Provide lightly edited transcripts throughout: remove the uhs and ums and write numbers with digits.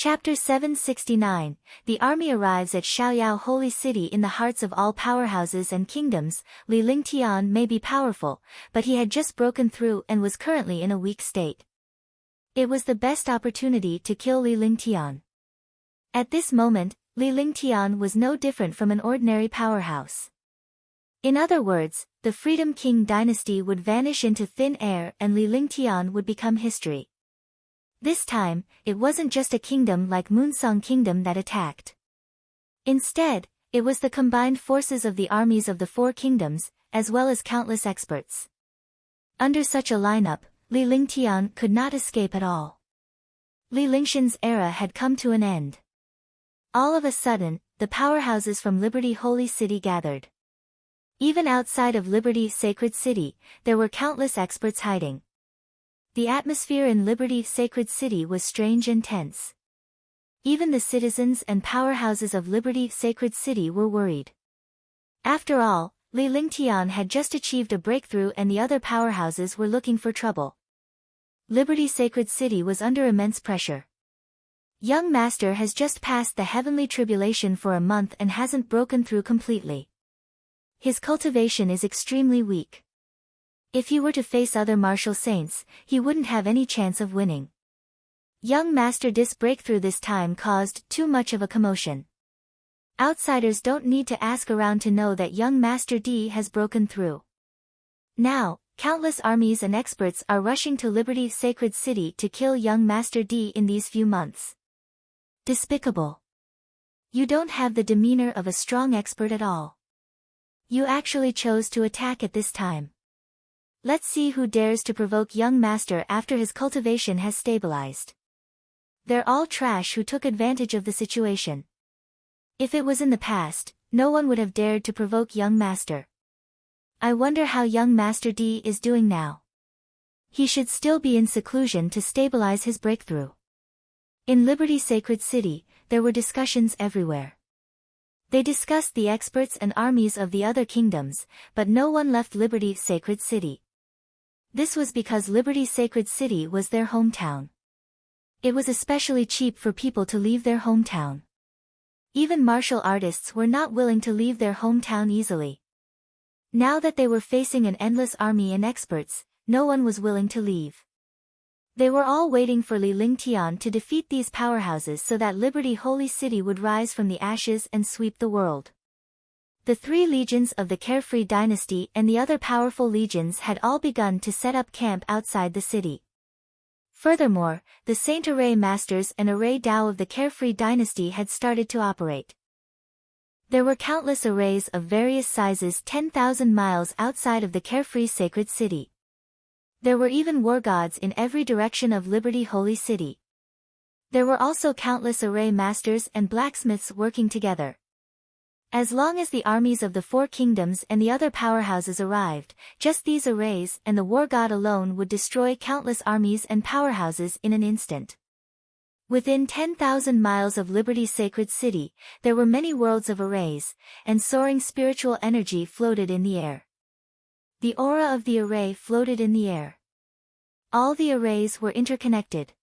Chapter 769, The army arrives at Xiaoyao Holy City. In the hearts of all powerhouses and kingdoms, Li Lingtian may be powerful, but he had just broken through and was currently in a weak state. It was the best opportunity to kill Li Lingtian. At this moment, Li Lingtian was no different from an ordinary powerhouse. In other words, the Freedom King dynasty would vanish into thin air and Li Lingtian would become history. This time, it wasn't just a kingdom like Moonsong Kingdom that attacked. Instead, it was the combined forces of the armies of the four kingdoms, as well as countless experts. Under such a lineup, Li Lingtian could not escape at all. Li Lingshan's era had come to an end. All of a sudden, the powerhouses from Liberty Holy City gathered. Even outside of Liberty Sacred City, there were countless experts hiding. The atmosphere in Liberty Sacred City was strange and tense. Even the citizens and powerhouses of Liberty Sacred City were worried. After all, Li Lingtian had just achieved a breakthrough and the other powerhouses were looking for trouble. Liberty Sacred City was under immense pressure. Young Master has just passed the heavenly tribulation for a month and hasn't broken through completely. His cultivation is extremely weak. If he were to face other martial saints, he wouldn't have any chance of winning. Young Master Di's breakthrough this time caused too much of a commotion. Outsiders don't need to ask around to know that young Master D has broken through. Now, countless armies and experts are rushing to Liberty Sacred City to kill young Master D in these few months. Despicable. You don't have the demeanor of a strong expert at all. You actually chose to attack at this time. Let's see who dares to provoke young Master after his cultivation has stabilized. They're all trash who took advantage of the situation. If it was in the past, no one would have dared to provoke young Master. I wonder how young Master D is doing now. He should still be in seclusion to stabilize his breakthrough. In Liberty Sacred City, there were discussions everywhere. They discussed the experts and armies of the other kingdoms, but no one left Liberty Sacred City. This was because Liberty Sacred City was their hometown. It was especially cheap for people to leave their hometown. Even martial artists were not willing to leave their hometown easily. Now that they were facing an endless army and experts, no one was willing to leave. They were all waiting for Li Lingtian to defeat these powerhouses so that Liberty Holy City would rise from the ashes and sweep the world. The three legions of the Carefree Dynasty and the other powerful legions had all begun to set up camp outside the city. Furthermore, the Saint Array Masters and Array Dao of the Carefree Dynasty had started to operate. There were countless arrays of various sizes 10,000 miles outside of the Carefree Sacred City. There were even war gods in every direction of Liberty Holy City. There were also countless array masters and blacksmiths working together. As long as the armies of the four kingdoms and the other powerhouses arrived, just these arrays and the war god alone would destroy countless armies and powerhouses in an instant. Within 10,000 miles of Liberty Sacred City, there were many worlds of arrays, and soaring spiritual energy floated in the air. The aura of the array floated in the air. All the arrays were interconnected.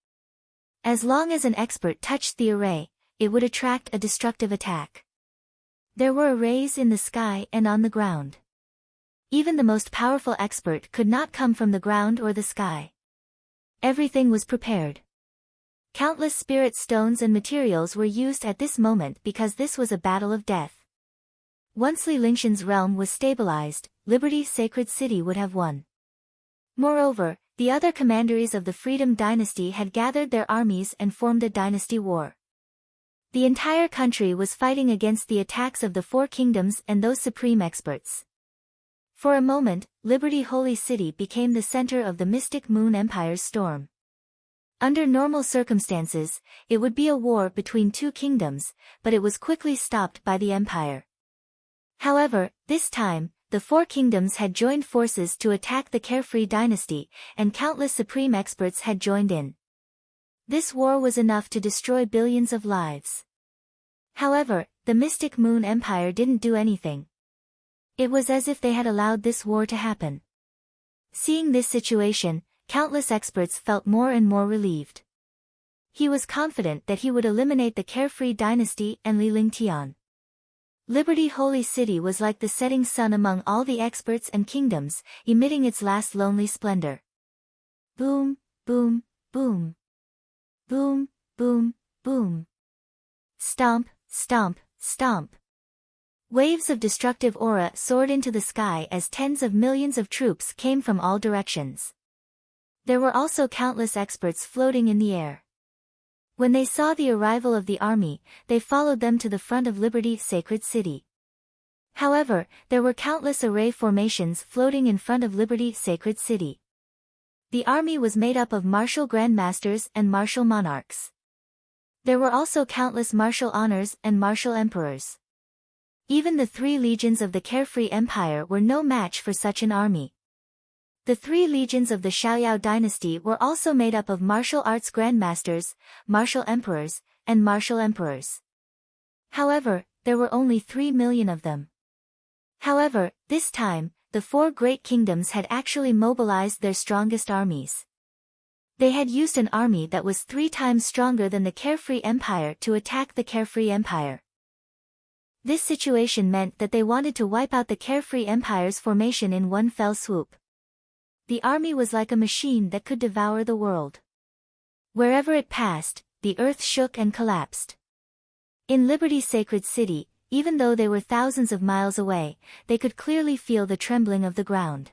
As long as an expert touched the array, it would attract a destructive attack. There were arrays in the sky and on the ground. Even the most powerful expert could not come from the ground or the sky. Everything was prepared. Countless spirit stones and materials were used at this moment because this was a battle of death. Once Li Lingshan's realm was stabilized, Liberty Sacred City would have won. Moreover, the other commanderies of the Freedom Dynasty had gathered their armies and formed a dynasty war. The entire country was fighting against the attacks of the four kingdoms and those supreme experts. For a moment, Liberty Holy City became the center of the Mystic Moon Empire's storm. Under normal circumstances, it would be a war between two kingdoms, but it was quickly stopped by the Empire. However, this time, the four kingdoms had joined forces to attack the Carefree Dynasty, and countless supreme experts had joined in. This war was enough to destroy billions of lives. However, the Mystic Moon Empire didn't do anything. It was as if they had allowed this war to happen. Seeing this situation, countless experts felt more and more relieved. He was confident that he would eliminate the carefree dynasty and Li Lingtian. Liberty Holy City was like the setting sun among all the experts and kingdoms, emitting its last lonely splendor. Boom, boom, boom. Boom, boom, boom. Stomp, stomp, stomp. Waves of destructive aura soared into the sky as tens of millions of troops came from all directions. There were also countless experts floating in the air. When they saw the arrival of the army, they followed them to the front of Liberty's sacred city. However, there were countless array formations floating in front of Liberty's sacred city. The army was made up of martial grandmasters and martial monarchs. There were also countless martial honors and martial emperors. Even the 3 legions of the Carefree Empire were no match for such an army. The 3 legions of the Xiaoyao dynasty were also made up of martial arts grandmasters, martial emperors, and martial emperors. However, there were only 3 million of them. However, this time, the 4 great kingdoms had actually mobilized their strongest armies. They had used an army that was 3 times stronger than the Carefree Empire to attack the Carefree Empire. This situation meant that they wanted to wipe out the Carefree Empire's formation in one fell swoop. The army was like a machine that could devour the world. Wherever it passed, the earth shook and collapsed. In Liberty's sacred city, even though they were thousands of miles away, they could clearly feel the trembling of the ground.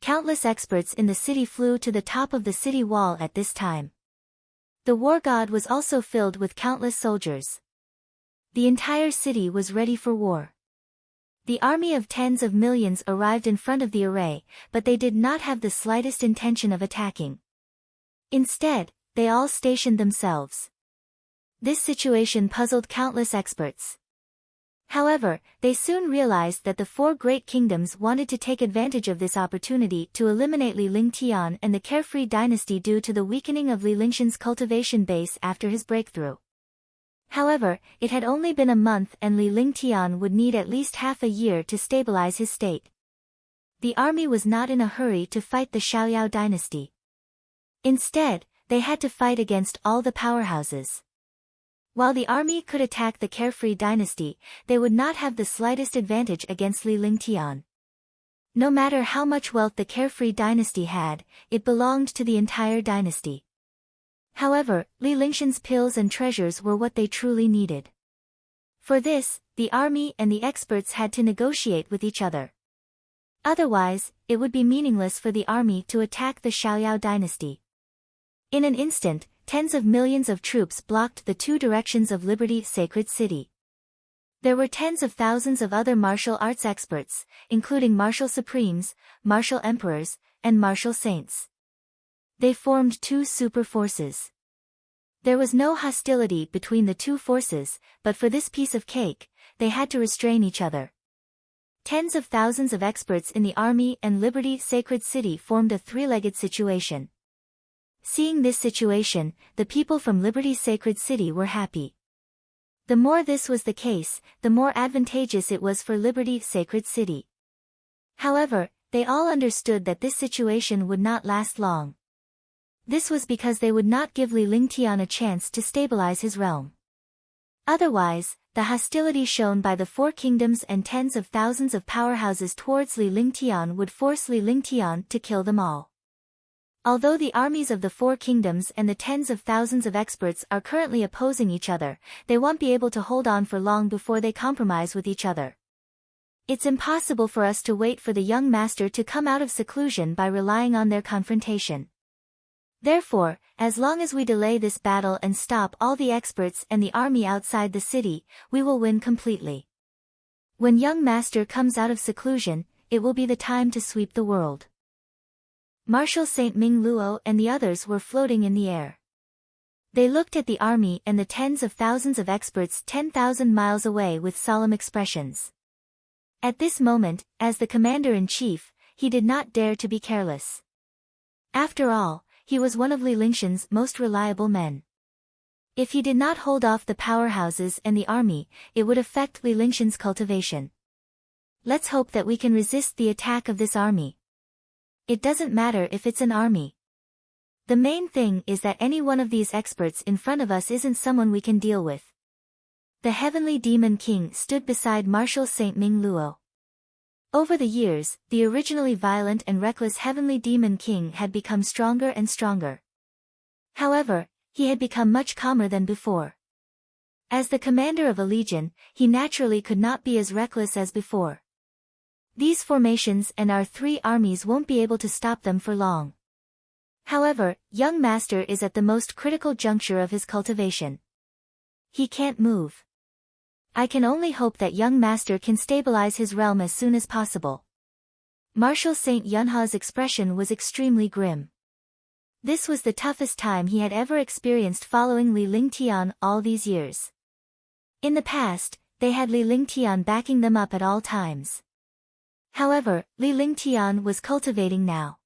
Countless experts in the city flew to the top of the city wall at this time. The war god was also filled with countless soldiers. The entire city was ready for war. The army of tens of millions arrived in front of the array, but they did not have the slightest intention of attacking. Instead, they all stationed themselves. This situation puzzled countless experts. However, they soon realized that the 4 great kingdoms wanted to take advantage of this opportunity to eliminate Li Lingtian and the Carefree dynasty due to the weakening of Li Lingtian's cultivation base after his breakthrough. However, it had only been a month and Li Lingtian would need at least half a year to stabilize his state. The army was not in a hurry to fight the Xiaoyao dynasty. Instead, they had to fight against all the powerhouses. While the army could attack the Carefree dynasty, they would not have the slightest advantage against Li Lingtian. No matter how much wealth the Carefree dynasty had, it belonged to the entire dynasty. However, Li Lingtian's pills and treasures were what they truly needed. For this, the army and the experts had to negotiate with each other. Otherwise, it would be meaningless for the army to attack the Xiaoyao dynasty. In an instant, tens of millions of troops blocked the 2 directions of Liberty's sacred city. There were tens of thousands of other martial arts experts, including martial supremes, martial emperors, and martial saints. They formed 2 super forces. There was no hostility between the 2 forces, but for this piece of cake, they had to restrain each other. Tens of thousands of experts in the army and Liberty's sacred city formed a 3-legged situation. Seeing this situation, the people from Liberty's sacred city were happy. The more this was the case, the more advantageous it was for Liberty's sacred city. However, they all understood that this situation would not last long. This was because they would not give Li Lingtian a chance to stabilize his realm. Otherwise, the hostility shown by the 4 kingdoms and tens of thousands of powerhouses towards Li Lingtian would force Li Lingtian to kill them all. Although the armies of the 4 kingdoms and the tens of thousands of experts are currently opposing each other, they won't be able to hold on for long before they compromise with each other. It's impossible for us to wait for the young master to come out of seclusion by relying on their confrontation. Therefore, as long as we delay this battle and stop all the experts and the army outside the city, we will win completely. When young master comes out of seclusion, it will be the time to sweep the world. Marshal Saint Ming Luo and the others were floating in the air. They looked at the army and the tens of thousands of experts 10,000 miles away with solemn expressions. At this moment, as the commander-in-chief, he did not dare to be careless. After all, he was one of Li Lingtian's most reliable men. If he did not hold off the powerhouses and the army, it would affect Li Lingtian's cultivation. Let's hope that we can resist the attack of this army. It doesn't matter if it's an army. The main thing is that any one of these experts in front of us isn't someone we can deal with. The Heavenly Demon King stood beside Marshal Saint Ming Luo. Over the years, the originally violent and reckless Heavenly Demon King had become stronger and stronger. However, he had become much calmer than before. As the commander of a legion, he naturally could not be as reckless as before. These formations and our 3 armies won't be able to stop them for long. However, young master is at the most critical juncture of his cultivation. He can't move. I can only hope that young master can stabilize his realm as soon as possible. Marshal Saint Yunha's expression was extremely grim. This was the toughest time he had ever experienced following Li Lingtian all these years. In the past, they had Li Lingtian backing them up at all times. However, Li Lingtian was cultivating now.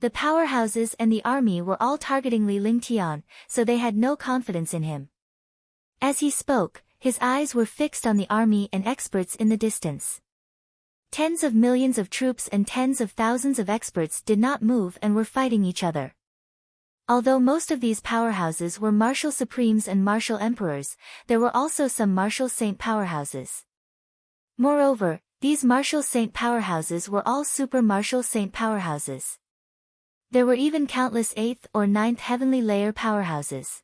The powerhouses and the army were all targeting Li Lingtian, so they had no confidence in him. As he spoke, his eyes were fixed on the army and experts in the distance. Tens of millions of troops and tens of thousands of experts did not move and were fighting each other. Although most of these powerhouses were martial supremes and martial emperors, there were also some martial saint powerhouses. Moreover, these martial saint powerhouses were all super martial saint powerhouses. There were even countless 8th or 9th heavenly layer powerhouses.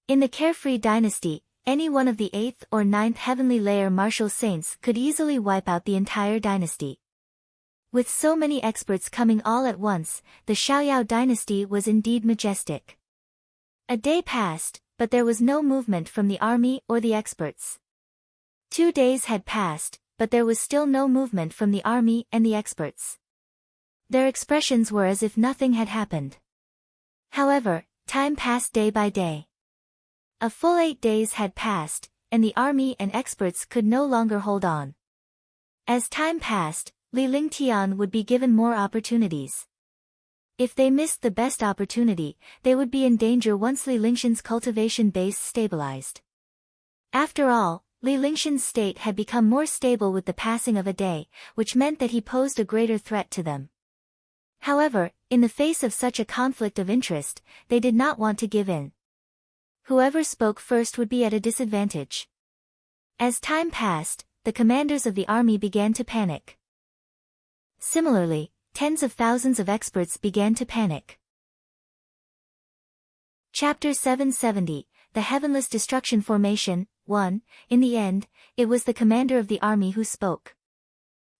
In the Carefree dynasty, any one of the 8th or 9th heavenly layer martial saints could easily wipe out the entire dynasty. With so many experts coming all at once, the Xiaoyao dynasty was indeed majestic. A day passed, but there was no movement from the army or the experts. 2 days had passed, but there was still no movement from the army and the experts. Their expressions were as if nothing had happened. However, time passed day by day. A full 8 days had passed, and the army and experts could no longer hold on. As time passed, Li Lingtian would be given more opportunities. If they missed the best opportunity, they would be in danger once Li Lingshan's cultivation base stabilized. After all, Li Lingshan's state had become more stable with the passing of a day, which meant that he posed a greater threat to them. However, in the face of such a conflict of interest, they did not want to give in. Whoever spoke first would be at a disadvantage. As time passed, the commanders of the army began to panic. Similarly, tens of thousands of experts began to panic. Chapter 770, The Heavenless Destruction Formation, 1. In the end, it was the commander of the army who spoke.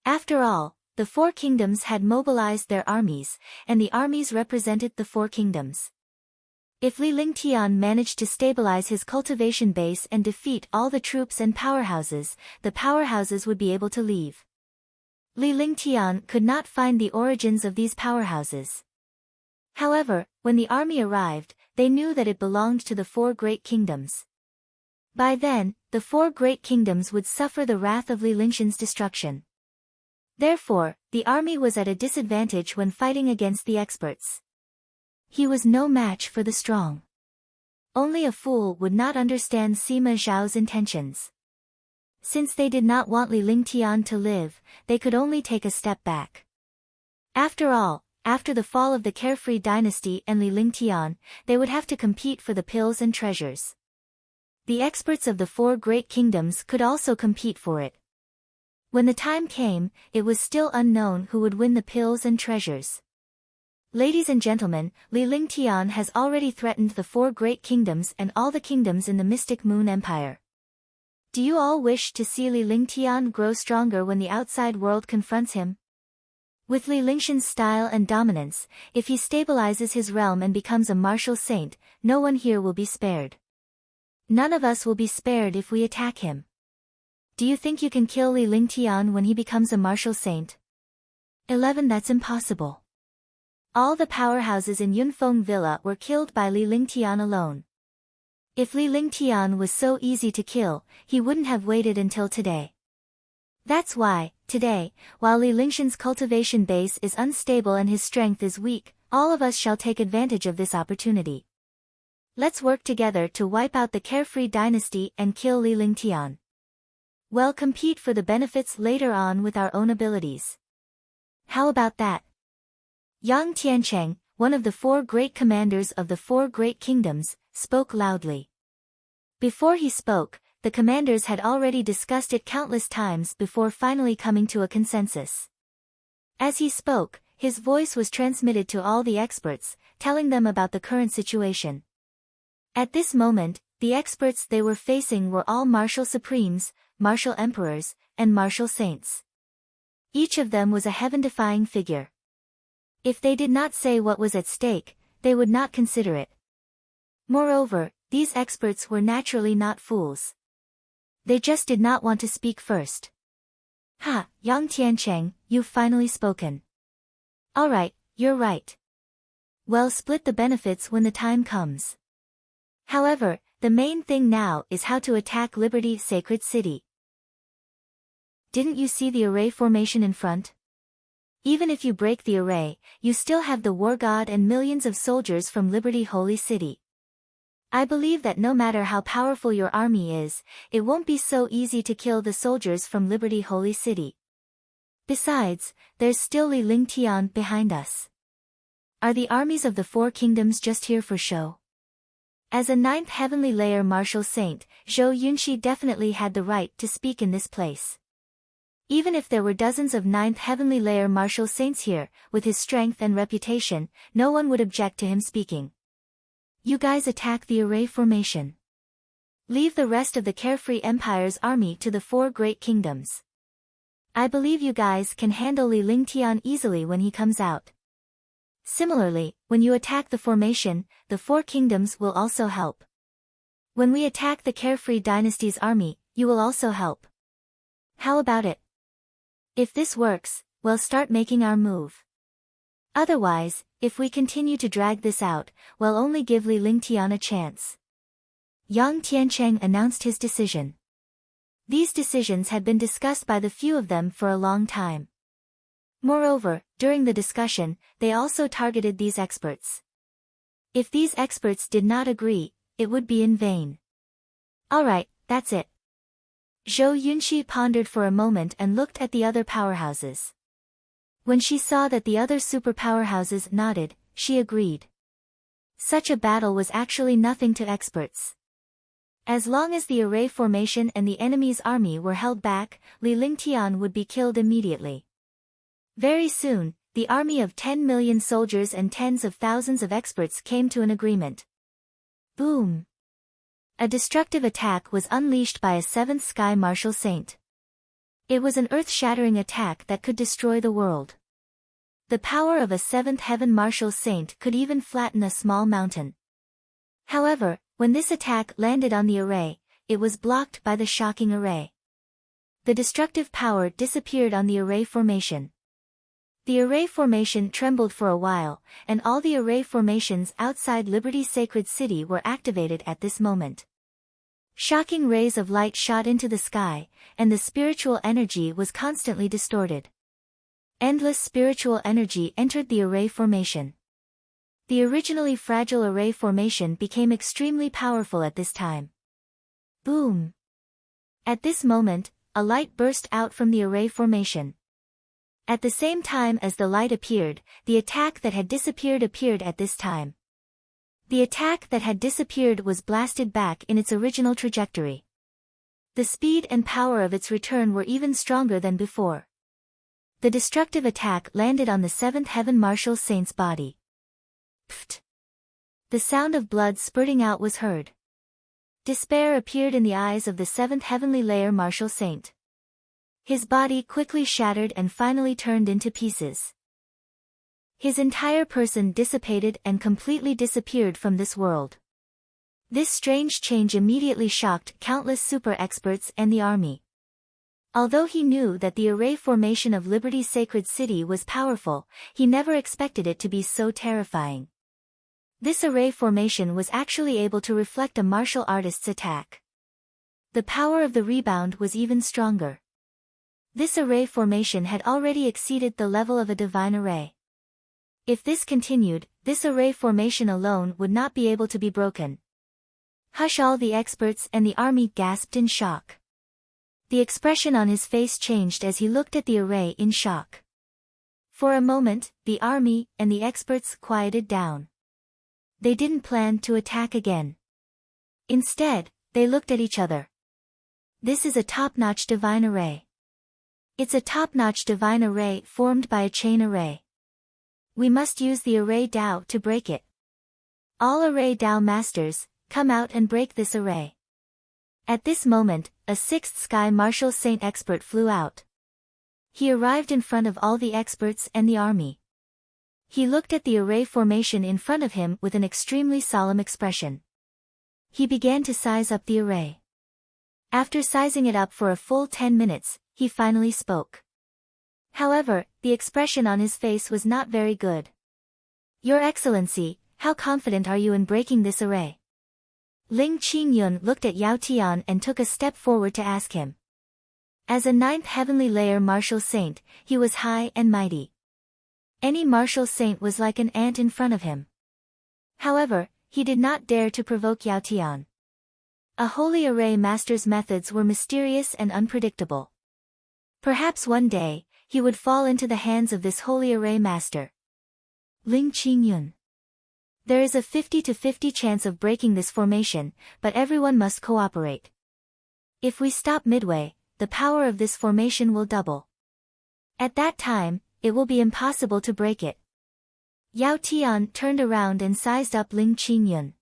After all, the 4 kingdoms had mobilized their armies, and the armies represented the 4 kingdoms. If Li Lingtian managed to stabilize his cultivation base and defeat all the troops and powerhouses, the powerhouses would be able to leave. Li Lingtian could not find the origins of these powerhouses. However, when the army arrived, they knew that it belonged to the 4 great kingdoms. By then, the 4 great kingdoms would suffer the wrath of Li Lingshan's destruction. Therefore, the army was at a disadvantage when fighting against the experts. He was no match for the strong. Only a fool would not understand Sima Zhao's intentions. Since they did not want Li Lingtian to live, they could only take a step back. After all, after the fall of the Carefree dynasty and Li Lingtian, they would have to compete for the pills and treasures. The experts of the 4 great kingdoms could also compete for it. When the time came, it was still unknown who would win the pills and treasures. Ladies and gentlemen, Li Lingtian has already threatened the 4 great kingdoms and all the kingdoms in the Mystic Moon Empire. Do you all wish to see Li Lingtian grow stronger when the outside world confronts him? With Li Lingshan's style and dominance, if he stabilizes his realm and becomes a martial saint, no one here will be spared. None of us will be spared if we attack him. Do you think you can kill Li Lingtian when he becomes a martial saint? 11. That's impossible. All the powerhouses in Yunfeng Villa were killed by Li Lingtian alone. If Li Lingtian was so easy to kill, he wouldn't have waited until today. That's why, today, while Li Lingshan's cultivation base is unstable and his strength is weak, all of us shall take advantage of this opportunity. Let's work together to wipe out the Carefree dynasty and kill Li Lingtian. We'll compete for the benefits later on with our own abilities. How about that? Yang Tiancheng, one of the 4 great commanders of the 4 great kingdoms, spoke loudly. Before he spoke, the commanders had already discussed it countless times before finally coming to a consensus. As he spoke, his voice was transmitted to all the experts, telling them about the current situation. At this moment, the experts they were facing were all martial supremes, martial emperors, and martial saints. Each of them was a heaven-defying figure. If they did not say what was at stake, they would not consider it. Moreover, these experts were naturally not fools. They just did not want to speak first. Ha, Yang Tiancheng, you've finally spoken. Alright, you're right. Well, split the benefits when the time comes. However, the main thing now is how to attack Liberty Sacred City. Didn't you see the array formation in front? Even if you break the array, you still have the War God and millions of soldiers from Liberty Holy City. I believe that no matter how powerful your army is, it won't be so easy to kill the soldiers from Liberty Holy City. Besides, there's still Li Lingtian behind us. Are the armies of the 4 kingdoms just here for show? As a 9th heavenly layer martial saint, Zhou Yunxi definitely had the right to speak in this place. Even if there were dozens of 9th heavenly layer martial saints here, with his strength and reputation, no one would object to him speaking. You guys attack the array formation. Leave the rest of the Carefree Empire's army to the 4 great kingdoms. I believe you guys can handle Li Lingtian easily when he comes out. Similarly, when you attack the formation, the 4 kingdoms will also help. When we attack the Carefree Dynasty's army, you will also help. How about it? If this works, we'll start making our move. Otherwise, if we continue to drag this out, we'll only give Li Lingtian a chance. Yang Tiancheng announced his decision. These decisions had been discussed by the few of them for a long time. Moreover, during the discussion, they also targeted these experts. If these experts did not agree, it would be in vain. Alright, that's it. Zhou Yunxi pondered for a moment and looked at the other powerhouses. When she saw that the other super powerhouses nodded, she agreed. Such a battle was actually nothing to experts. As long as the array formation and the enemy's army were held back, Li Lingtian would be killed immediately. Very soon, the army of 10 million soldiers and tens of thousands of experts came to an agreement. Boom! A destructive attack was unleashed by a 7th Sky Martial Saint. It was an earth-shattering attack that could destroy the world. The power of a 7th Heaven Martial Saint could even flatten a small mountain. However, when this attack landed on the array, it was blocked by the shocking array. The destructive power disappeared on the array formation. The array formation trembled for a while, and all the array formations outside Liberty Sacred City were activated at this moment. Shocking rays of light shot into the sky, and the spiritual energy was constantly distorted. Endless spiritual energy entered the array formation. The originally fragile array formation became extremely powerful at this time. Boom! At this moment, a light burst out from the array formation. At the same time as the light appeared, the attack that had disappeared appeared at this time. The attack that had disappeared was blasted back in its original trajectory. The speed and power of its return were even stronger than before. The destructive attack landed on the 7th Heaven Martial Saint's body. Pfft! The sound of blood spurting out was heard. Despair appeared in the eyes of the 7th Heavenly Layer Martial Saint. His body quickly shattered and finally turned into pieces. His entire person dissipated and completely disappeared from this world. This strange change immediately shocked countless super experts and the army. Although he knew that the array formation of Liberty Sacred City was powerful, he never expected it to be so terrifying. This array formation was actually able to reflect a martial artist's attack. The power of the rebound was even stronger. This array formation had already exceeded the level of a divine array. If this continued, this array formation alone would not be able to be broken. Hush! All the experts and the army gasped in shock. The expression on his face changed as he looked at the array in shock. For a moment, the army and the experts quieted down. They didn't plan to attack again. Instead, they looked at each other. This is a top-notch divine array. It's a top-notch divine array formed by a chain array. We must use the array Dao to break it. All array Dao masters, come out and break this array. At this moment, a sixth sky martial saint expert flew out. He arrived in front of all the experts and the army. He looked at the array formation in front of him with an extremely solemn expression. He began to size up the array. After sizing it up for a full 10 minutes, he finally spoke. However, the expression on his face was not very good. Your Excellency, how confident are you in breaking this array? Ling Qingyun looked at Yao Tian and took a step forward to ask him. As a ninth heavenly layer martial saint, he was high and mighty. Any martial saint was like an ant in front of him. However, he did not dare to provoke Yao Tian. A holy array master's methods were mysterious and unpredictable. Perhaps one day, he would fall into the hands of this holy array master. Ling Qingyun. There is a 50-50 chance of breaking this formation, but everyone must cooperate. If we stop midway, the power of this formation will double. At that time, it will be impossible to break it. Yao Tian turned around and sized up Ling Qingyun.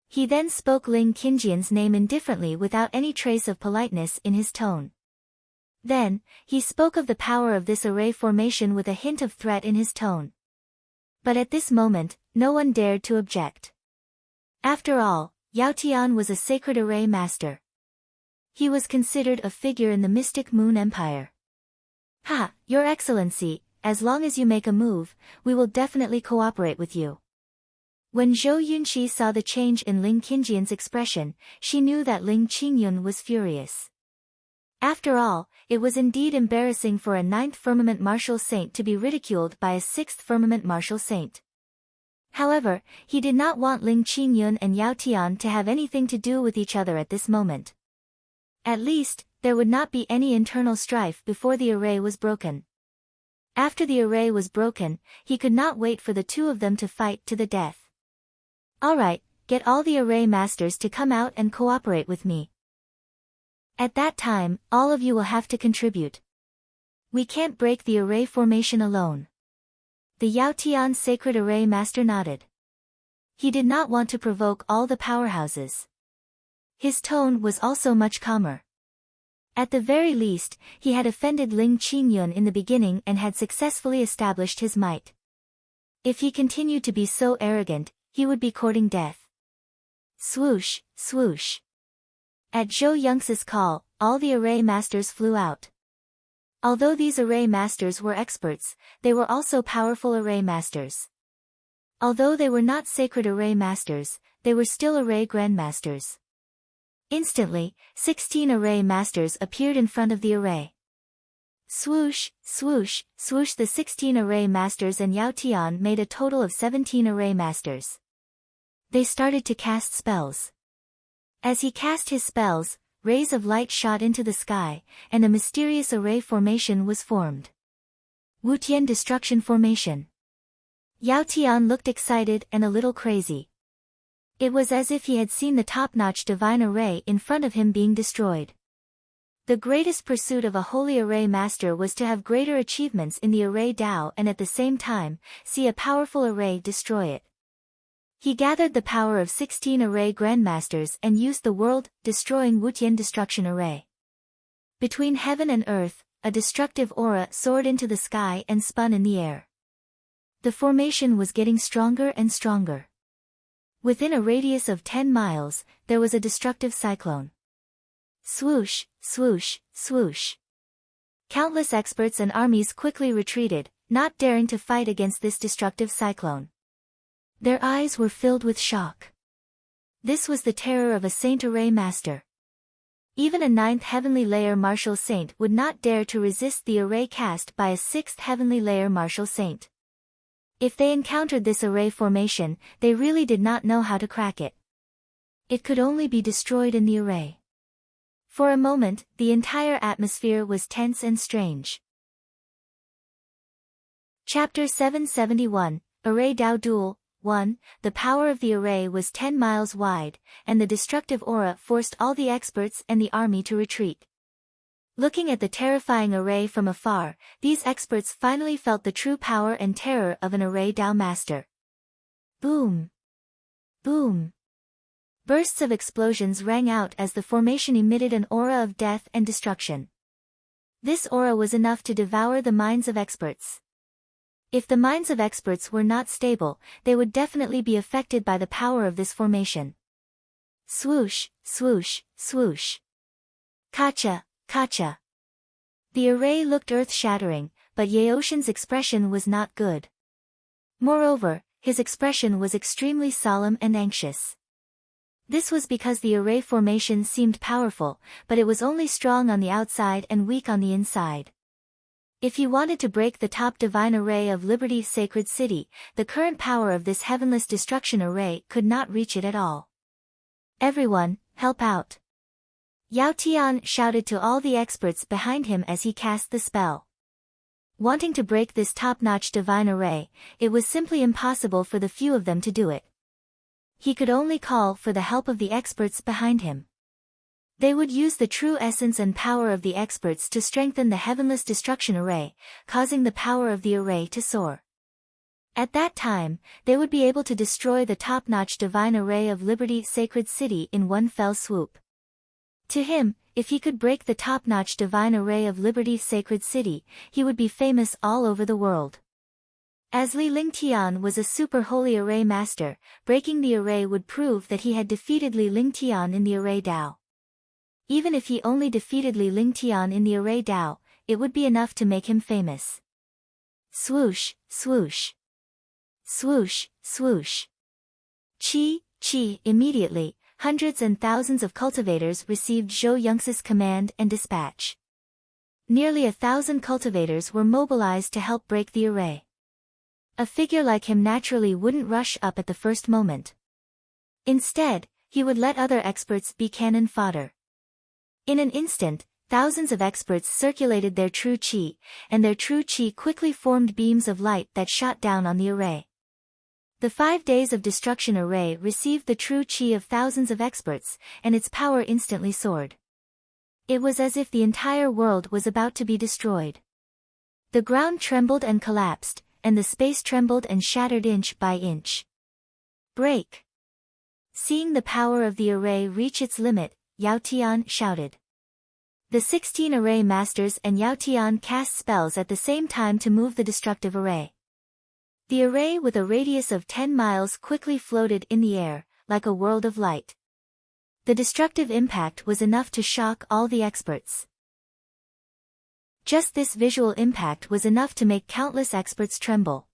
He then spoke Ling Qingyun's name indifferently without any trace of politeness in his tone. Then, he spoke of the power of this array formation with a hint of threat in his tone. But at this moment, no one dared to object. After all, Yao Tian was a sacred array master. He was considered a figure in the mystic Moon Empire. Ha, Your Excellency, as long as you make a move, we will definitely cooperate with you. When Zhou Yunqi saw the change in Ling Qingyun's expression, she knew that Ling Qingyun was furious. After all, it was indeed embarrassing for a ninth firmament martial saint to be ridiculed by a sixth firmament martial saint. However, he did not want Ling Qingyun and Yao Tian to have anything to do with each other at this moment. At least, there would not be any internal strife before the array was broken. After the array was broken, he could not wait for the two of them to fight to the death. Alright, get all the array masters to come out and cooperate with me. At that time, all of you will have to contribute. We can't break the array formation alone. The Yao Tian sacred array master nodded. He did not want to provoke all the powerhouses. His tone was also much calmer. At the very least, he had offended Ling Qingyun in the beginning and had successfully established his might. If he continued to be so arrogant, he would be courting death. Swoosh, swoosh. At Zhou Yunxi's call, all the array masters flew out. Although these array masters were experts, they were also powerful array masters. Although they were not sacred array masters, they were still array grandmasters. Instantly, 16 array masters appeared in front of the array. Swoosh, swoosh, swoosh. The 16 array masters and Yao Tian made a total of 17 array masters. They started to cast spells. As he cast his spells, rays of light shot into the sky, and a mysterious array formation was formed. Wutian Destruction Formation. Yao Tian looked excited and a little crazy. It was as if he had seen the top-notch divine array in front of him being destroyed. The greatest pursuit of a holy array master was to have greater achievements in the array Dao and at the same time, see a powerful array destroy it. He gathered the power of 16 array grandmasters and used the world-destroying Wutian Destruction Array. Between heaven and earth, a destructive aura soared into the sky and spun in the air. The formation was getting stronger and stronger. Within a radius of 10 miles, there was a destructive cyclone. Swoosh, swoosh, swoosh. Countless experts and armies quickly retreated, not daring to fight against this destructive cyclone. Their eyes were filled with shock. This was the terror of a saint array master. Even a ninth heavenly layer martial saint would not dare to resist the array cast by a sixth heavenly layer martial saint. If they encountered this array formation, they really did not know how to crack it. It could only be destroyed in the array. For a moment, the entire atmosphere was tense and strange. Chapter 771, Array Dao Duel. 1. The power of the array was 10 miles wide, and the destructive aura forced all the experts and the army to retreat. Looking at the terrifying array from afar, these experts finally felt the true power and terror of an array Dao master. Boom! Boom! Bursts of explosions rang out as the formation emitted an aura of death and destruction. This aura was enough to devour the minds of experts. If the minds of experts were not stable, they would definitely be affected by the power of this formation. Swoosh, swoosh, swoosh. Kacha, kacha. The array looked earth-shattering, but Yeoshin's expression was not good. Moreover, his expression was extremely solemn and anxious. This was because the array formation seemed powerful, but it was only strong on the outside and weak on the inside. If he wanted to break the top divine array of Liberty's sacred city, the current power of this heavenless destruction array could not reach it at all. Everyone, help out! Yao Tian shouted to all the experts behind him as he cast the spell. Wanting to break this top-notch divine array, it was simply impossible for the few of them to do it. He could only call for the help of the experts behind him. They would use the true essence and power of the experts to strengthen the heavenless destruction array, causing the power of the array to soar. At that time, they would be able to destroy the top-notch divine array of Liberty's sacred city in one fell swoop. To him, if he could break the top-notch divine array of Liberty's sacred city, he would be famous all over the world. As Li Lingtian was a super holy array master, breaking the array would prove that he had defeated Li Lingtian in the array Dao. Even if he only defeated Li Lingtian in the array Dao, it would be enough to make him famous. Swoosh, swoosh. Swoosh, swoosh. Chi, chi. Immediately, hundreds and thousands of cultivators received Zhou Yongxi's command and dispatch. Nearly 1,000 cultivators were mobilized to help break the array. A figure like him naturally wouldn't rush up at the first moment. Instead, he would let other experts be cannon fodder. In an instant, thousands of experts circulated their true qi, and their true qi quickly formed beams of light that shot down on the array. The 5 days of destruction array received the true qi of thousands of experts, and its power instantly soared. It was as if the entire world was about to be destroyed. The ground trembled and collapsed, and the space trembled and shattered inch by inch. Break! Seeing the power of the array reach its limit, Yao Tian shouted. The 16 array masters and Yao Tian cast spells at the same time to move the destructive array. The array with a radius of 10 miles quickly floated in the air, like a world of light. The destructive impact was enough to shock all the experts. Just this visual impact was enough to make countless experts tremble.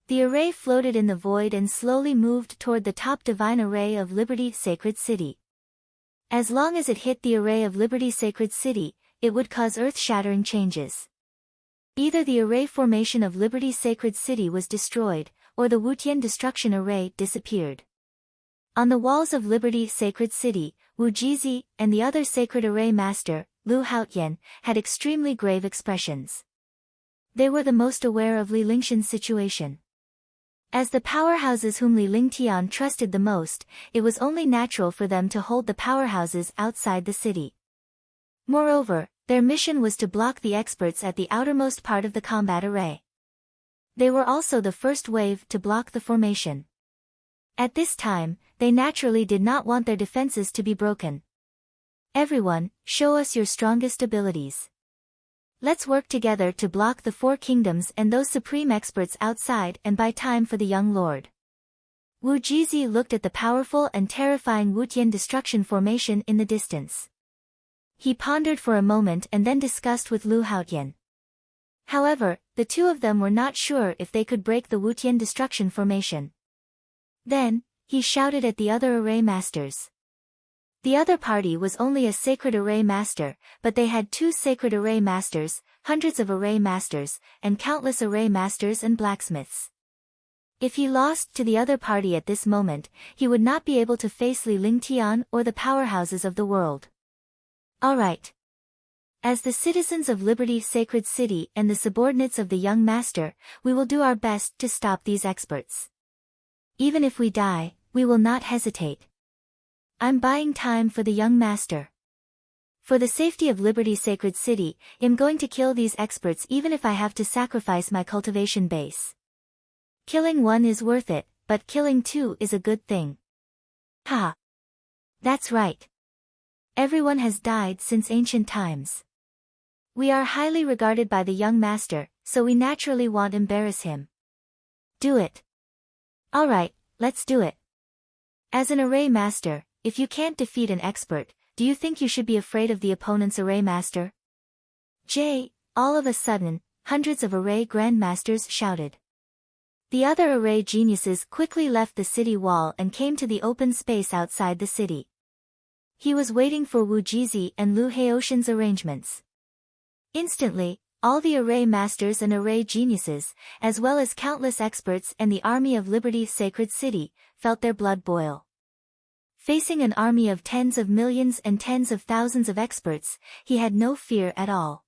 The array floated in the void and slowly moved toward the top divine array of Liberty's sacred city. As long as it hit the array of Liberty's sacred city, it would cause earth-shattering changes. Either the array formation of Liberty's sacred city was destroyed, or the Wutian destruction array disappeared. On the walls of Liberty's sacred city, Wu Jizi and the other sacred array master, Lu Haotian, had extremely grave expressions. They were the most aware of Li Lingxian's situation. As the powerhouses whom Li Lingtian trusted the most, it was only natural for them to hold the powerhouses outside the city. Moreover, their mission was to block the experts at the outermost part of the combat array. They were also the first wave to block the formation. At this time, they naturally did not want their defenses to be broken. Everyone, show us your strongest abilities. Let's work together to block the 4 kingdoms and those supreme experts outside and buy time for the young lord. Wu Jizi looked at the powerful and terrifying Wutian destruction formation in the distance. He pondered for a moment and then discussed with Lu Haotian. However, the two of them were not sure if they could break the Wutian destruction formation. Then, he shouted at the other array masters. The other party was only a sacred array master, but they had 2 sacred array masters, hundreds of array masters, and countless array masters and blacksmiths. If he lost to the other party at this moment, he would not be able to face Li Lingtian or the powerhouses of the world. Alright. As the citizens of Liberty's sacred city and the subordinates of the young master, we will do our best to stop these experts. Even if we die, we will not hesitate. I'm buying time for the young master. For the safety of Liberty's sacred city, I'm going to kill these experts even if I have to sacrifice my cultivation base. Killing one is worth it, but killing two is a good thing. Ha! That's right. Everyone has died since ancient times. We are highly regarded by the young master, so we naturally won't embarrass him. Do it. Alright, let's do it. As an array master, if you can't defeat an expert, do you think you should be afraid of the opponent's array master? All of a sudden, hundreds of array grandmasters shouted. The other array geniuses quickly left the city wall and came to the open space outside the city. He was waiting for Wu Jizi and Lu Haoshan's arrangements. Instantly, all the array masters and array geniuses, as well as countless experts and the army of Liberty's sacred city, felt their blood boil. Facing an army of tens of millions and tens of thousands of experts, he had no fear at all.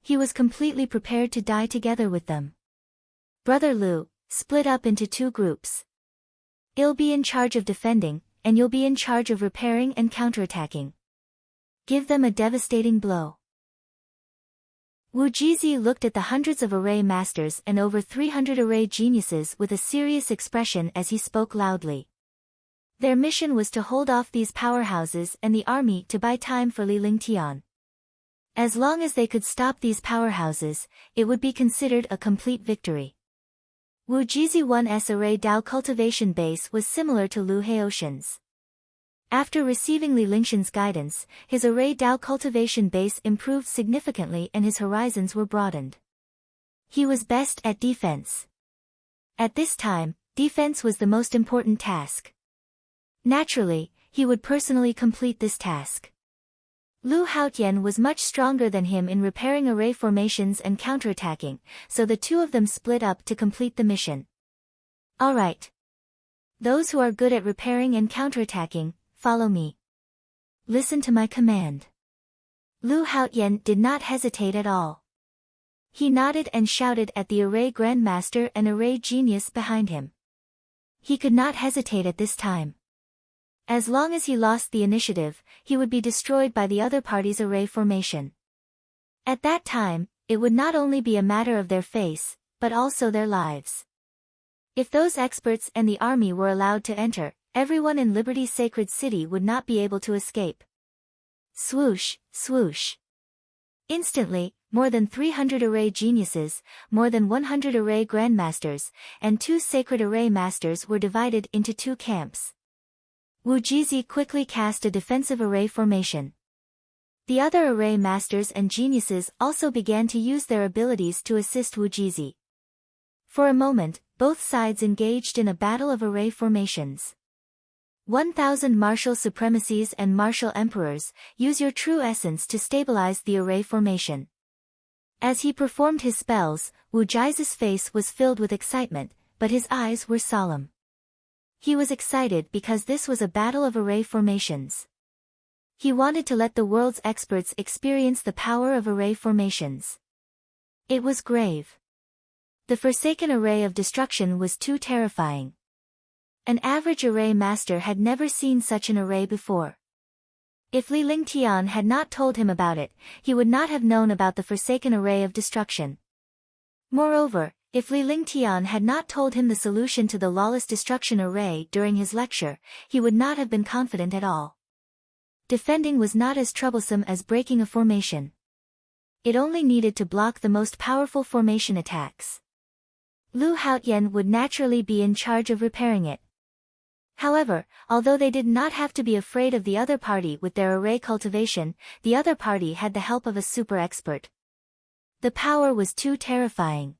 He was completely prepared to die together with them. Brother Lu, split up into two groups. I'll be in charge of defending, and you'll be in charge of repairing and counterattacking. Give them a devastating blow. Wu Jizi looked at the hundreds of array masters and over 300 array geniuses with a serious expression as he spoke loudly. Their mission was to hold off these powerhouses and the army to buy time for Li Lingtian. As long as they could stop these powerhouses, it would be considered a complete victory. Wu Jizi 1's array Dao cultivation base was similar to Lu Haoshan's. After receiving Li Lingshan's guidance, his array Dao cultivation base improved significantly and his horizons were broadened. He was best at defense. At this time, defense was the most important task. Naturally, he would personally complete this task. Lu Haotian was much stronger than him in repairing array formations and counterattacking, so the two of them split up to complete the mission. Alright. Those who are good at repairing and counterattacking, follow me. Listen to my command. Lu Haotian did not hesitate at all. He nodded and shouted at the array grandmaster and array genius behind him. He could not hesitate at this time. As long as he lost the initiative, he would be destroyed by the other party's array formation. At that time, it would not only be a matter of their face, but also their lives. If those experts and the army were allowed to enter, everyone in Liberty's sacred city would not be able to escape. Swoosh, swoosh. Instantly, more than 300 array geniuses, more than 100 array grandmasters, and 2 sacred array masters were divided into 2 camps. Wu Jizi quickly cast a defensive array formation. The other array masters and geniuses also began to use their abilities to assist Wu Jizi. For a moment, both sides engaged in a battle of array formations. 1000 martial supremacies and martial emperors, use your true essence to stabilize the array formation. As he performed his spells, Wu Jizi's face was filled with excitement, but his eyes were solemn. He was excited because this was a battle of array formations. He wanted to let the world's experts experience the power of array formations. It was grave. The Forsaken Array of Destruction was too terrifying. An average array master had never seen such an array before. If Li Lingtian had not told him about it, he would not have known about the Forsaken Array of Destruction. Moreover, if Li Lingtian had not told him the solution to the Lawless Destruction Array during his lecture, he would not have been confident at all. Defending was not as troublesome as breaking a formation. It only needed to block the most powerful formation attacks. Lu Haotian would naturally be in charge of repairing it. However, although they did not have to be afraid of the other party with their array cultivation, the other party had the help of a super expert. The power was too terrifying.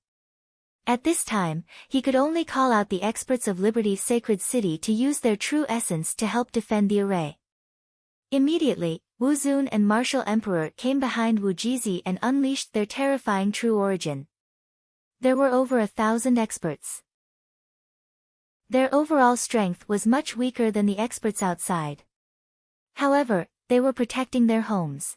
At this time, he could only call out the experts of Liberty's sacred city to use their true essence to help defend the array. Immediately, Wu Zun and Martial Emperor came behind Wu Jizi and unleashed their terrifying true origin. There were over 1,000 experts. Their overall strength was much weaker than the experts outside. However, they were protecting their homes.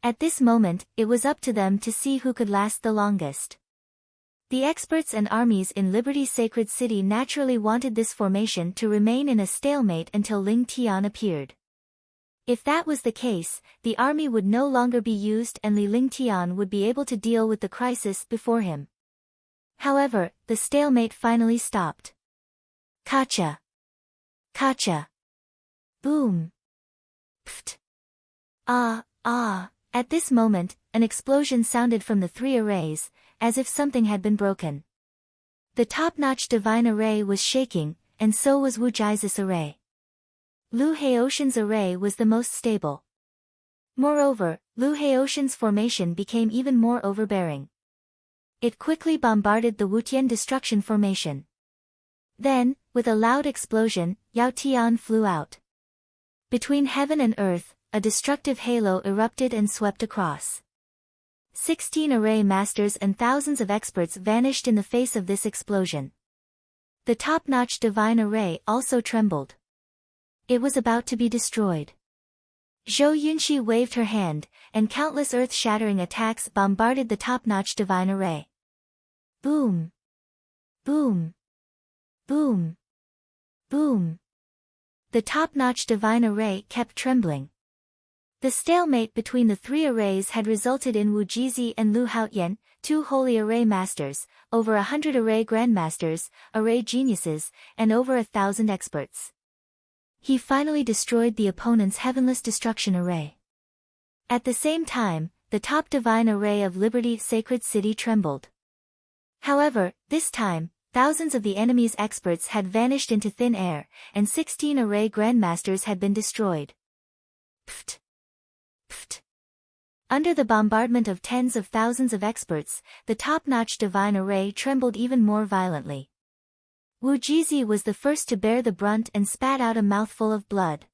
At this moment, it was up to them to see who could last the longest. The experts and armies in Liberty's sacred city naturally wanted this formation to remain in a stalemate until Ling Tian appeared. If that was the case, the army would no longer be used and Li Lingtian would be able to deal with the crisis before him. However, the stalemate finally stopped. Kacha! Kacha! Boom! Pft! Ah, ah! At this moment, an explosion sounded from the three arrays, as if something had been broken. The top-notch divine array was shaking, and so was Wu Jia's array. Lu Haoshan's array was the most stable. Moreover, Lu Haoshan's formation became even more overbearing. It quickly bombarded the Wutian destruction formation. Then, with a loud explosion, Yao Tian flew out. Between heaven and earth, a destructive halo erupted and swept across. 16 array masters and thousands of experts vanished in the face of this explosion. The top-notch divine array also trembled. It was about to be destroyed. Zhou Yunxi waved her hand, and countless earth-shattering attacks bombarded the top-notch divine array. Boom! Boom! Boom! Boom! The top-notch divine array kept trembling. The stalemate between the three arrays had resulted in Wu Jizi and Lu Haotian, two holy array masters, over 100 array grandmasters, array geniuses, and over 1,000 experts. He finally destroyed the opponent's heavenless destruction array. At the same time, the top divine array of Liberty's sacred city trembled. However, this time, thousands of the enemy's experts had vanished into thin air, and 16 array grandmasters had been destroyed. Pft! Pft! Under the bombardment of tens of thousands of experts, the top-notch divine array trembled even more violently. Wu Jizi was the first to bear the brunt and spat out a mouthful of blood.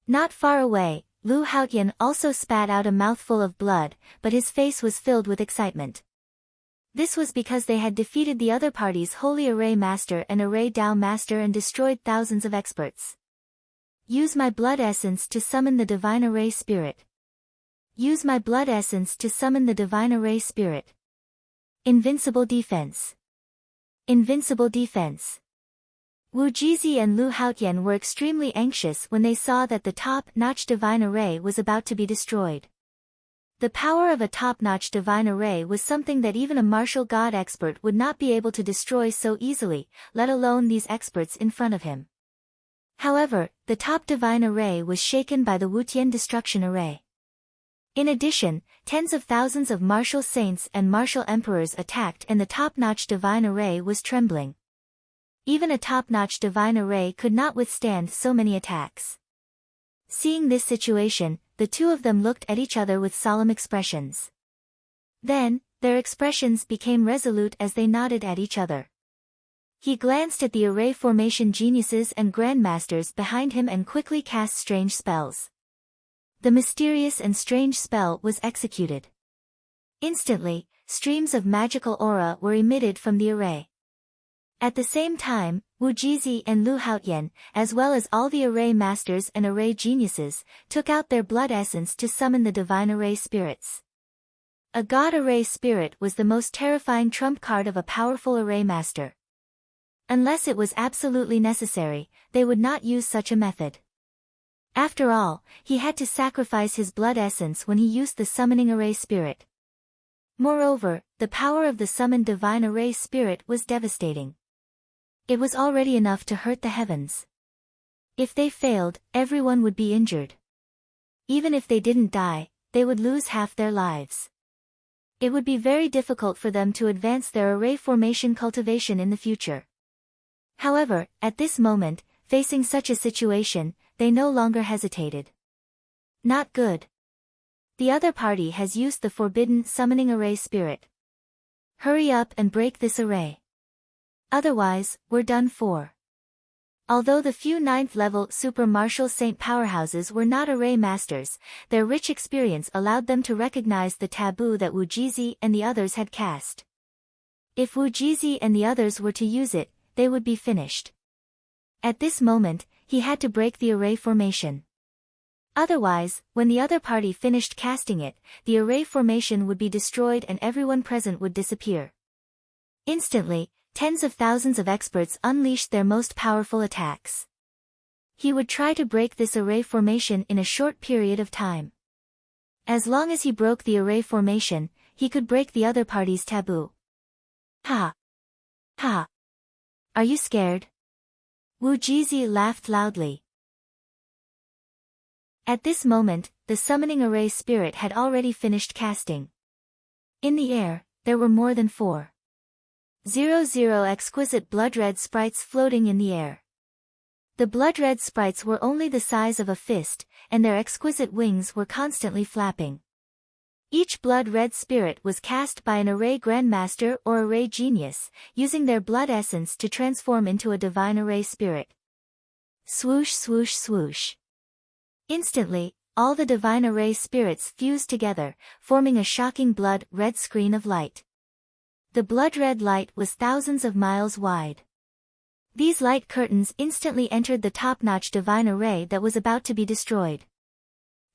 Not far away, Lu Haotian also spat out a mouthful of blood, but his face was filled with excitement. This was because they had defeated the other party's Holy Array Master and Array Dao Master and destroyed thousands of experts. Use my blood essence to summon the Divine Array Spirit. Use my blood essence to summon the Divine Array Spirit. Invincible defense. Invincible defense. Wu Jizi and Lu Haotian were extremely anxious when they saw that the top-notch divine array was about to be destroyed. The power of a top-notch divine array was something that even a martial god expert would not be able to destroy so easily, let alone these experts in front of him. However, the top divine array was shaken by the Wutian destruction array. In addition, tens of thousands of martial saints and martial emperors attacked and the top-notch divine array was trembling. Even a top-notch divine array could not withstand so many attacks. Seeing this situation, the two of them looked at each other with solemn expressions. Then, their expressions became resolute as they nodded at each other. He glanced at the array formation geniuses and grandmasters behind him and quickly cast strange spells. The mysterious and strange spell was executed. Instantly, streams of magical aura were emitted from the array. At the same time, Wu Jizi and Lu Haotian, as well as all the array masters and array geniuses, took out their blood essence to summon the divine array spirits. A god array spirit was the most terrifying trump card of a powerful array master. Unless it was absolutely necessary, they would not use such a method. After all, he had to sacrifice his blood essence when he used the summoning array spirit. Moreover, the power of the summoned divine array spirit was devastating. It was already enough to hurt the heavens. If they failed, everyone would be injured. Even if they didn't die, they would lose half their lives. It would be very difficult for them to advance their array formation cultivation in the future. However, at this moment, facing such a situation, they no longer hesitated. Not good. The other party has used the forbidden summoning array spirit. Hurry up and break this array. Otherwise, we're done for. Although the few 9th-level super martial saint powerhouses were not array masters, their rich experience allowed them to recognize the taboo that Wu Jizi and the others had cast. If Wu Jizi and the others were to use it, they would be finished. At this moment, he had to break the array formation. Otherwise, when the other party finished casting it, the array formation would be destroyed and everyone present would disappear. Instantly, tens of thousands of experts unleashed their most powerful attacks. He would try to break this array formation in a short period of time. As long as he broke the array formation, he could break the other party's taboo. Ha! Ha! Are you scared? Wu Jizi laughed loudly. At this moment, the summoning array spirit had already finished casting. In the air, there were more than 400 exquisite blood-red sprites floating in the air. The blood-red sprites were only the size of a fist, and their exquisite wings were constantly flapping. Each blood-red spirit was cast by an array grandmaster or array genius, using their blood essence to transform into a divine array spirit. Swoosh swoosh swoosh. Instantly, all the divine array spirits fused together, forming a shocking blood-red screen of light. The blood-red light was thousands of miles wide. These light curtains instantly entered the top-notch divine array that was about to be destroyed.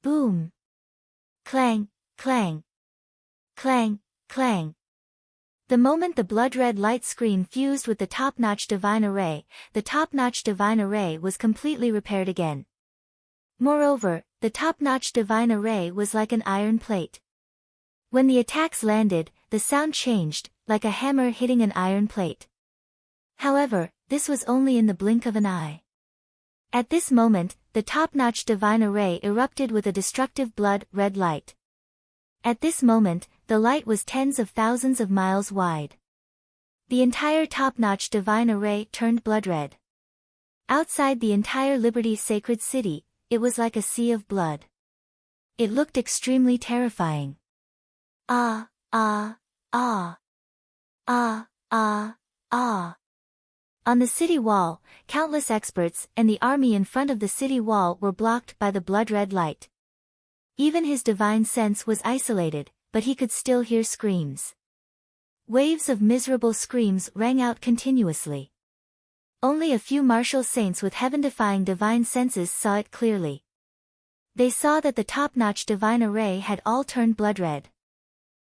Boom! Clang, clang, clang, clang. The moment the blood-red light screen fused with the top-notch divine array, the top-notch divine array was completely repaired again. Moreover, the top-notch divine array was like an iron plate. When the attacks landed, the sound changed, like a hammer hitting an iron plate. However, this was only in the blink of an eye. At this moment, the top-notch divine array erupted with a destructive blood-red light. At this moment, the light was tens of thousands of miles wide. The entire top-notch divine array turned blood-red. Outside the entire Liberty Sacred City, it was like a sea of blood. It looked extremely terrifying. Ah, ah, ah. Ah, ah, ah. On the city wall, countless experts and the army in front of the city wall were blocked by the blood-red light. Even his divine sense was isolated, but he could still hear screams. Waves of miserable screams rang out continuously. Only a few martial saints with heaven-defying divine senses saw it clearly. They saw that the top-notch divine array had all turned blood-red.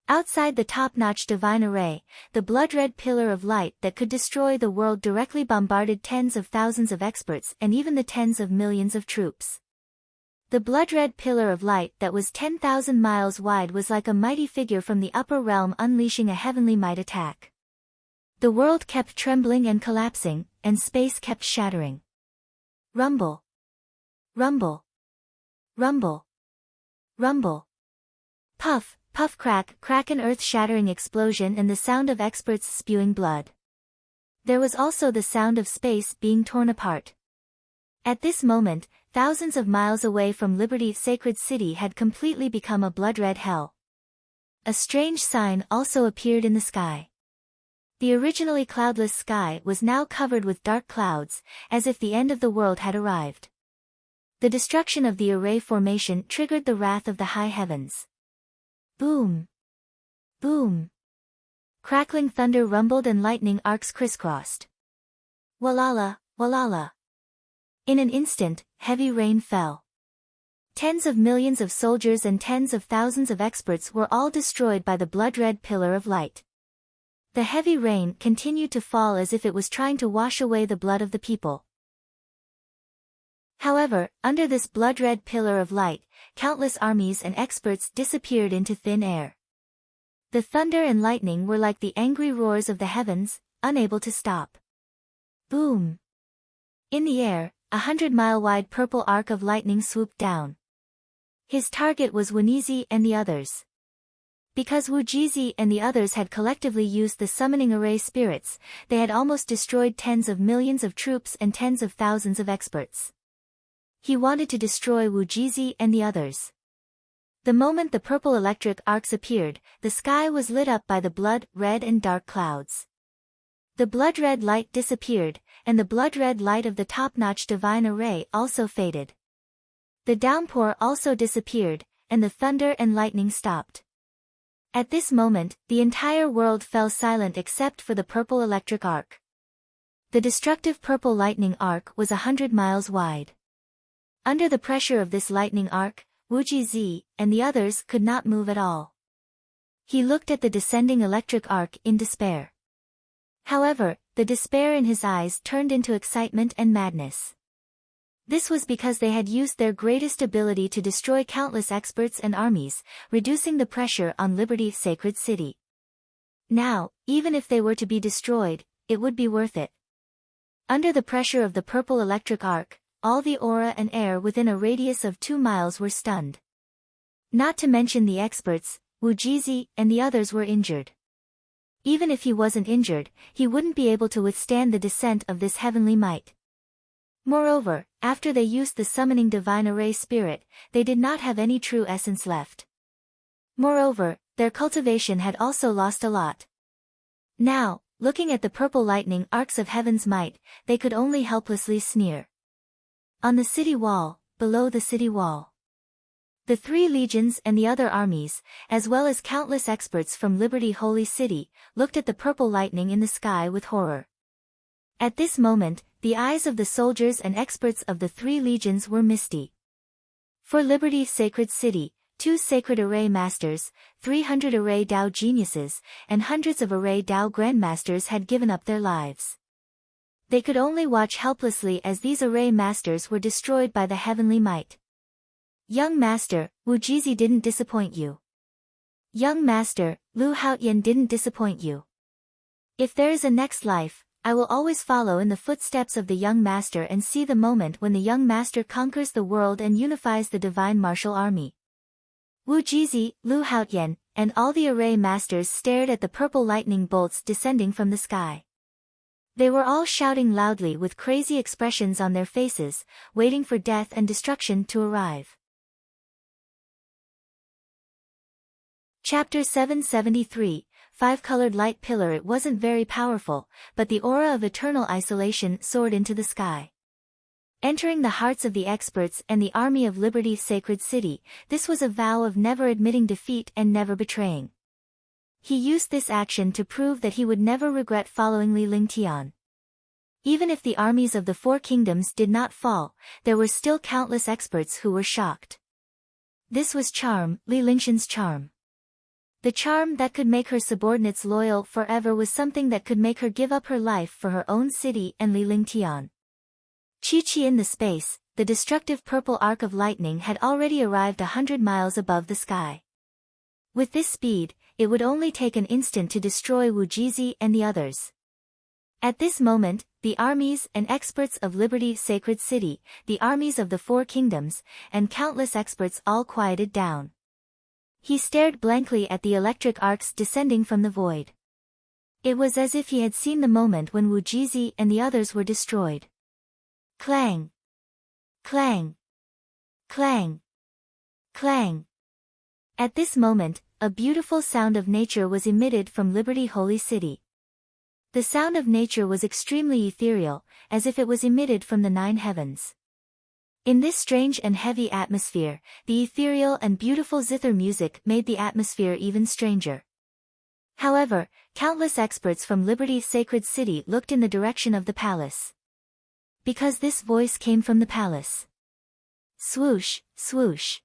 Outside the top-notch divine array, the blood-red pillar of light that could destroy the world directly bombarded tens of thousands of experts and even the tens of millions of troops. The blood-red pillar of light that was 10,000 miles wide was like a mighty figure from the upper realm unleashing a heavenly might attack. The world kept trembling and collapsing, and space kept shattering. Rumble. Rumble. Rumble. Rumble. Puff. Puff crack, crack an earth-shattering explosion and the sound of experts spewing blood. There was also the sound of space being torn apart. At this moment, thousands of miles away from Liberty Sacred City had completely become a blood-red hell. A strange sign also appeared in the sky. The originally cloudless sky was now covered with dark clouds, as if the end of the world had arrived. The destruction of the array formation triggered the wrath of the high heavens. Boom! Boom! Crackling thunder rumbled and lightning arcs crisscrossed. Walala, walala. In an instant, heavy rain fell. Tens of millions of soldiers and tens of thousands of experts were all destroyed by the blood-red pillar of light. The heavy rain continued to fall as if it was trying to wash away the blood of the people. However, under this blood-red pillar of light, countless armies and experts disappeared into thin air. The thunder and lightning were like the angry roars of the heavens, unable to stop. Boom! In the air, 100-mile-wide purple arc of lightning swooped down. His target was Wunizi and the others. Because Wujizi and the others had collectively used the summoning array spirits, they had almost destroyed tens of millions of troops and tens of thousands of experts. He wanted to destroy Wujizi and the others. The moment the purple electric arcs appeared, the sky was lit up by the blood-red and dark clouds. The blood-red light disappeared, and the blood-red light of the top-notch divine array also faded. The downpour also disappeared, and the thunder and lightning stopped. At this moment, the entire world fell silent except for the purple electric arc. The destructive purple lightning arc was 100 miles wide. Under the pressure of this lightning arc, Wu Jizi and the others could not move at all. He looked at the descending electric arc in despair. However, the despair in his eyes turned into excitement and madness. This was because they had used their greatest ability to destroy countless experts and armies, reducing the pressure on Liberty's sacred city. Now, even if they were to be destroyed, it would be worth it. Under the pressure of the purple electric arc, all the aura and air within a radius of 2 miles were stunned. Not to mention the experts, Wu Jizi and the others were injured. Even if he wasn't injured, he wouldn't be able to withstand the descent of this heavenly might. Moreover, after they used the summoning divine array spirit, they did not have any true essence left. Moreover, their cultivation had also lost a lot. Now, looking at the purple lightning arcs of heaven's might, they could only helplessly sneer. On the city wall, below the city wall, the 3 legions and the other armies, as well as countless experts from Liberty Holy City, looked at the purple lightning in the sky with horror. At this moment, the eyes of the soldiers and experts of the 3 legions were misty. For Liberty's sacred city, 2 sacred array masters, 300 array Dao geniuses, and hundreds of array Dao grandmasters had given up their lives. They could only watch helplessly as these array masters were destroyed by the heavenly might. Young master, Wu Jizi didn't disappoint you. Young master, Lu Haotian didn't disappoint you. If there is a next life, I will always follow in the footsteps of the young master and see the moment when the young master conquers the world and unifies the divine martial army. Wu Jizi, Lu Haotian, and all the array masters stared at the purple lightning bolts descending from the sky. They were all shouting loudly with crazy expressions on their faces, waiting for death and destruction to arrive. Chapter 773, 5-colored light pillar. It wasn't very powerful, but the aura of eternal isolation soared into the sky. Entering the hearts of the experts and the army of Liberty's sacred city, this was a vow of never admitting defeat and never betraying. He used this action to prove that he would never regret following Li Lingtian. Even if the armies of the 4 kingdoms did not fall, there were still countless experts who were shocked. This was charm, Li Lingtian's charm. The charm that could make her subordinates loyal forever was something that could make her give up her life for her own city and Li Lingtian. Chi-Chi in the space, the destructive purple arc of lightning had already arrived 100 miles above the sky. With this speed, it would only take an instant to destroy Wu Jizi and the others. At this moment, the armies and experts of Liberty's sacred city, the armies of the 4 kingdoms, and countless experts all quieted down. He stared blankly at the electric arcs descending from the void. It was as if he had seen the moment when Wu Jizi and the others were destroyed. Clang! Clang! Clang! Clang! At this moment, a beautiful sound of nature was emitted from Liberty Holy City. The sound of nature was extremely ethereal, as if it was emitted from the 9 heavens. In this strange and heavy atmosphere, the ethereal and beautiful zither music made the atmosphere even stranger. However, countless experts from Liberty's sacred city looked in the direction of the palace. Because this voice came from the palace. Swoosh, swoosh.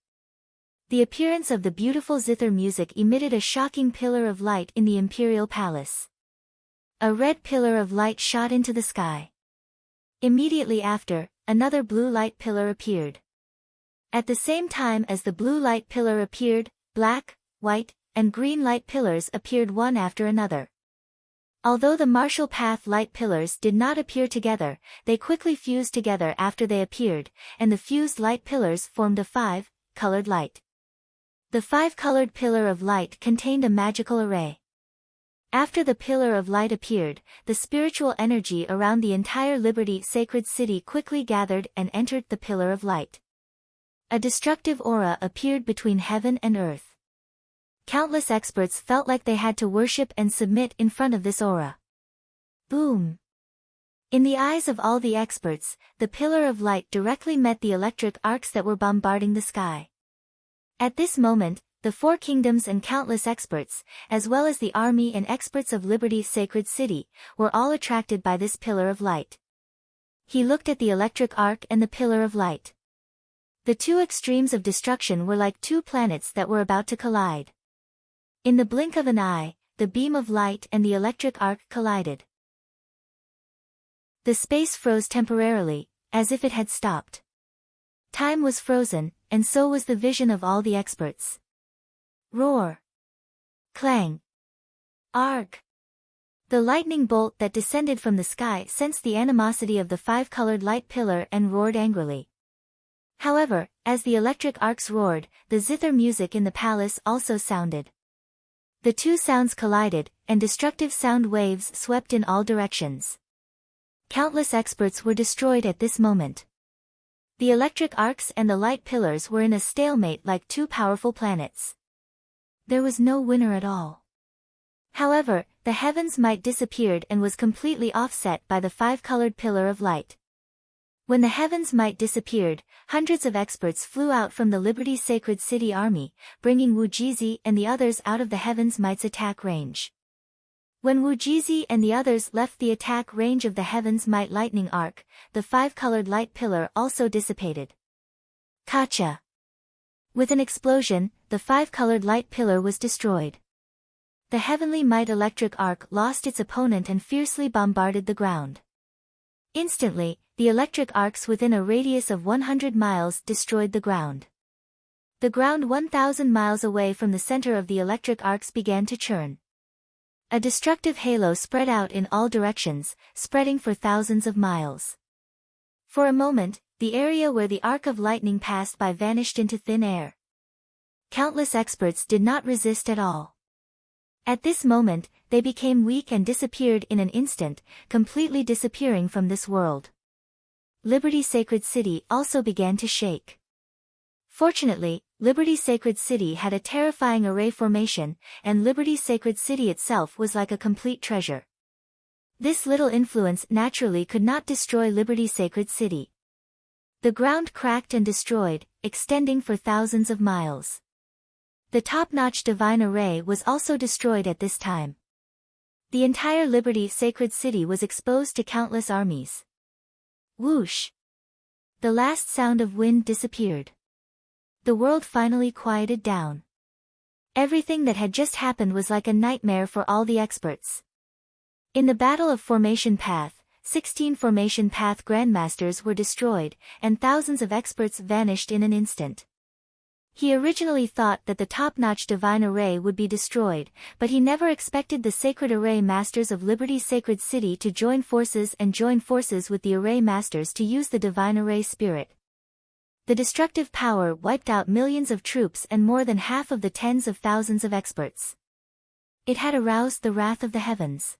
The appearance of the beautiful zither music emitted a shocking pillar of light in the imperial palace. A red pillar of light shot into the sky. Immediately after, another blue light pillar appeared. At the same time as the blue light pillar appeared, black, white, and green light pillars appeared one after another. Although the martial path light pillars did not appear together, they quickly fused together after they appeared, and the fused light pillars formed a 5-colored light. The 5-colored pillar of light contained a magical array. After the pillar of light appeared, the spiritual energy around the entire Liberty sacred city quickly gathered and entered the pillar of light. A destructive aura appeared between heaven and earth. Countless experts felt like they had to worship and submit in front of this aura. Boom! In the eyes of all the experts, the pillar of light directly met the electric arcs that were bombarding the sky. At this moment, the 4 kingdoms and countless experts, as well as the army and experts of Liberty's sacred city, were all attracted by this pillar of light. He looked at the electric arc and the pillar of light. The two extremes of destruction were like two planets that were about to collide. In the blink of an eye, the beam of light and the electric arc collided. The space froze temporarily, as if it had stopped. Time was frozen, and so was the vision of all the experts. Roar! Clang! Arg! The lightning bolt that descended from the sky sensed the animosity of the five-colored light pillar and roared angrily. However, as the electric arcs roared, the zither music in the palace also sounded. The two sounds collided, and destructive sound waves swept in all directions. Countless experts were destroyed at this moment. The electric arcs and the light pillars were in a stalemate like two powerful planets. There was no winner at all. However, the heaven's might disappeared and was completely offset by the five-colored pillar of light. When the heaven's might disappeared, hundreds of experts flew out from the Liberty Sacred City army, bringing Wu Jizi and the others out of the heaven's might's attack range. When Wu Jizi and the others left the attack range of the heaven's might lightning arc, the five-colored light pillar also dissipated. Kacha! With an explosion, the five-colored light pillar was destroyed. The heavenly might electric arc lost its opponent and fiercely bombarded the ground. Instantly, the electric arcs within a radius of 100 miles destroyed the ground. The ground 1,000 miles away from the center of the electric arcs began to churn. A destructive halo spread out in all directions, spreading for thousands of miles. For a moment, the area where the arc of lightning passed by vanished into thin air. Countless experts did not resist at all. At this moment, they became weak and disappeared in an instant, completely disappearing from this world. Liberty Sacred City also began to shake. Fortunately, Liberty Sacred City had a terrifying array formation, and Liberty Sacred City itself was like a complete treasure. This little influence naturally could not destroy Liberty Sacred City. The ground cracked and destroyed, extending for thousands of miles. The top-notch divine array was also destroyed at this time. The entire Liberty Sacred City was exposed to countless armies. Whoosh! The last sound of wind disappeared. The world finally quieted down. Everything that had just happened was like a nightmare for all the experts. In the Battle of Formation Path, 16 Formation Path Grandmasters were destroyed, and thousands of experts vanished in an instant. He originally thought that the top-notch divine array would be destroyed, but he never expected the Sacred Array Masters of Liberty Sacred City to join forces with the Array Masters to use the divine array spirit. The destructive power wiped out millions of troops and more than half of the tens of thousands of experts. It had aroused the wrath of the heavens.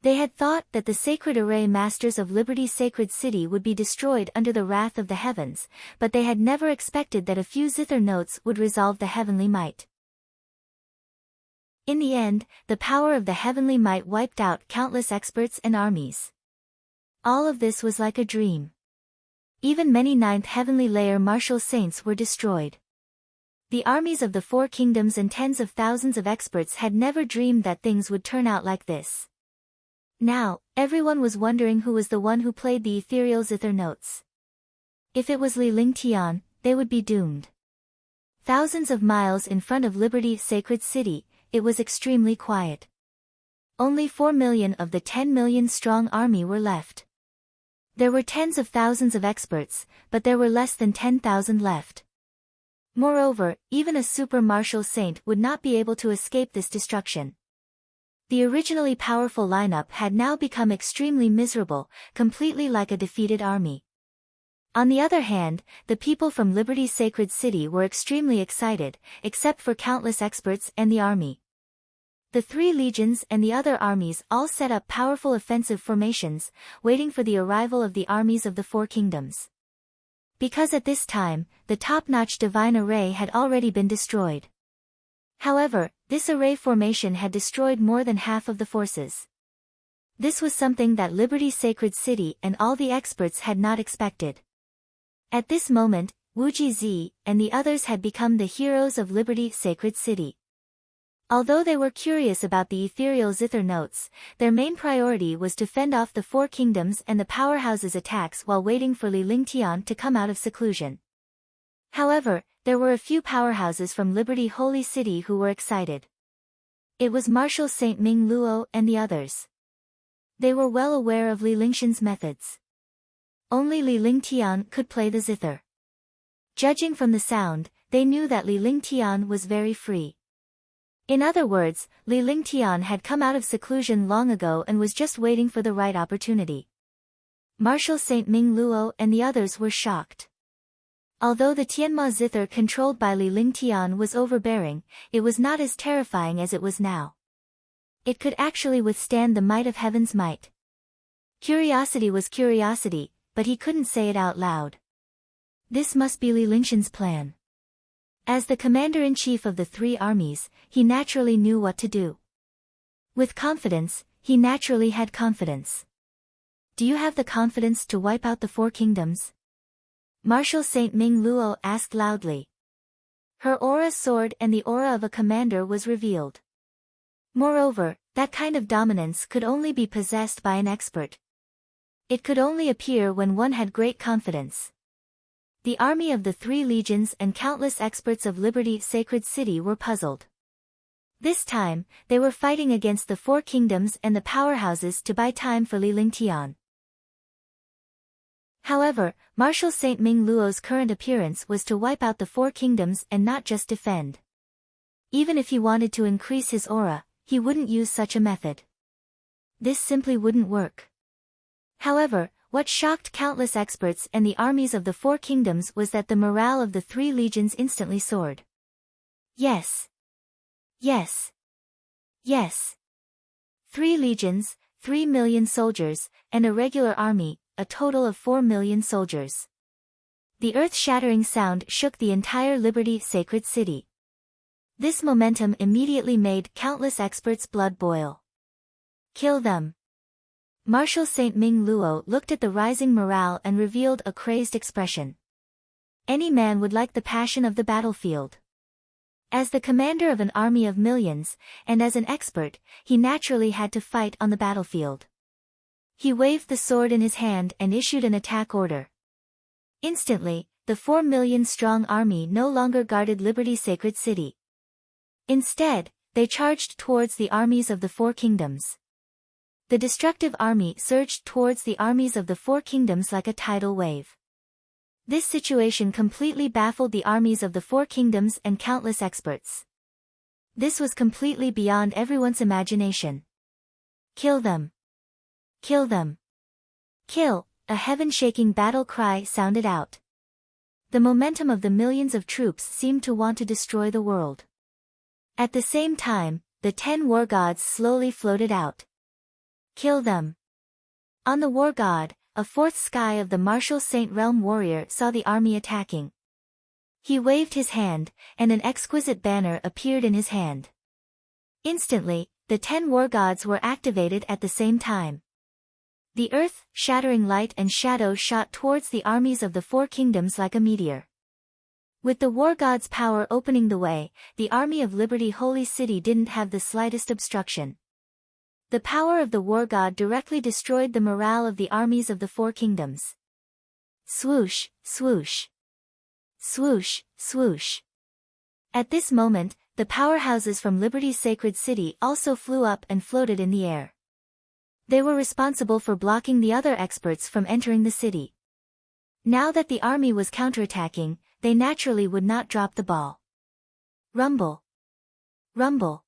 They had thought that the Sacred Array Masters of Liberty Sacred City would be destroyed under the wrath of the heavens, but they had never expected that a few zither notes would resolve the heavenly might. In the end, the power of the heavenly might wiped out countless experts and armies. All of this was like a dream. Even many ninth heavenly layer martial saints were destroyed. The armies of the four kingdoms and tens of thousands of experts had never dreamed that things would turn out like this. Now, everyone was wondering who was the one who played the ethereal zither notes. If it was Li Lingtian, they would be doomed. Thousands of miles in front of Liberty Sacred City, it was extremely quiet. Only 4 million of the 10 million strong army were left. There were tens of thousands of experts, but there were less than 10,000 left. Moreover, even a super martial saint would not be able to escape this destruction. The originally powerful lineup had now become extremely miserable, completely like a defeated army. On the other hand, the people from Liberty Sacred City were extremely excited, except for countless experts and the army. The three legions and the other armies all set up powerful offensive formations, waiting for the arrival of the armies of the four kingdoms. Because at this time, the top-notch divine array had already been destroyed. However, this array formation had destroyed more than half of the forces. This was something that Liberty Sacred City and all the experts had not expected. At this moment, Wu Jizi and the others had become the heroes of Liberty Sacred City. Although they were curious about the ethereal zither notes, their main priority was to fend off the four kingdoms and the powerhouses' attacks while waiting for Li Lingtian to come out of seclusion. However, there were a few powerhouses from Liberty Holy City who were excited. It was Marshal Saint Ming Luo and the others. They were well aware of Li Lingshan's methods. Only Li Lingtian could play the zither. Judging from the sound, they knew that Li Lingtian was very free. In other words, Li Lingtian had come out of seclusion long ago and was just waiting for the right opportunity. Marshal Saint Ming Luo and the others were shocked. Although the Tianma zither controlled by Li Lingtian was overbearing, it was not as terrifying as it was now. It could actually withstand the might of heaven's might. Curiosity was curiosity, but he couldn't say it out loud. This must be Li Lingshan's plan. As the commander-in-chief of the three armies, he naturally knew what to do. With confidence, he naturally had confidence. Do you have the confidence to wipe out the four kingdoms? Marshal Saint Ming Luo asked loudly. Her aura soared and the aura of a commander was revealed. Moreover, that kind of dominance could only be possessed by an expert. It could only appear when one had great confidence. The army of the three legions and countless experts of Liberty Sacred City were puzzled. This time, they were fighting against the four kingdoms and the powerhouses to buy time for Li Lingtian. However, Marshal Saint Ming Luo's current appearance was to wipe out the four kingdoms and not just defend. Even if he wanted to increase his aura, he wouldn't use such a method. This simply wouldn't work. However, what shocked countless experts and the armies of the four kingdoms was that the morale of the three legions instantly soared. Yes. Yes. Yes. 3 legions, 3 million soldiers, and a regular army, a total of 4 million soldiers. The earth-shattering sound shook the entire Liberty Sacred City. This momentum immediately made countless experts' blood boil. Kill them. Marshal Saint Ming Luo looked at the rising morale and revealed a crazed expression. Any man would like the passion of the battlefield. As the commander of an army of millions, and as an expert, he naturally had to fight on the battlefield. He waved the sword in his hand and issued an attack order. Instantly, the 4 million-strong army no longer guarded Liberty Sacred City. Instead, they charged towards the armies of the four kingdoms. The destructive army surged towards the armies of the four kingdoms like a tidal wave. This situation completely baffled the armies of the four kingdoms and countless experts. This was completely beyond everyone's imagination. Kill them. Kill them. Kill, a heaven-shaking battle cry sounded out. The momentum of the millions of troops seemed to want to destroy the world. At the same time, the 10 war gods slowly floated out. Kill them. On the war god, a fourth sky of the Marshal Saint Realm warrior saw the army attacking. He waved his hand, and an exquisite banner appeared in his hand. Instantly, the 10 war gods were activated at the same time. The earth-shattering light and shadow shot towards the armies of the four kingdoms like a meteor. With the war god's power opening the way, the army of Liberty Holy City didn't have the slightest obstruction. The power of the war god directly destroyed the morale of the armies of the four kingdoms. Swoosh, swoosh. Swoosh, swoosh. At this moment, the powerhouses from Liberty's Sacred City also flew up and floated in the air. They were responsible for blocking the other experts from entering the city. Now that the army was counterattacking, they naturally would not drop the ball. Rumble. Rumble.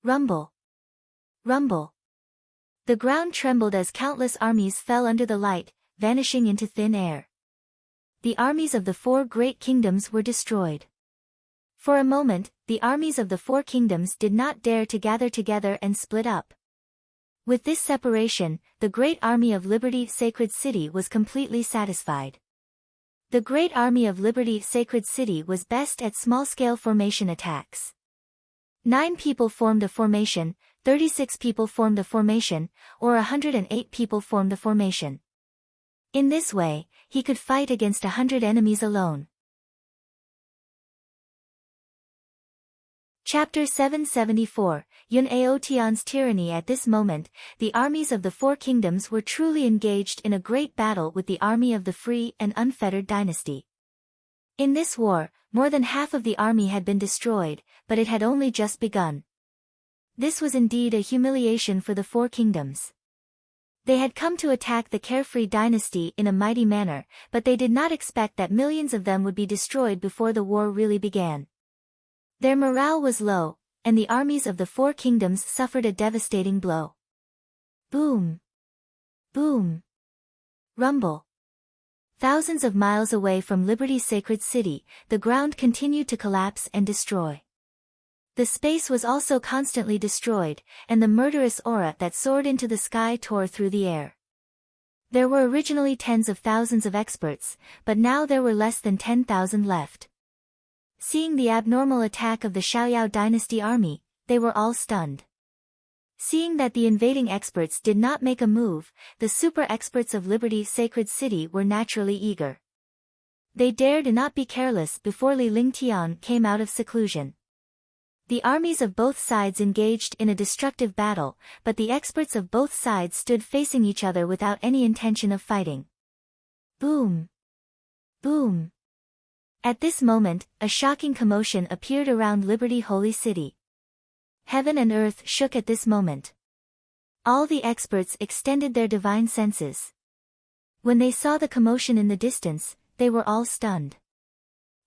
Rumble. Rumble. The ground trembled as countless armies fell under the light, vanishing into thin air. The armies of the four great kingdoms were destroyed. For a moment, the armies of the four kingdoms did not dare to gather together and split up. With this separation, the great army of Liberty Sacred City was completely satisfied. The great army of Liberty Sacred City was best at small-scale formation attacks. 9 people formed a formation, 36 people formed a formation, or 108 people formed a formation. In this way, he could fight against 100 enemies alone. Chapter 774, Yun Aotian's Tyranny. At this moment, the armies of the four kingdoms were truly engaged in a great battle with the army of the free and unfettered dynasty. In this war, more than half of the army had been destroyed, but it had only just begun. This was indeed a humiliation for the four kingdoms. They had come to attack the carefree dynasty in a mighty manner, but they did not expect that millions of them would be destroyed before the war really began. Their morale was low, and the armies of the four kingdoms suffered a devastating blow. Boom! Boom! Rumble! Thousands of miles away from Liberty's sacred city, the ground continued to collapse and destroy. The space was also constantly destroyed, and the murderous aura that soared into the sky tore through the air. There were originally tens of thousands of experts, but now there were less than 10,000 left. Seeing the abnormal attack of the Xiaoyao dynasty army, they were all stunned. Seeing that the invading experts did not make a move, the super experts of Liberty's sacred city were naturally eager. They dared not be careless before Li Lingtian came out of seclusion. The armies of both sides engaged in a destructive battle, but the experts of both sides stood facing each other without any intention of fighting. Boom! Boom! At this moment, a shocking commotion appeared around Liberty Holy City. Heaven and earth shook at this moment. All the experts extended their divine senses. When they saw the commotion in the distance, they were all stunned.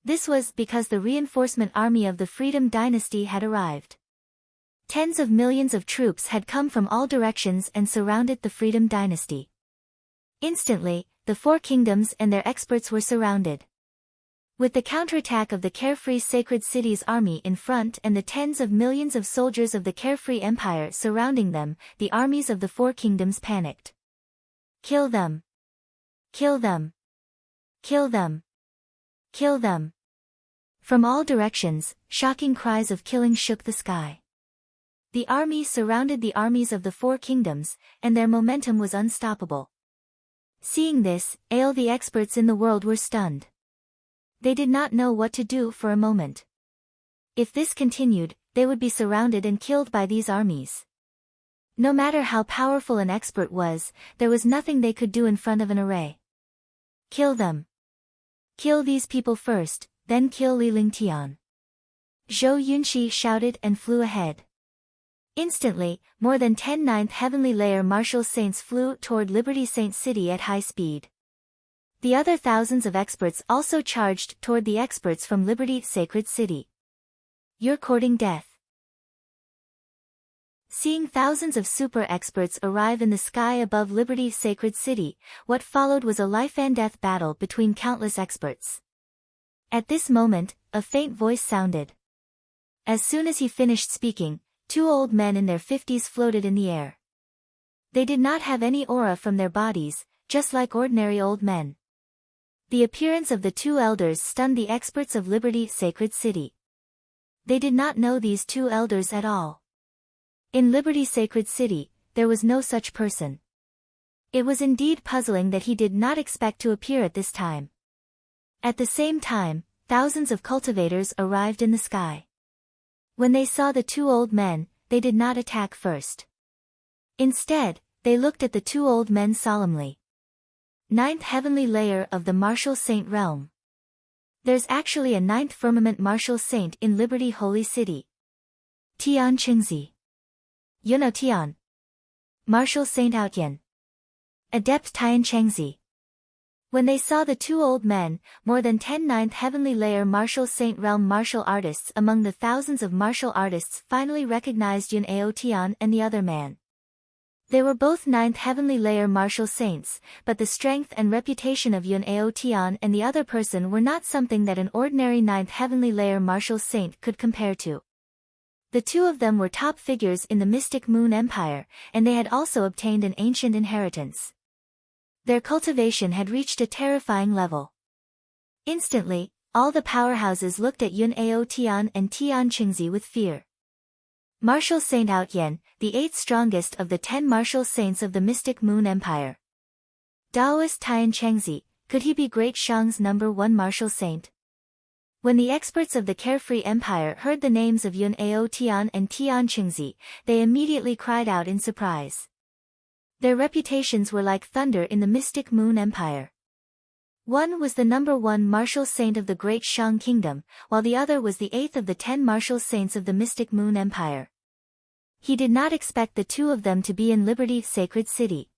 This was because the reinforcement army of the Freedom Dynasty had arrived. Tens of millions of troops had come from all directions and surrounded the Freedom Dynasty. Instantly, the four kingdoms and their experts were surrounded. With the counterattack of the Carefree Sacred City's army in front and the tens of millions of soldiers of the Carefree Empire surrounding them, the armies of the four kingdoms panicked. Kill them! Kill them! Kill them! Kill them! From all directions, shocking cries of killing shook the sky. The army surrounded the armies of the four kingdoms, and their momentum was unstoppable. Seeing this, all the experts in the world were stunned. They did not know what to do for a moment. If this continued, they would be surrounded and killed by these armies. No matter how powerful an expert was, there was nothing they could do in front of an array. Kill them! Kill these people first, then kill Li Lingtian. Zhou Yunxi shouted and flew ahead. Instantly, more than 10 ninth heavenly layer martial saints flew toward Liberty Saint City at high speed. The other thousands of experts also charged toward the experts from Liberty Sacred City. You're courting death. Seeing thousands of super experts arrive in the sky above Liberty Sacred City, what followed was a life-and-death battle between countless experts. At this moment, a faint voice sounded. As soon as he finished speaking, two old men in their 50s floated in the air. They did not have any aura from their bodies, just like ordinary old men. The appearance of the two elders stunned the experts of Liberty Sacred City. They did not know these two elders at all. In Liberty Sacred City, there was no such person. It was indeed puzzling that he did not expect to appear at this time. At the same time, thousands of cultivators arrived in the sky. When they saw the two old men, they did not attack first. Instead, they looked at the two old men solemnly. Ninth heavenly layer of the martial saint realm. There's actually a ninth firmament martial saint in Liberty Holy City. Tian Qingzi. Yuno Tian. Martial Saint Outyan. Adept Tian Chengzi. When they saw the two old men, more than 10 ninth heavenly layer martial saint realm martial artists among the thousands of martial artists finally recognized Yun Ao Tian and the other man. They were both ninth heavenly layer martial saints, but the strength and reputation of Yun Ao Tian and the other person were not something that an ordinary ninth heavenly layer martial saint could compare to. The two of them were top figures in the Mystic Moon Empire, and they had also obtained an ancient inheritance. Their cultivation had reached a terrifying level. Instantly, all the powerhouses looked at Yun Ao Tian and Tian Qingzi with fear. Martial Saint Outyan, the 8th strongest of the 10 martial saints of the Mystic Moon Empire. Daoist Tian Chengzi, could he be Great Shang's #1 martial saint? When the experts of the Carefree Empire heard the names of Yun Ao Tian and Tian Qingzi, they immediately cried out in surprise. Their reputations were like thunder in the Mystic Moon Empire. One was the #1 martial saint of the Great Shang Kingdom, while the other was the 8th of the 10 martial saints of the Mystic Moon Empire. He did not expect the two of them to be in Liberty Sacred City.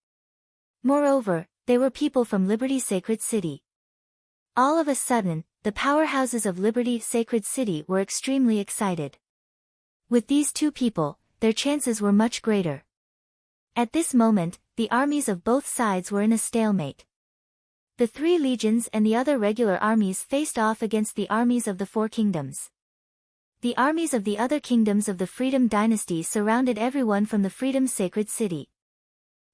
Moreover, they were people from Liberty Sacred City. All of a sudden, the powerhouses of Liberty Sacred City were extremely excited. With these two people, their chances were much greater. At this moment, the armies of both sides were in a stalemate. The 3 legions and the other regular armies faced off against the armies of the 4 kingdoms. The armies of the other kingdoms of the Freedom Dynasty surrounded everyone from the Freedom Sacred City.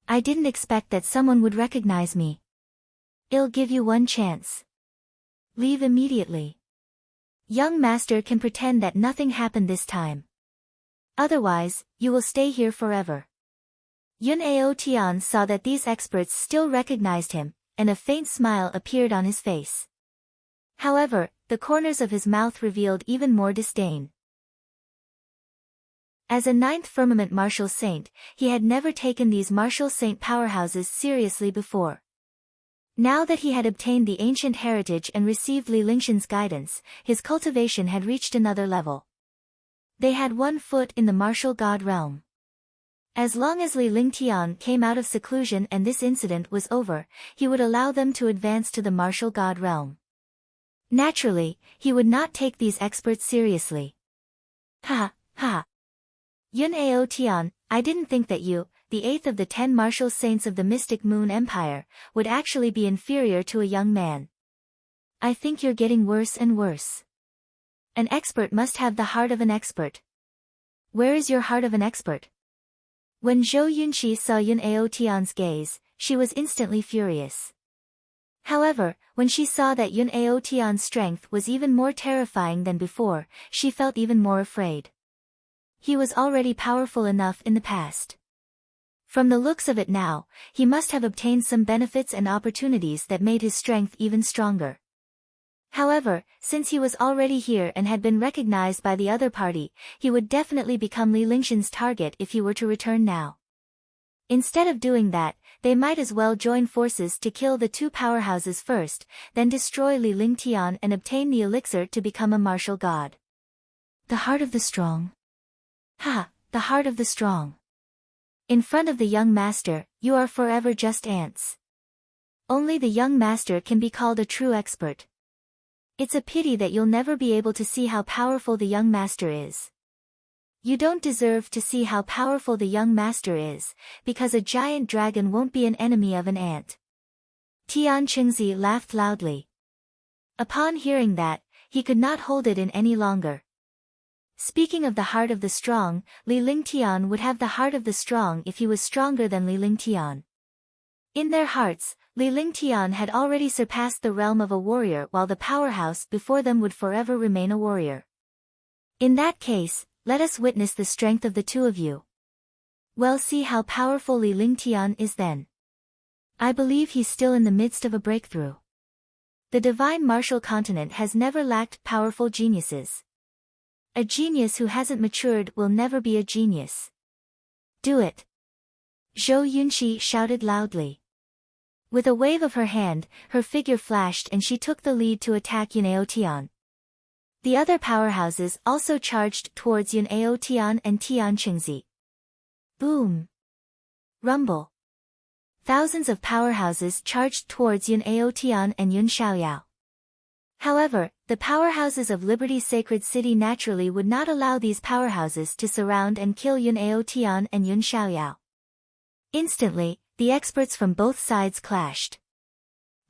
I didn't expect that someone would recognize me. I'll give you one chance. Leave immediately. Young master can pretend that nothing happened this time. Otherwise, you will stay here forever. Yun Ao Tian saw that these experts still recognized him, and a faint smile appeared on his face. However, the corners of his mouth revealed even more disdain. As a 9th firmament martial saint, he had never taken these martial saint powerhouses seriously before. Now that he had obtained the ancient heritage and received Li Lingxian's guidance, his cultivation had reached another level. They had 1 foot in the martial god realm. As long as Li Lingtian came out of seclusion and this incident was over, he would allow them to advance to the martial god realm. Naturally, he would not take these experts seriously. Ha, ha. Yun Ao Tian, I didn't think that you, the 8th of the 10 martial saints of the Mystic Moon Empire, would actually be inferior to a young man. I think you're getting worse and worse. An expert must have the heart of an expert. Where is your heart of an expert? When Zhou Yunqi saw Yun Ao Tian's gaze, she was instantly furious. However, when she saw that Yun Ao Tian's strength was even more terrifying than before, she felt even more afraid. He was already powerful enough in the past. From the looks of it now, he must have obtained some benefits and opportunities that made his strength even stronger. However, since he was already here and had been recognized by the other party, he would definitely become Li Lingxian's target if he were to return now. Instead of doing that, they might as well join forces to kill the 2 powerhouses first, then destroy Li Lingtian and obtain the elixir to become a martial god. The heart of the strong. Ha, the heart of the strong. In front of the young master, you are forever just ants. Only the young master can be called a true expert. It's a pity that you'll never be able to see how powerful the young master is. You don't deserve to see how powerful the young master is, because a giant dragon won't be an enemy of an ant. Tian Qingzi laughed loudly. Upon hearing that, he could not hold it in any longer. Speaking of the heart of the strong, Li Lingtian would have the heart of the strong if he was stronger than Li Lingtian. In their hearts, Li Lingtian had already surpassed the realm of a warrior, while the powerhouse before them would forever remain a warrior. In that case, let us witness the strength of the 2 of you. Well, see how powerful Li Lingtian is then. I believe he's still in the midst of a breakthrough. The divine martial continent has never lacked powerful geniuses. A genius who hasn't matured will never be a genius. Do it. Zhou Yunqi shouted loudly. With a wave of her hand, her figure flashed and she took the lead to attack Yun Ao Tian. The other powerhouses also charged towards Yun Ao Tian and Tian Qingzi. Boom! Rumble! Thousands of powerhouses charged towards Yun Ao Tian and Yun Xiaoyao. However, the powerhouses of Liberty Sacred City naturally would not allow these powerhouses to surround and kill Yun Ao Tian and Yun Xiaoyao. Instantly, the experts from both sides clashed.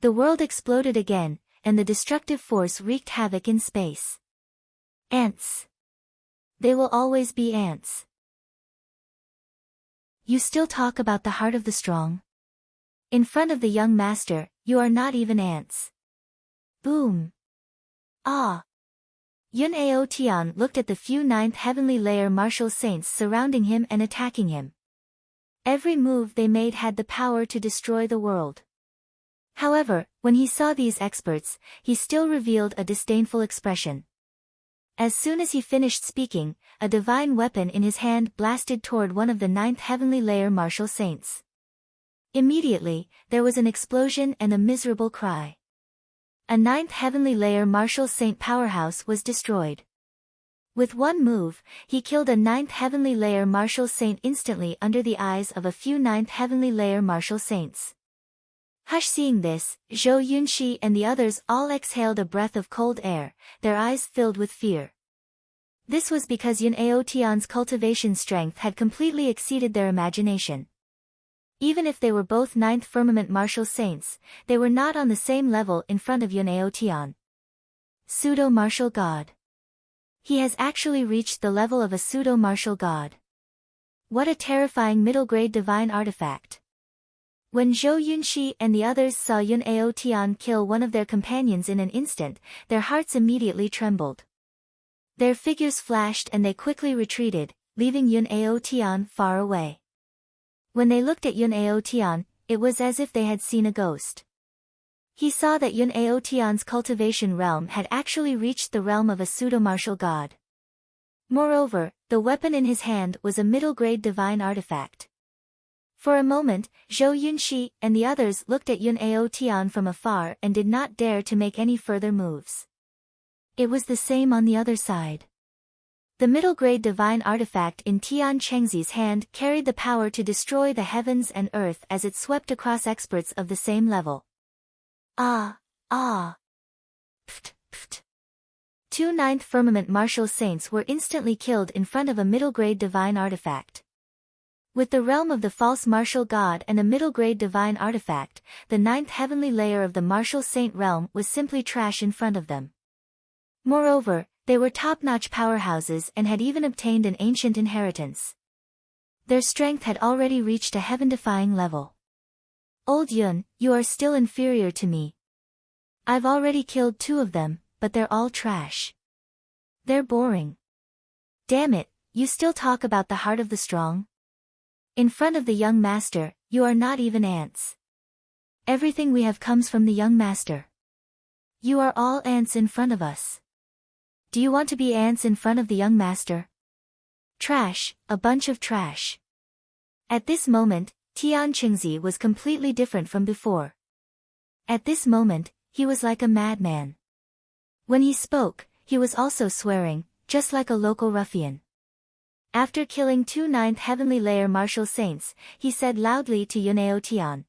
The world exploded again, and the destructive force wreaked havoc in space. Ants. They will always be ants. You still talk about the heart of the strong? In front of the young master, you are not even ants. Boom. Ah. Yun Ao Tian looked at the few 9th heavenly layer martial saints surrounding him and attacking him. Every move they made had the power to destroy the world. However, when he saw these experts, he still revealed a disdainful expression. As soon as he finished speaking, a divine weapon in his hand blasted toward one of the 9th heavenly layer martial saints. Immediately, there was an explosion and a miserable cry. A ninth heavenly layer martial saint powerhouse was destroyed. With one move, he killed a ninth heavenly layer martial saint instantly under the eyes of a few ninth heavenly layer martial saints. Hush! Seeing this, Zhou Yunxi and the others all exhaled a breath of cold air, their eyes filled with fear. This was because Yun Aotian's cultivation strength had completely exceeded their imagination. Even if they were both ninth firmament martial saints, they were not on the same level in front of Yun Aotian. Pseudo-martial god. He has actually reached the level of a pseudo-martial god. What a terrifying middle-grade divine artifact. When Zhou Yunxi and the others saw Yun Aotian kill one of their companions in an instant, their hearts immediately trembled. Their figures flashed and they quickly retreated, leaving Yun Aotian far away. When they looked at Yun Aotian, it was as if they had seen a ghost. He saw that Yun Aotian's cultivation realm had actually reached the realm of a pseudo-martial god. Moreover, the weapon in his hand was a middle-grade divine artifact. For a moment, Zhou Yunxi and the others looked at Yun Aotian from afar and did not dare to make any further moves. It was the same on the other side. The middle-grade divine artifact in Tian Chengzi's hand carried the power to destroy the heavens and earth as it swept across experts of the same level. Ah! Pft, pft. Two ninth firmament martial saints were instantly killed in front of a middle-grade divine artifact. With the realm of the false martial god and a middle-grade divine artifact, the ninth heavenly layer of the martial saint realm was simply trash in front of them. Moreover, they were top-notch powerhouses and had even obtained an ancient inheritance. Their strength had already reached a heaven-defying level. Old Yun, you are still inferior to me. I've already killed two of them, but they're all trash. They're boring. Damn it, you still talk about the heart of the strong? In front of the young master, you are not even ants. Everything we have comes from the young master. You are all ants in front of us. Do you want to be ants in front of the young master? Trash, a bunch of trash. At this moment, Tian Chengzi was completely different from before. At this moment, he was like a madman. When he spoke, he was also swearing, just like a local ruffian. After killing two ninth heavenly layer martial saints, he said loudly to Yun Aotian.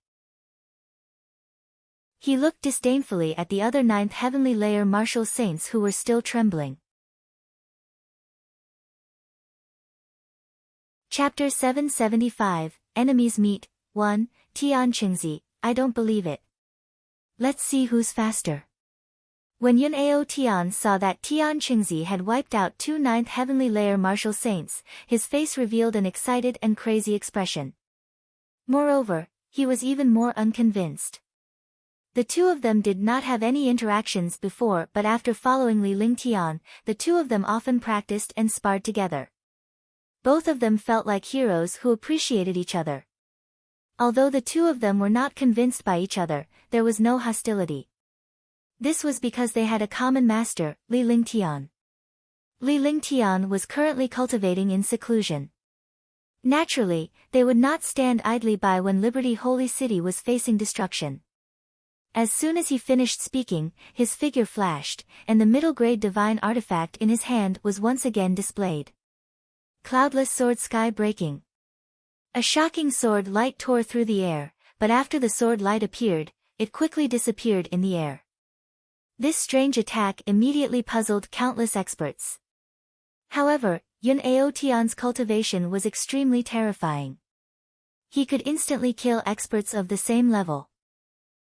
He looked disdainfully at the other ninth heavenly layer martial saints who were still trembling. Chapter 775, Enemies Meet, 1, Tian Chengzi, I don't believe it. Let's see who's faster. When Yun Aotian saw that Tian Chengzi had wiped out two ninth heavenly layer martial saints, his face revealed an excited and crazy expression. Moreover, he was even more unconvinced. The two of them did not have any interactions before, but after following Li Lingtian, the two of them often practiced and sparred together. Both of them felt like heroes who appreciated each other. Although the two of them were not convinced by each other, there was no hostility. This was because they had a common master, Li Lingtian. Li Lingtian was currently cultivating in seclusion. Naturally, they would not stand idly by when Liberty Holy City was facing destruction. As soon as he finished speaking, his figure flashed, and the middle-grade divine artifact in his hand was once again displayed. Cloudless sword sky breaking. A shocking sword light tore through the air, but after the sword light appeared, it quickly disappeared in the air. This strange attack immediately puzzled countless experts. However, Yun Aotian's cultivation was extremely terrifying. He could instantly kill experts of the same level.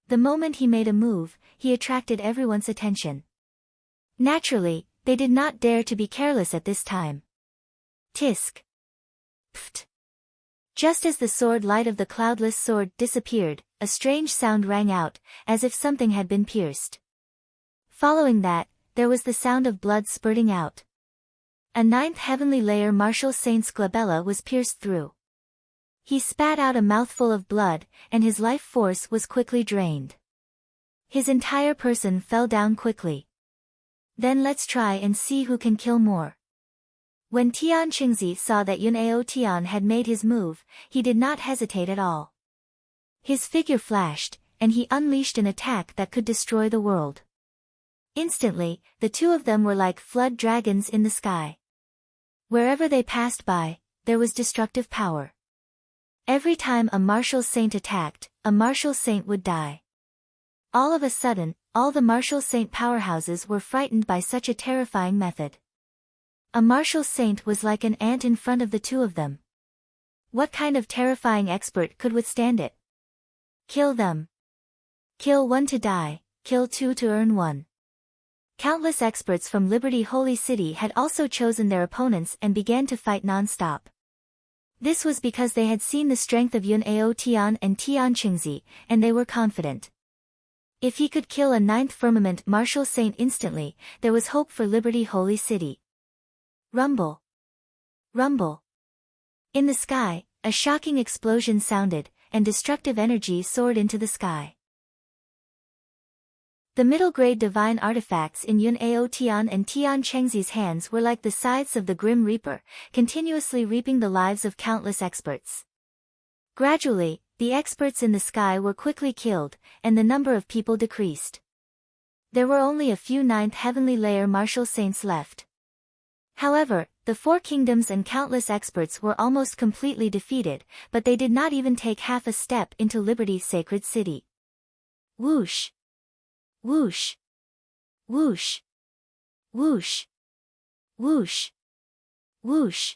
The moment he made a move, he attracted everyone's attention. Naturally, they did not dare to be careless at this time. Tisk. Pft. Just as the sword light of the cloudless sword disappeared, a strange sound rang out, as if something had been pierced. Following that, there was the sound of blood spurting out. A ninth heavenly layer martial saint's glabella was pierced through. He spat out a mouthful of blood, and his life force was quickly drained. His entire person fell down quickly. Then let's try and see who can kill more. When Tian Chengzi saw that Yun Aotian had made his move, he did not hesitate at all. His figure flashed, and he unleashed an attack that could destroy the world. Instantly, the two of them were like flood dragons in the sky. Wherever they passed by, there was destructive power. Every time a martial saint attacked, a martial saint would die. All of a sudden, all the martial saint powerhouses were frightened by such a terrifying method. A martial saint was like an ant in front of the two of them. What kind of terrifying expert could withstand it? Kill them. Kill one to die, kill two to earn one. Countless experts from Liberty Holy City had also chosen their opponents and began to fight non-stop. This was because they had seen the strength of Yun Ao Tian and Tian Qingzi, and they were confident. If he could kill a ninth firmament martial saint instantly, there was hope for Liberty Holy City. Rumble. Rumble. In the sky, a shocking explosion sounded, and destructive energy soared into the sky. The middle-grade divine artifacts in Yun Ao Tian and Tian Chengzi's hands were like the scythes of the Grim Reaper, continuously reaping the lives of countless experts. Gradually, the experts in the sky were quickly killed, and the number of people decreased. There were only a few ninth heavenly layer martial saints left. However, the four kingdoms and countless experts were almost completely defeated, but they did not even take half a step into Liberty's sacred city. Whoosh! Whoosh! Whoosh! Whoosh! Whoosh! Whoosh!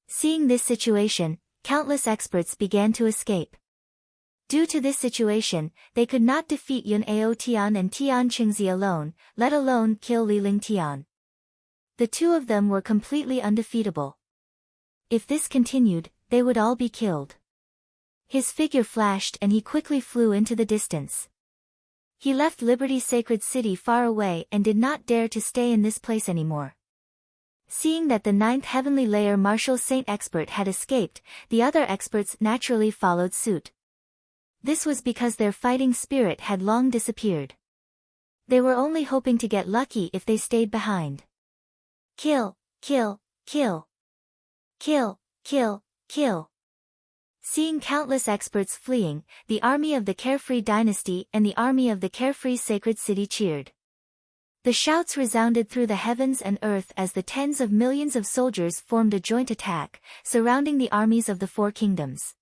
Seeing this situation, countless experts began to escape. Due to this situation, they could not defeat Yun Ao Tian and Tian Qingzi alone, let alone kill Li Ling Tian. The two of them were completely undefeatable. If this continued, they would all be killed. His figure flashed and he quickly flew into the distance. He left Liberty's sacred city far away and did not dare to stay in this place anymore. Seeing that the ninth heavenly layer martial saint expert had escaped, the other experts naturally followed suit. This was because their fighting spirit had long disappeared. They were only hoping to get lucky if they stayed behind. Kill, kill, kill. Kill, kill, kill. Seeing countless experts fleeing, the army of the Carefree dynasty and the army of the Carefree sacred city cheered. The shouts resounded through the heavens and earth as the tens of millions of soldiers formed a joint attack, surrounding the armies of the four kingdoms.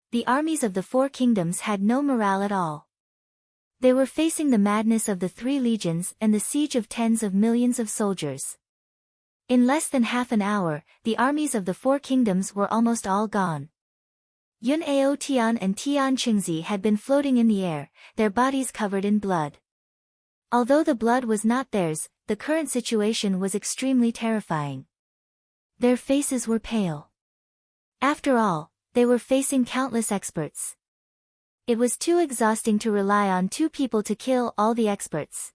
The armies of the four kingdoms had no morale at all. They were facing the madness of the three legions and the siege of tens of millions of soldiers. In less than half an hour, the armies of the four kingdoms were almost all gone. Yun Ao Tian and Tian Qingzi had been floating in the air, their bodies covered in blood. Although the blood was not theirs, the current situation was extremely terrifying. Their faces were pale. After all, they were facing countless experts. It was too exhausting to rely on two people to kill all the experts.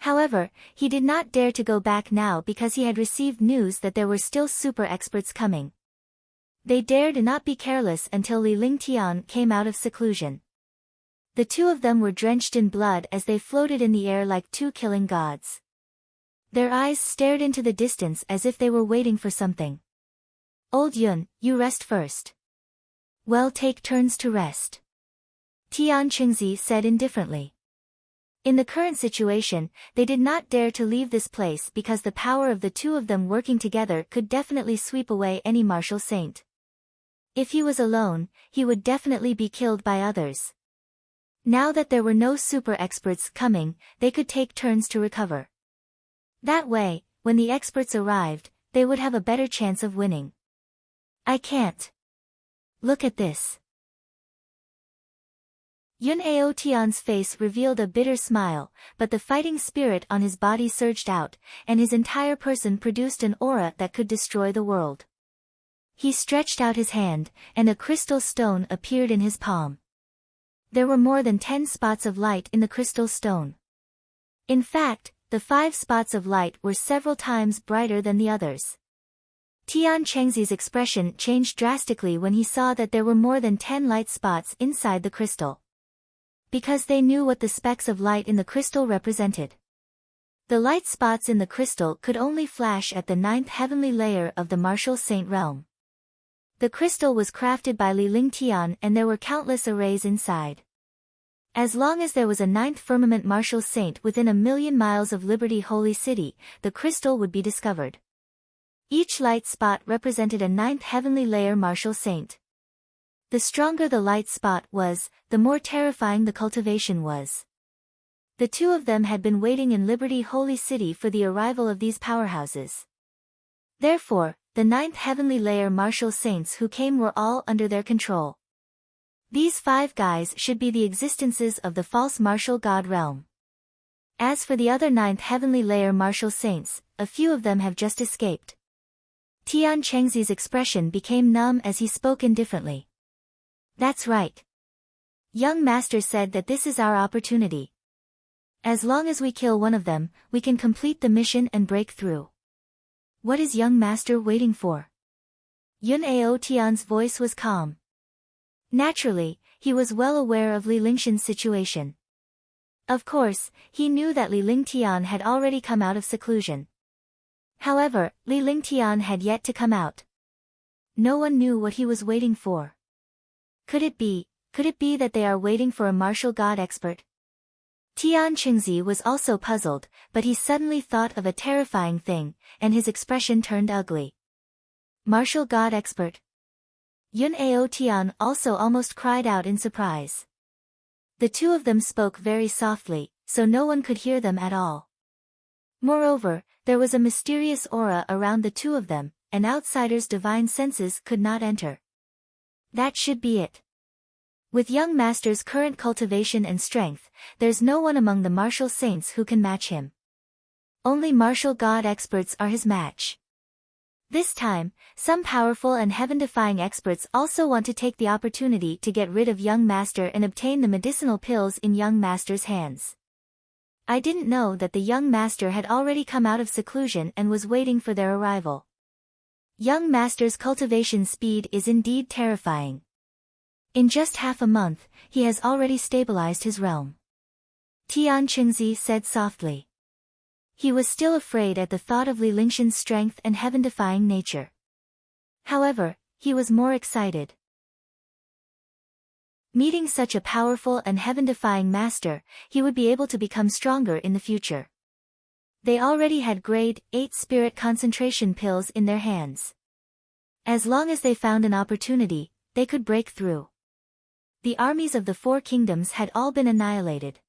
However, he did not dare to go back now because he had received news that there were still super experts coming. They dared not be careless until Li Ling Tian came out of seclusion. The two of them were drenched in blood as they floated in the air like two killing gods. Their eyes stared into the distance as if they were waiting for something. Old Yun, you rest first. Well, take turns to rest. Tian Qingzi said indifferently. In the current situation, they did not dare to leave this place because the power of the two of them working together could definitely sweep away any martial saint. If he was alone, he would definitely be killed by others. Now that there were no super experts coming, they could take turns to recover. That way, when the experts arrived, they would have a better chance of winning. I can't. Look at this. Yun Ao Tian's face revealed a bitter smile, but the fighting spirit on his body surged out, and his entire person produced an aura that could destroy the world. He stretched out his hand, and a crystal stone appeared in his palm. There were more than 10 spots of light in the crystal stone. In fact, the 5 spots of light were several times brighter than the others. Tian Chengzi's expression changed drastically when he saw that there were more than 10 light spots inside the crystal. Because they knew what the specks of light in the crystal represented. The light spots in the crystal could only flash at the 9th heavenly layer of the martial saint realm. The crystal was crafted by Li Ling Tian and there were countless arrays inside. As long as there was a ninth firmament martial saint within 1,000,000 miles of Liberty Holy City, the crystal would be discovered. Each light spot represented a ninth heavenly layer martial saint. The stronger the light spot was, the more terrifying the cultivation was. The two of them had been waiting in Liberty Holy City for the arrival of these powerhouses. Therefore, the ninth heavenly layer martial saints who came were all under their control. These 5 guys should be the existences of the false martial god realm. As for the other ninth heavenly layer martial saints, a few of them have just escaped. Tian Chengzi's expression became numb as he spoke indifferently. That's right. Young Master said that this is our opportunity. As long as we kill one of them, we can complete the mission and break through. What is Young Master waiting for? Yun Ao Tian's voice was calm. Naturally, he was well aware of Li Lingxian's situation. Of course, he knew that Li Lingtian had already come out of seclusion. However, Li Lingtian had yet to come out. No one knew what he was waiting for. Could it be that they are waiting for a martial god expert? Tian Chengzi was also puzzled, but he suddenly thought of a terrifying thing, and his expression turned ugly. Martial god expert? Yun Ao Tian also almost cried out in surprise. The two of them spoke very softly, so no one could hear them at all. Moreover, there was a mysterious aura around the two of them, an outsider's divine senses could not enter. That should be it. With Young Master's current cultivation and strength, there's no one among the martial saints who can match him. Only martial god experts are his match. This time, some powerful and heaven-defying experts also want to take the opportunity to get rid of Young Master and obtain the medicinal pills in Young Master's hands. I didn't know that the Young Master had already come out of seclusion and was waiting for their arrival. Young Master's cultivation speed is indeed terrifying. In just half a month, he has already stabilized his realm. Tian Chengzi said softly. He was still afraid at the thought of Li Lingxian's strength and heaven-defying nature. However, he was more excited. Meeting such a powerful and heaven-defying master, he would be able to become stronger in the future. They already had grade 8 spirit concentration pills in their hands. As long as they found an opportunity, they could break through. The armies of the 4 kingdoms had all been annihilated.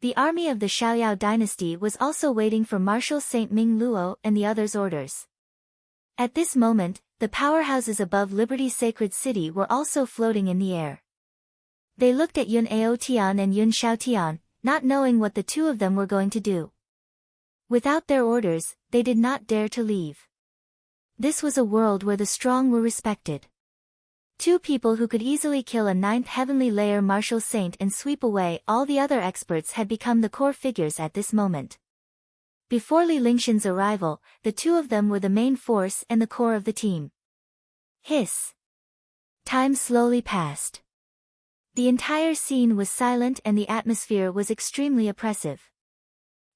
The army of the Xiaoyao dynasty was also waiting for Marshal Saint Ming Luo and the others' orders. At this moment, the powerhouses above Liberty's sacred city were also floating in the air. They looked at Yun Ao Tian and Yun Xiaotian, not knowing what the two of them were going to do. Without their orders, they did not dare to leave. This was a world where the strong were respected. 2 people who could easily kill a 9th heavenly layer martial saint and sweep away all the other experts had become the core figures at this moment. Before Li Lingxian's arrival, the two of them were the main force and the core of the team. Hiss. Time slowly passed. The entire scene was silent and the atmosphere was extremely oppressive.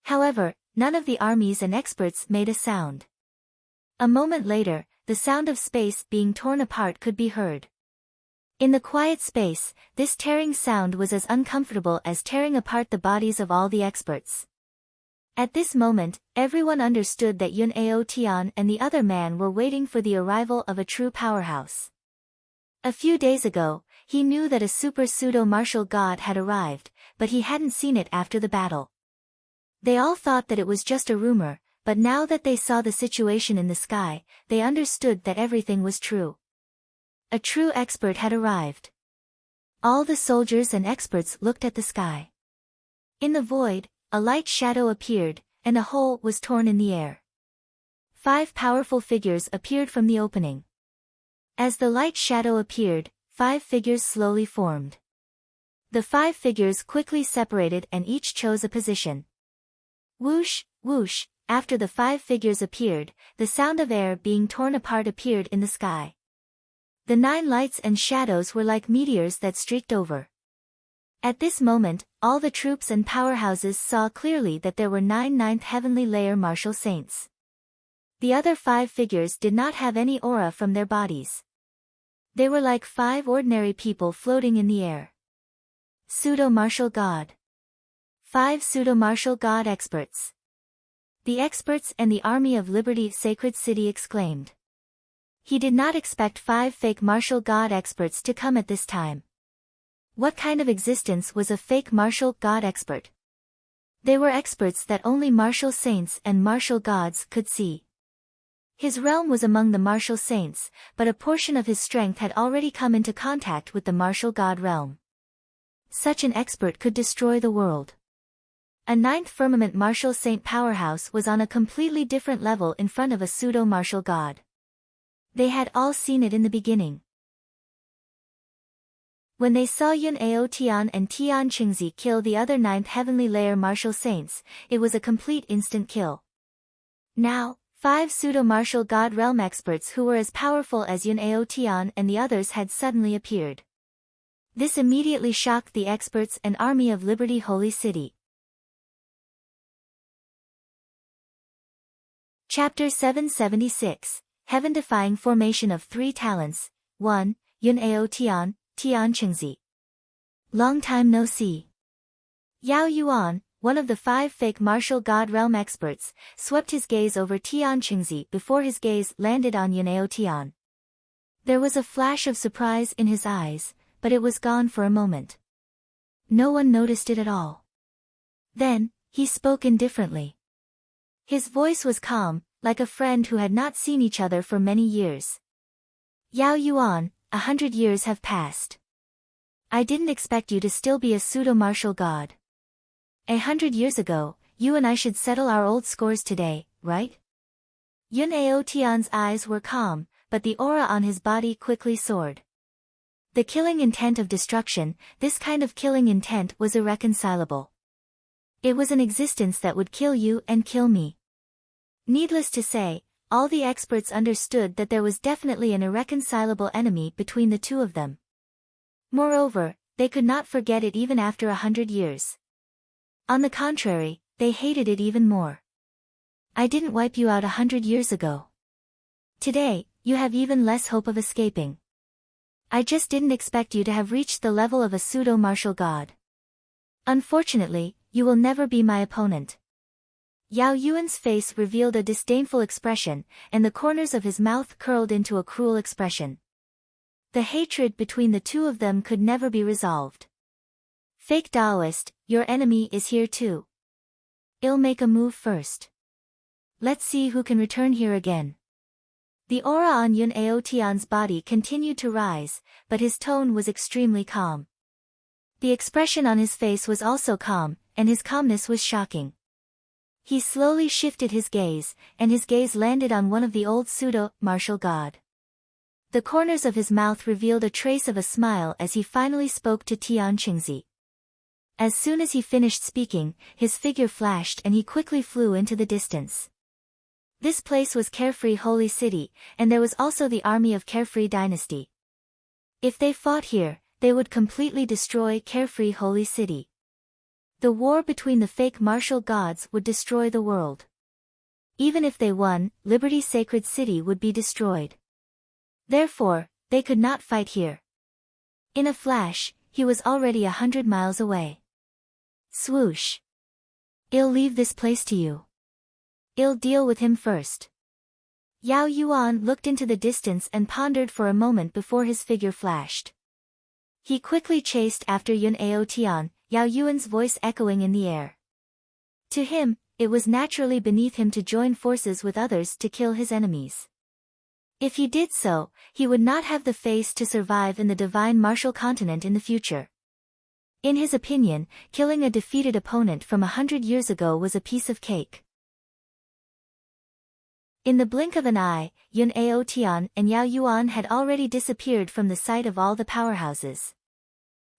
However, none of the armies and experts made a sound. A moment later, the sound of space being torn apart could be heard. In the quiet space, this tearing sound was as uncomfortable as tearing apart the bodies of all the experts. At this moment, everyone understood that Yun Ao Tian and the other man were waiting for the arrival of a true powerhouse. A few days ago, he knew that a super pseudo-martial god had arrived, but he hadn't seen it after the battle. They all thought that it was just a rumor, but now that they saw the situation in the sky, they understood that everything was true. A true expert had arrived. All the soldiers and experts looked at the sky. In the void, a light shadow appeared, and a hole was torn in the air. 5 powerful figures appeared from the opening. As the light shadow appeared, 5 figures slowly formed. The 5 figures quickly separated and each chose a position. Whoosh, whoosh, after the 5 figures appeared, the sound of air being torn apart appeared in the sky. The 9 lights and shadows were like meteors that streaked over. At this moment, all the troops and powerhouses saw clearly that there were 9 ninth heavenly layer martial saints. The other 5 figures did not have any aura from their bodies. They were like 5 ordinary people floating in the air. Pseudo-martial god. 5 pseudo-martial god experts. The experts and the Army of Liberty Sacred City exclaimed. He did not expect 5 fake martial god experts to come at this time. What kind of existence was a fake martial god expert? They were experts that only martial saints and martial gods could see. His realm was among the martial saints, but a portion of his strength had already come into contact with the martial god realm. Such an expert could destroy the world. A 9th firmament martial saint powerhouse was on a completely different level in front of a pseudo-martial god. They had all seen it in the beginning. When they saw Yun Ao Tian and Tian Qingzi kill the other 9th heavenly layer martial saints, it was a complete instant kill. Now, 5 pseudo-martial god realm experts who were as powerful as Yun Ao Tian and the others had suddenly appeared. This immediately shocked the experts and Army of Liberty Holy City. Chapter 776, Heaven-defying formation of 3 talents. 1. Yun Ao Tian, Tian Qingzi. Long time no see. Yao Yuan, one of the 5 fake martial god realm experts, swept his gaze over Tian Qingzi before his gaze landed on Yun Ao Tian. There was a flash of surprise in his eyes, but it was gone for a moment. No one noticed it at all. Then, he spoke indifferently. His voice was calm, like a friend who had not seen each other for many years. Yao Yuan, 100 years have passed. I didn't expect you to still be a pseudo-martial god. 100 years ago, you and I should settle our old scores today, right? Yun Ao Tian's eyes were calm, but the aura on his body quickly soared. The killing intent of destruction, this kind of killing intent was irreconcilable. It was an existence that would kill you and kill me. Needless to say, all the experts understood that there was definitely an irreconcilable enemy between the two of them. Moreover, they could not forget it even after 100 years. On the contrary, they hated it even more. I didn't wipe you out 100 years ago. Today, you have even less hope of escaping. I just didn't expect you to have reached the level of a pseudo-martial god. Unfortunately, you will never be my opponent. Yao Yuan's face revealed a disdainful expression, and the corners of his mouth curled into a cruel expression. The hatred between the two of them could never be resolved. Fake Taoist, your enemy is here too. I'll make a move first. Let's see who can return here again. The aura on Yun Ao Tian's body continued to rise, but his tone was extremely calm. The expression on his face was also calm, and his calmness was shocking. He slowly shifted his gaze, and his gaze landed on one of the old pseudo-martial god. The corners of his mouth revealed a trace of a smile as he finally spoke to Tian Qingzi. As soon as he finished speaking, his figure flashed and he quickly flew into the distance. This place was Carefree Holy City, and there was also the army of Carefree Dynasty. If they fought here, they would completely destroy Carefree Holy City. The war between the fake martial gods would destroy the world. Even if they won, Liberty Sacred City would be destroyed. Therefore, they could not fight here. In a flash, he was already 100 miles away. Swoosh. I'll leave this place to you. I'll deal with him first. Yao Yuan looked into the distance and pondered for a moment before his figure flashed. He quickly chased after Yun Ao Tian, Yao Yuan's voice echoing in the air. To him, it was naturally beneath him to join forces with others to kill his enemies. If he did so, he would not have the face to survive in the divine martial continent in the future. In his opinion, killing a defeated opponent from 100 years ago was a piece of cake. In the blink of an eye, Yun Ao Tian and Yao Yuan had already disappeared from the sight of all the powerhouses.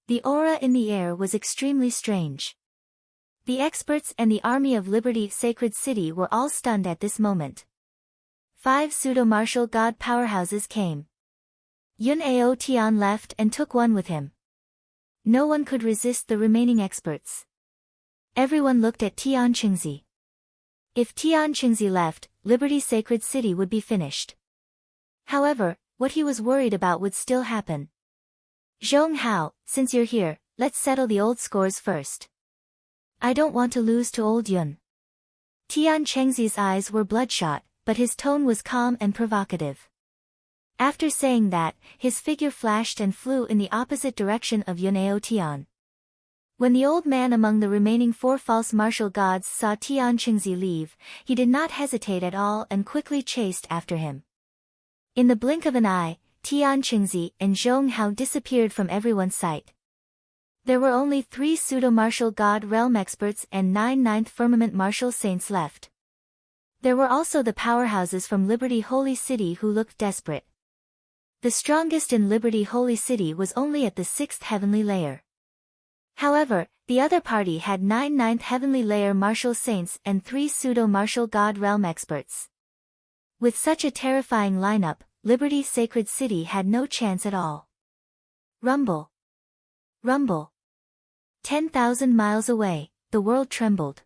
The aura in the air was extremely strange. The experts and the Army of Liberty Sacred City were all stunned at this moment. 5 pseudo-martial god powerhouses came. Yun Ao Tian left and took one with him. No one could resist the remaining experts. Everyone looked at Tian Qingzi. If Tian Qingzi left, Liberty Sacred City would be finished. However, what he was worried about would still happen. Zhong Hao, since you're here, let's settle the old scores first. I don't want to lose to old Yun. Tian Chengzi's eyes were bloodshot, but his tone was calm and provocative. After saying that, his figure flashed and flew in the opposite direction of Yun'eo Tian. When the old man among the remaining 4 false martial gods saw Tian Chengzi leave, he did not hesitate at all and quickly chased after him. In the blink of an eye, Tian Chengzi and Zhong Hao disappeared from everyone's sight. There were only 3 pseudo-martial god realm experts and 9 ninth firmament martial saints left. There were also the powerhouses from Liberty Holy City who looked desperate. The strongest in Liberty Holy City was only at the 6th heavenly layer. However, the other party had 9 ninth heavenly layer martial saints and 3 pseudo-martial god realm experts. With such a terrifying lineup, Liberty Sacred City had no chance at all. Rumble. Rumble. 10,000 miles away, the world trembled.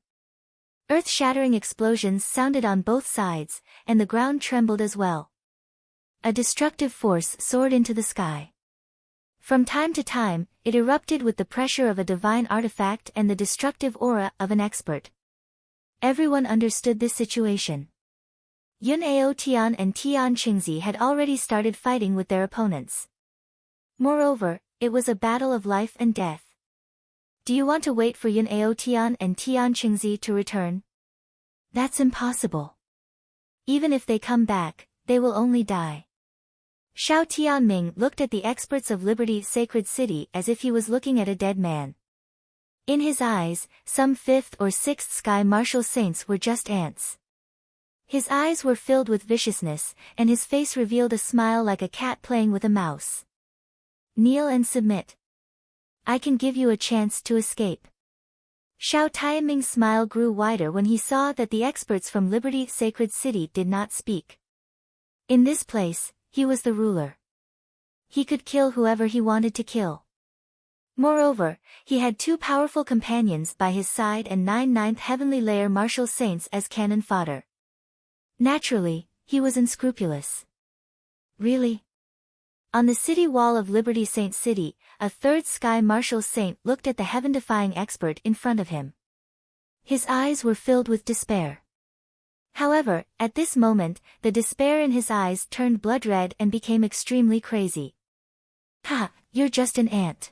Earth-shattering explosions sounded on both sides, and the ground trembled as well. A destructive force soared into the sky. From time to time, it erupted with the pressure of a divine artifact and the destructive aura of an expert. Everyone understood this situation. Yun'eo Tian and Tian Chengzi had already started fighting with their opponents. Moreover, it was a battle of life and death. Do you want to wait for Yun'eo Tian and Tian Chengzi to return? That's impossible. Even if they come back, they will only die. Xiao Tianming looked at the experts of Liberty Sacred City as if he was looking at a dead man. In his eyes, some 5th or 6th sky martial saints were just ants. His eyes were filled with viciousness, and his face revealed a smile like a cat playing with a mouse. Kneel and submit. I can give you a chance to escape. Xiao Tianming's smile grew wider when he saw that the experts from Liberty Sacred City did not speak. In this place, he was the ruler. He could kill whoever he wanted to kill. Moreover, he had 2 powerful companions by his side and 9 ninth heavenly layer martial saints as cannon fodder. Naturally, he was unscrupulous. Really? On the city wall of Liberty Saint City, a 3rd sky martial saint looked at the heaven-defying expert in front of him. His eyes were filled with despair. However, at this moment, the despair in his eyes turned blood red and became extremely crazy. Ha, you're just an ant.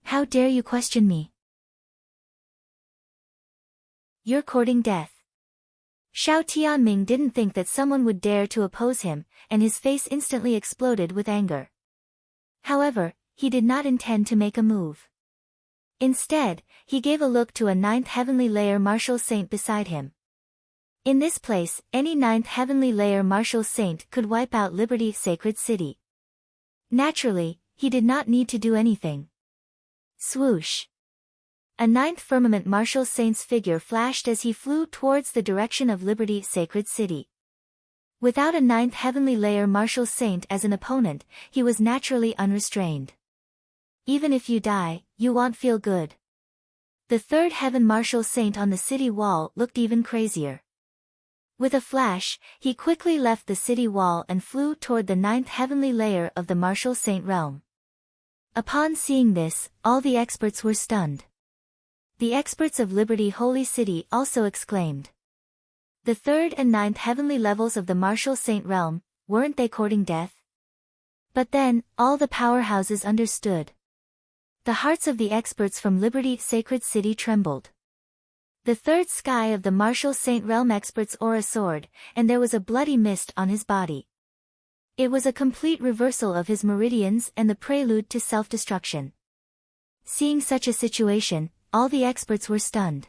How dare you question me? You're courting death. Xiao Tianming didn't think that someone would dare to oppose him, and his face instantly exploded with anger. However, he did not intend to make a move. Instead, he gave a look to a 9th heavenly layer martial saint beside him. In this place, any 9th heavenly layer martial saint could wipe out Liberty Sacred City. Naturally, he did not need to do anything. Swoosh! A 9th firmament martial saint's figure flashed as he flew towards the direction of Liberty Sacred City. Without a 9th heavenly layer martial saint as an opponent, he was naturally unrestrained. Even if you die, you won't feel good. The 3rd heaven martial saint on the city wall looked even crazier. With a flash, he quickly left the city wall and flew toward the 9th heavenly layer of the martial saint realm. Upon seeing this, all the experts were stunned. The experts of Liberty Holy City also exclaimed. The 3rd and 9th heavenly levels of the martial saint realm, weren't they courting death? But then, all the powerhouses understood. The hearts of the experts from Liberty Sacred City trembled. The 3rd sky of the martial saint realm expert's aura soared, and there was a bloody mist on his body. It was a complete reversal of his meridians and the prelude to self-destruction. Seeing such a situation, all the experts were stunned.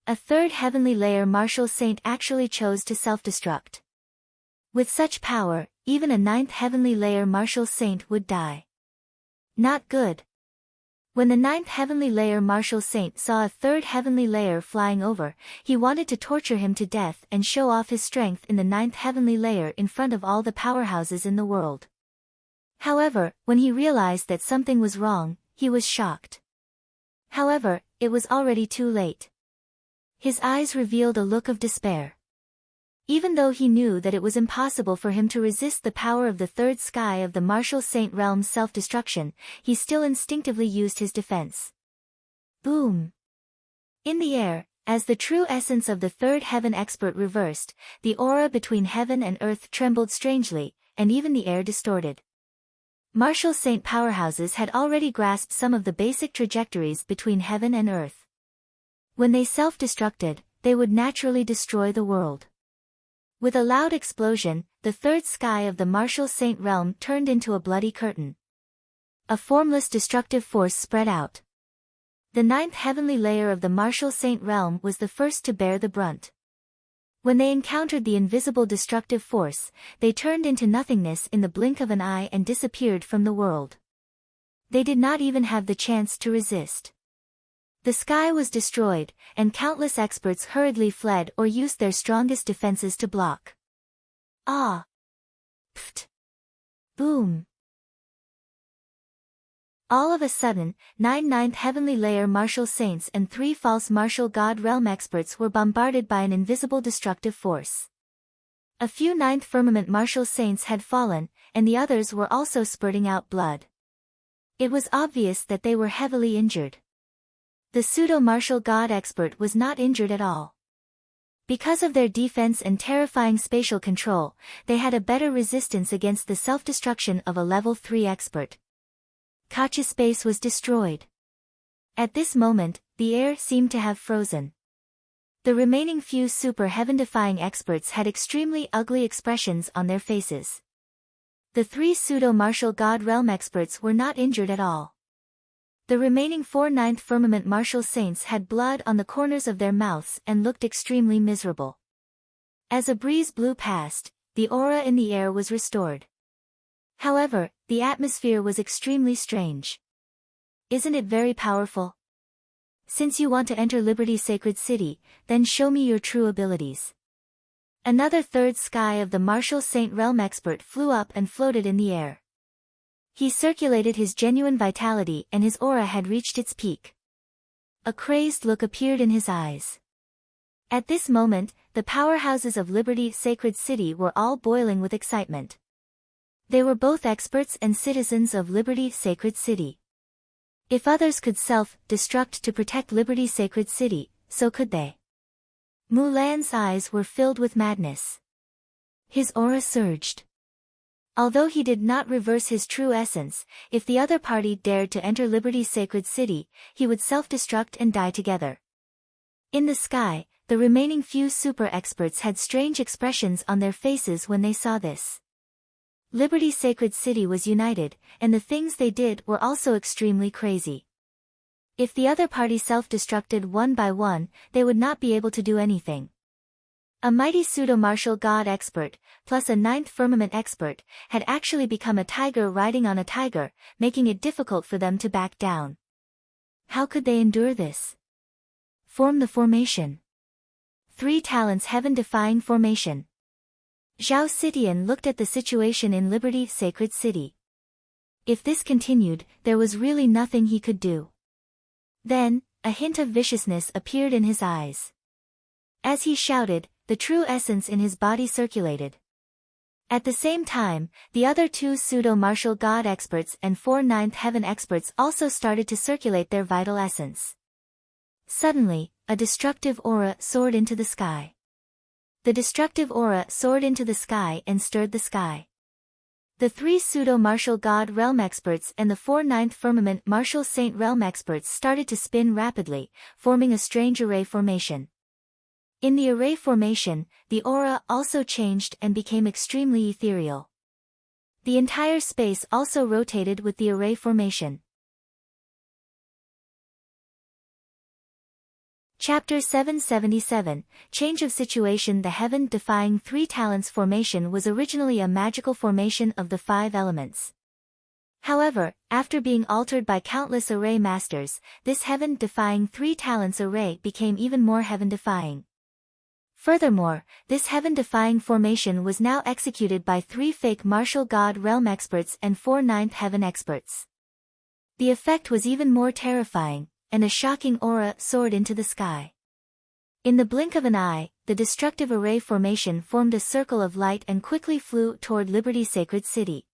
A 3rd heavenly layer martial saint actually chose to self-destruct. With such power, even a 9th heavenly layer martial saint would die. Not good. When the 9th heavenly layer martial saint saw a 3rd heavenly layer flying over, he wanted to torture him to death and show off his strength in the 9th heavenly layer in front of all the powerhouses in the world. However, when he realized that something was wrong, he was shocked. However, it was already too late. His eyes revealed a look of despair. Even though he knew that it was impossible for him to resist the power of the third sky of the Martial Saint Realm's self-destruction, he still instinctively used his defense. Boom! In the air, as the true essence of the third heaven expert reversed, the aura between heaven and earth trembled strangely, and even the air distorted. Martial Saint powerhouses had already grasped some of the basic trajectories between heaven and earth. When they self-destructed, they would naturally destroy the world. With a loud explosion, the third sky of the Martial Saint realm turned into a bloody curtain. A formless destructive force spread out. The ninth heavenly layer of the Martial Saint realm was the first to bear the brunt. When they encountered the invisible destructive force, they turned into nothingness in the blink of an eye and disappeared from the world. They did not even have the chance to resist. The sky was destroyed, and countless experts hurriedly fled or used their strongest defenses to block. Ah! Pft! Boom! All of a sudden, 9 ninth heavenly layer martial saints and 3 false martial god realm experts were bombarded by an invisible destructive force. A few ninth firmament martial saints had fallen, and the others were also spurting out blood. It was obvious that they were heavily injured. The pseudo-martial god expert was not injured at all. Because of their defense and terrifying spatial control, they had a better resistance against the self-destruction of a level 3 expert. Kacha's space was destroyed. At this moment, the air seemed to have frozen. The remaining few super heaven-defying experts had extremely ugly expressions on their faces. The 3 pseudo-martial god realm experts were not injured at all. The remaining 4 ninth firmament martial saints had blood on the corners of their mouths and looked extremely miserable. As a breeze blew past, the aura in the air was restored. However, the atmosphere was extremely strange. Isn't it very powerful? Since you want to enter Liberty's sacred city, then show me your true abilities. Another third sky of the Martial Saint Realm expert flew up and floated in the air. He circulated his genuine vitality and his aura had reached its peak. A crazed look appeared in his eyes. At this moment, the powerhouses of Liberty's sacred city were all boiling with excitement. They were both experts and citizens of Liberty's sacred city. If others could self-destruct to protect Liberty's sacred city, so could they. Mulan's eyes were filled with madness. His aura surged. Although he did not reverse his true essence, if the other party dared to enter Liberty's sacred city, he would self-destruct and die together. In the sky, the remaining few super experts had strange expressions on their faces when they saw this. Liberty's sacred city was united, and the things they did were also extremely crazy. If the other party self-destructed one by one, they would not be able to do anything. A mighty pseudo-martial god expert, plus a ninth firmament expert, had actually become a tiger riding on a tiger, making it difficult for them to back down. How could they endure this? Form the formation. 3 talents heaven-defying formation. Zhao Sitian looked at the situation in Liberty's sacred city. If this continued, there was really nothing he could do. Then, a hint of viciousness appeared in his eyes. As he shouted, the true essence in his body circulated. At the same time, the other 2 pseudo-martial god experts and 4 ninth heaven experts also started to circulate their vital essence. Suddenly, a destructive aura soared into the sky. The destructive aura soared into the sky and stirred the sky. The 3 pseudo-martial god realm experts and the 4 ninth firmament martial saint realm experts started to spin rapidly, forming a strange array formation. In the array formation, the aura also changed and became extremely ethereal. The entire space also rotated with the array formation. Chapter 777, Change of Situation. The heaven-defying 3 talents formation was originally a magical formation of the 5 elements. However, after being altered by countless array masters, this heaven-defying 3 talents array became even more heaven-defying. Furthermore, this heaven-defying formation was now executed by 3 fake martial god realm experts and 4 ninth heaven experts. The effect was even more terrifying, and a shocking aura soared into the sky. In the blink of an eye, the destructive array formation formed a circle of light and quickly flew toward Liberty's sacred city.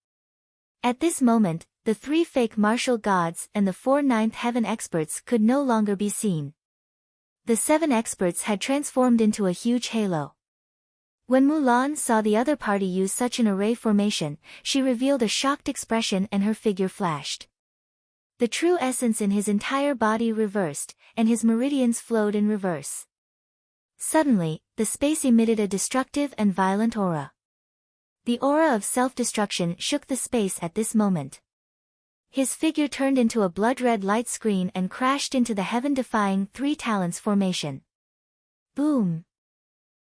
At this moment, the 3 fake martial gods and the 4 ninth heaven experts could no longer be seen. The 7 experts had transformed into a huge halo. When Mulan saw the other party use such an array formation, she revealed a shocked expression and her figure flashed. The true essence in his entire body reversed, and his meridians flowed in reverse. Suddenly, the space emitted a destructive and violent aura. The aura of self-destruction shook the space at this moment. His figure turned into a blood-red light screen and crashed into the heaven-defying 3 talents formation. Boom!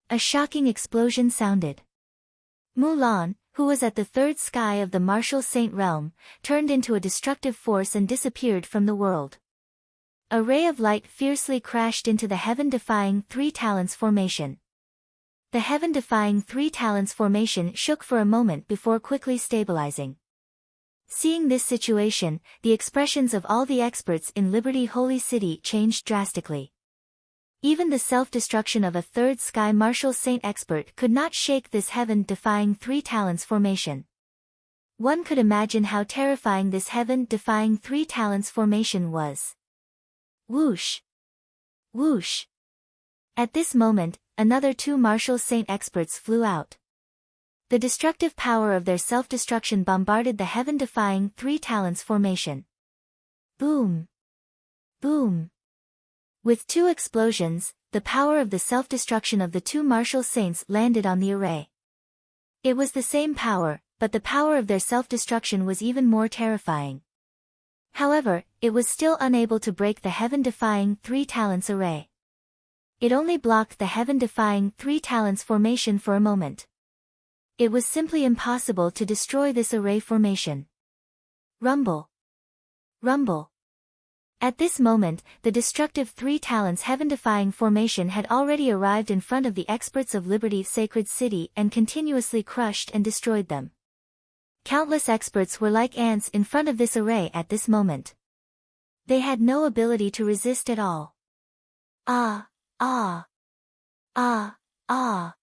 A shocking explosion sounded. Mulan, who was at the 3rd sky of the martial saint realm, turned into a destructive force and disappeared from the world. A ray of light fiercely crashed into the heaven-defying 3 talents formation. The heaven-defying 3 talents formation shook for a moment before quickly stabilizing. Seeing this situation, the expressions of all the experts in Liberty Holy City changed drastically. Even the self-destruction of a 3rd sky martial saint expert could not shake this heaven-defying 3 talents formation. One could imagine how terrifying this heaven-defying 3 talents formation was. Whoosh! Whoosh! At this moment, another 2 martial saint experts flew out. The destructive power of their self-destruction bombarded the heaven-defying 3 talents formation. Boom! Boom! With 2 explosions, the power of the self-destruction of the 2 martial saints landed on the array. It was the same power, but the power of their self-destruction was even more terrifying. However, it was still unable to break the heaven-defying 3 talents array. It only blocked the heaven-defying 3 talents formation for a moment. It was simply impossible to destroy this array formation. Rumble! Rumble! At this moment, the destructive 3 talents heaven-defying formation had already arrived in front of the experts of Liberty's sacred city and continuously crushed and destroyed them. Countless experts were like ants in front of this array at this moment. They had no ability to resist at all. Ah! Ah! Ah! Ah!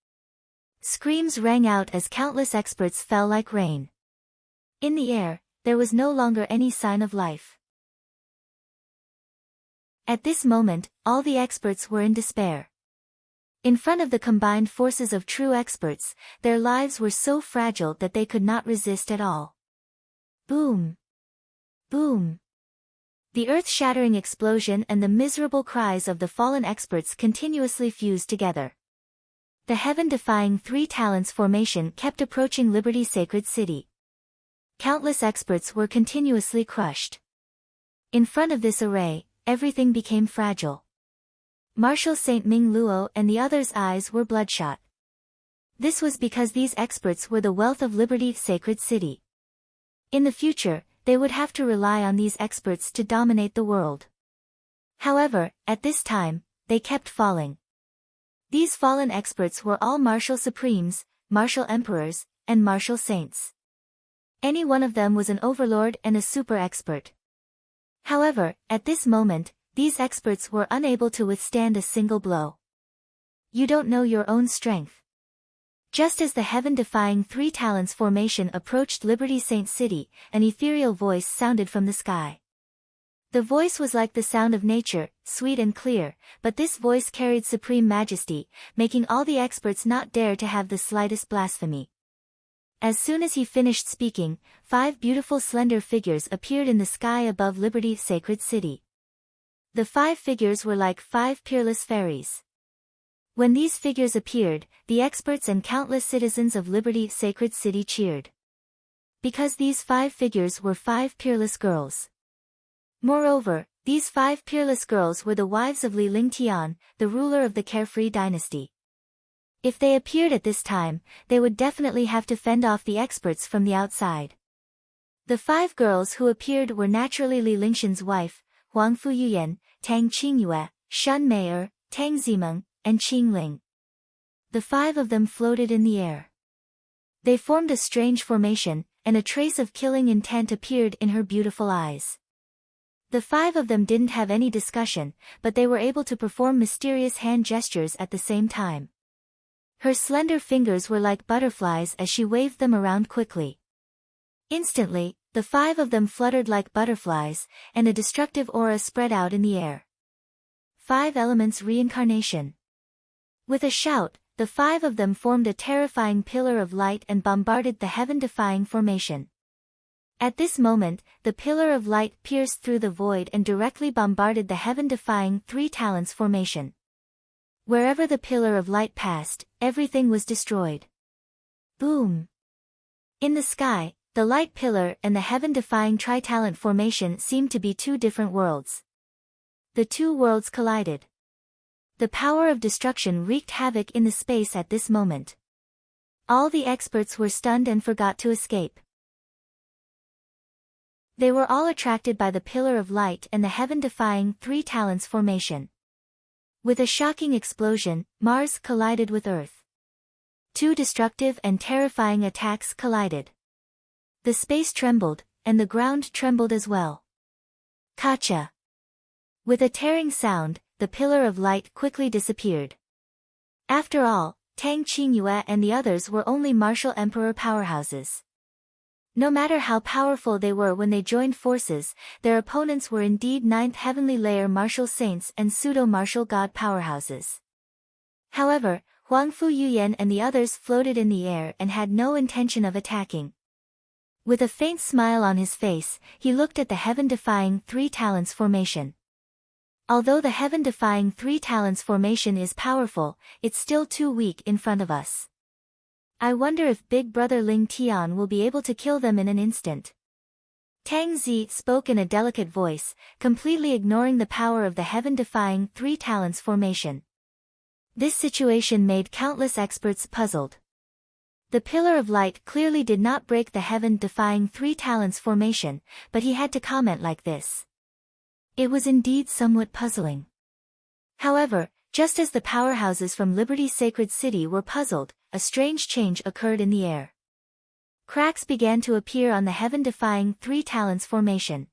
Screams rang out as countless experts fell like rain. In the air, there was no longer any sign of life. At this moment, all the experts were in despair. In front of the combined forces of true experts, their lives were so fragile that they could not resist at all. Boom! Boom! The earth-shattering explosion and the miserable cries of the fallen experts continuously fused together. The heaven-defying 3 talents formation kept approaching Liberty's sacred city. Countless experts were continuously crushed. In front of this array, everything became fragile. Martial Saint Ming Luo and the others' eyes were bloodshot. This was because these experts were the wealth of Liberty's sacred city. In the future, they would have to rely on these experts to dominate the world. However, at this time, they kept falling. These fallen experts were all martial supremes, martial emperors, and martial saints. Any one of them was an overlord and a super expert. However, at this moment, these experts were unable to withstand a single blow. You don't know your own strength. Just as the heaven-defying 3 talents formation approached Liberty Saint City, an ethereal voice sounded from the sky. The voice was like the sound of nature, sweet and clear, but this voice carried supreme majesty, making all the experts not dare to have the slightest blasphemy. As soon as he finished speaking, 5 beautiful slender figures appeared in the sky above Liberty's sacred city. The 5 figures were like 5 peerless fairies. When these figures appeared, the experts and countless citizens of Liberty's sacred city cheered. Because these 5 figures were 5 peerless girls. Moreover, these 5 peerless girls were the wives of Li Lingtian, the ruler of the Carefree dynasty. If they appeared at this time, they would definitely have to fend off the experts from the outside. The 5 girls who appeared were naturally Li Lingxian's wife, Huang Fuyuyan, Tang Qingyue, Shen Meier, Tang Zimeng, and Qing Ling. The 5 of them floated in the air. They formed a strange formation, and a trace of killing intent appeared in her beautiful eyes. The 5 of them didn't have any discussion, but they were able to perform mysterious hand gestures at the same time. Her slender fingers were like butterflies as she waved them around quickly. Instantly, the 5 of them fluttered like butterflies, and a destructive aura spread out in the air. 5 Elements Reincarnation. With a shout, the 5 of them formed a terrifying pillar of light and bombarded the heaven-defying formation. At this moment, the pillar of light pierced through the void and directly bombarded the heaven-defying 3 talents formation. Wherever the pillar of light passed, everything was destroyed. Boom! In the sky, the light pillar and the heaven-defying tri-talent formation seemed to be 2 different worlds. The 2 worlds collided. The power of destruction wreaked havoc in the space at this moment. All the experts were stunned and forgot to escape. They were all attracted by the pillar of light and the heaven-defying 3 talents formation. With a shocking explosion, Mars collided with Earth. 2 destructive and terrifying attacks collided. The space trembled, and the ground trembled as well. Kacha! With a tearing sound, the pillar of light quickly disappeared. After all, Tang Qingyue and the others were only martial emperor powerhouses. No matter how powerful they were when they joined forces, their opponents were indeed 9th heavenly layer martial saints and pseudo-martial god powerhouses. However, Huangfu Yuyan and the others floated in the air and had no intention of attacking. With a faint smile on his face, he looked at the heaven-defying 3 talents formation. Although the heaven-defying 3 talents formation is powerful, it's still too weak in front of us. I wonder if Big Brother Ling Tian will be able to kill them in an instant. Tang Zi spoke in a delicate voice, completely ignoring the power of the heaven-defying 3 talents formation. This situation made countless experts puzzled. The pillar of light clearly did not break the heaven-defying 3 talents formation, but he had to comment like this. It was indeed somewhat puzzling. However, just as the powerhouses from Liberty's Sacred City were puzzled, a strange change occurred in the air. Cracks began to appear on the heaven-defying 3 talents formation.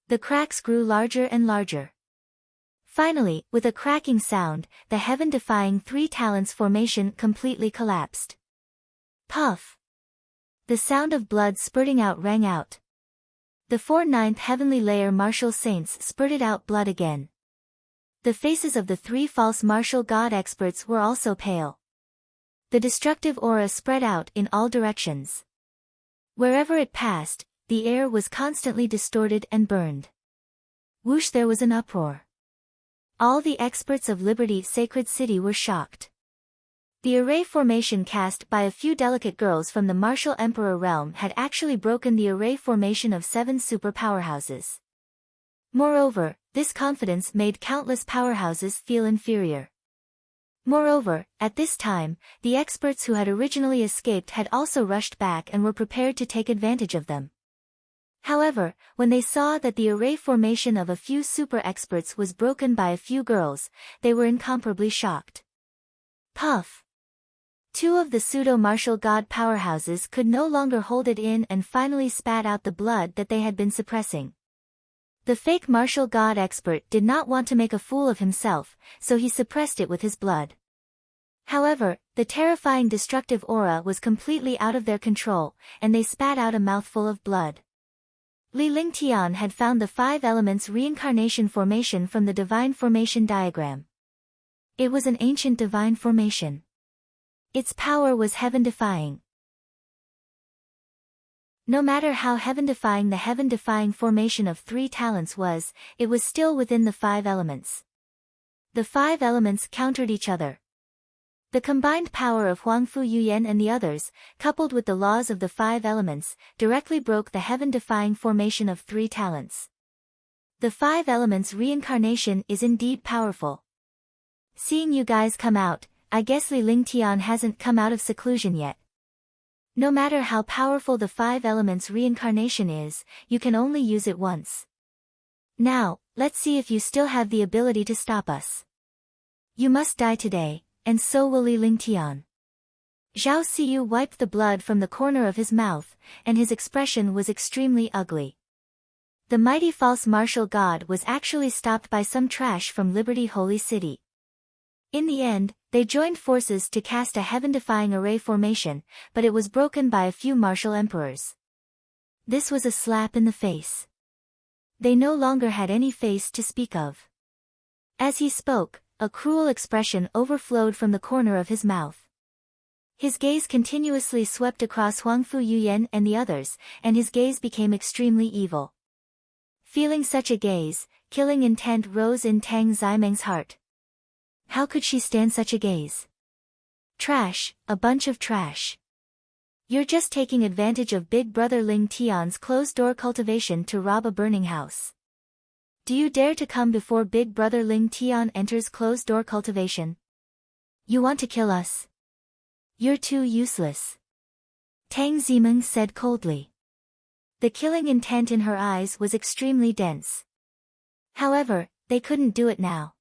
The cracks grew larger and larger. Finally, with a cracking sound, the heaven-defying 3 talents formation completely collapsed. Puff! The sound of blood spurting out rang out. The 4 9th heavenly layer martial saints spurted out blood again. The faces of the 3 false martial god experts were also pale. The destructive aura spread out in all directions. Wherever it passed, the air was constantly distorted and burned. Whoosh! There was an uproar. All the experts of Liberty's Sacred City were shocked. The array formation cast by a few delicate girls from the martial emperor realm had actually broken the array formation of 7 super powerhouses. Moreover, this confidence made countless powerhouses feel inferior. Moreover, at this time, the experts who had originally escaped had also rushed back and were prepared to take advantage of them. However, when they saw that the array formation of a few super experts was broken by a few girls, they were incomparably shocked. Puff! 2 of the pseudo-martial god powerhouses could no longer hold it in and finally spat out the blood that they had been suppressing. The fake martial god expert did not want to make a fool of himself, so he suppressed it with his blood. However, the terrifying destructive aura was completely out of their control, and they spat out a mouthful of blood. Li Lingtian had found the 5 elements reincarnation formation from the divine formation diagram. It was an ancient divine formation. Its power was heaven-defying. No matter how heaven-defying the heaven-defying formation of 3 talents was, it was still within the 5 elements. The 5 elements countered each other. The combined power of Huangfu Yuyan and the others, coupled with the laws of the 5 elements, directly broke the heaven-defying formation of 3 talents. The 5 elements reincarnation is indeed powerful. Seeing you guys come out, I guess Li Lingtian hasn't come out of seclusion yet. No matter how powerful the 5 elements reincarnation is, you can only use it once. Now, let's see if you still have the ability to stop us. You must die today, and so will Li Lingtian. Zhao Siyu wiped the blood from the corner of his mouth, and his expression was extremely ugly. The mighty false martial god was actually stopped by some trash from Liberty Holy City. In the end, they joined forces to cast a heaven-defying array formation, but it was broken by a few martial emperors. This was a slap in the face. They no longer had any face to speak of. As he spoke, a cruel expression overflowed from the corner of his mouth. His gaze continuously swept across Huangfu Yuyan and the others, and his gaze became extremely evil. Feeling such a gaze, killing intent rose in Tang Ximeng's heart. How could she stand such a gaze? Trash, a bunch of trash. You're just taking advantage of Big Brother Ling Tian's closed-door cultivation to rob a burning house. Do you dare to come before Big Brother Ling Tian enters closed-door cultivation? You want to kill us? You're too useless. Tang Ximeng said coldly. The killing intent in her eyes was extremely dense. However, they couldn't do it now.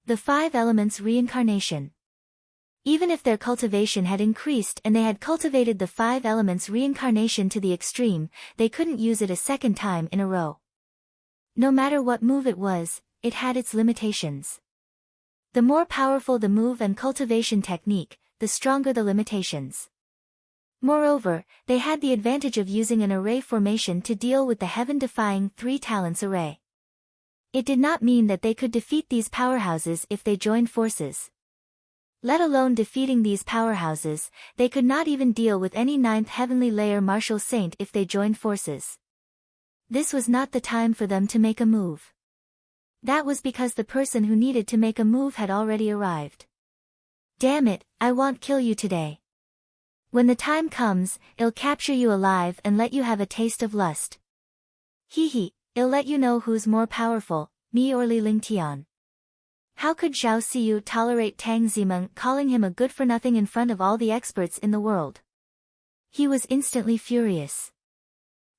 The 5 elements reincarnation. Even if their cultivation had increased and they had cultivated the 5 elements reincarnation to the extreme, they couldn't use it a second time in a row. No matter what move it was, it had its limitations. The more powerful the move and cultivation technique, the stronger the limitations. Moreover, they had the advantage of using an array formation to deal with the heaven-defying 3 talents array. It did not mean that they could defeat these powerhouses if they joined forces. Let alone defeating these powerhouses, they could not even deal with any 9th heavenly layer martial saint if they joined forces. This was not the time for them to make a move. That was because the person who needed to make a move had already arrived. Damn it, I won't kill you today. When the time comes, I'll capture you alive and let you have a taste of lust. Hee, I'll let you know who's more powerful, me or Li Lingtian. How could Zhao Siyu tolerate Tang Ximeng calling him a good-for-nothing in front of all the experts in the world? He was instantly furious.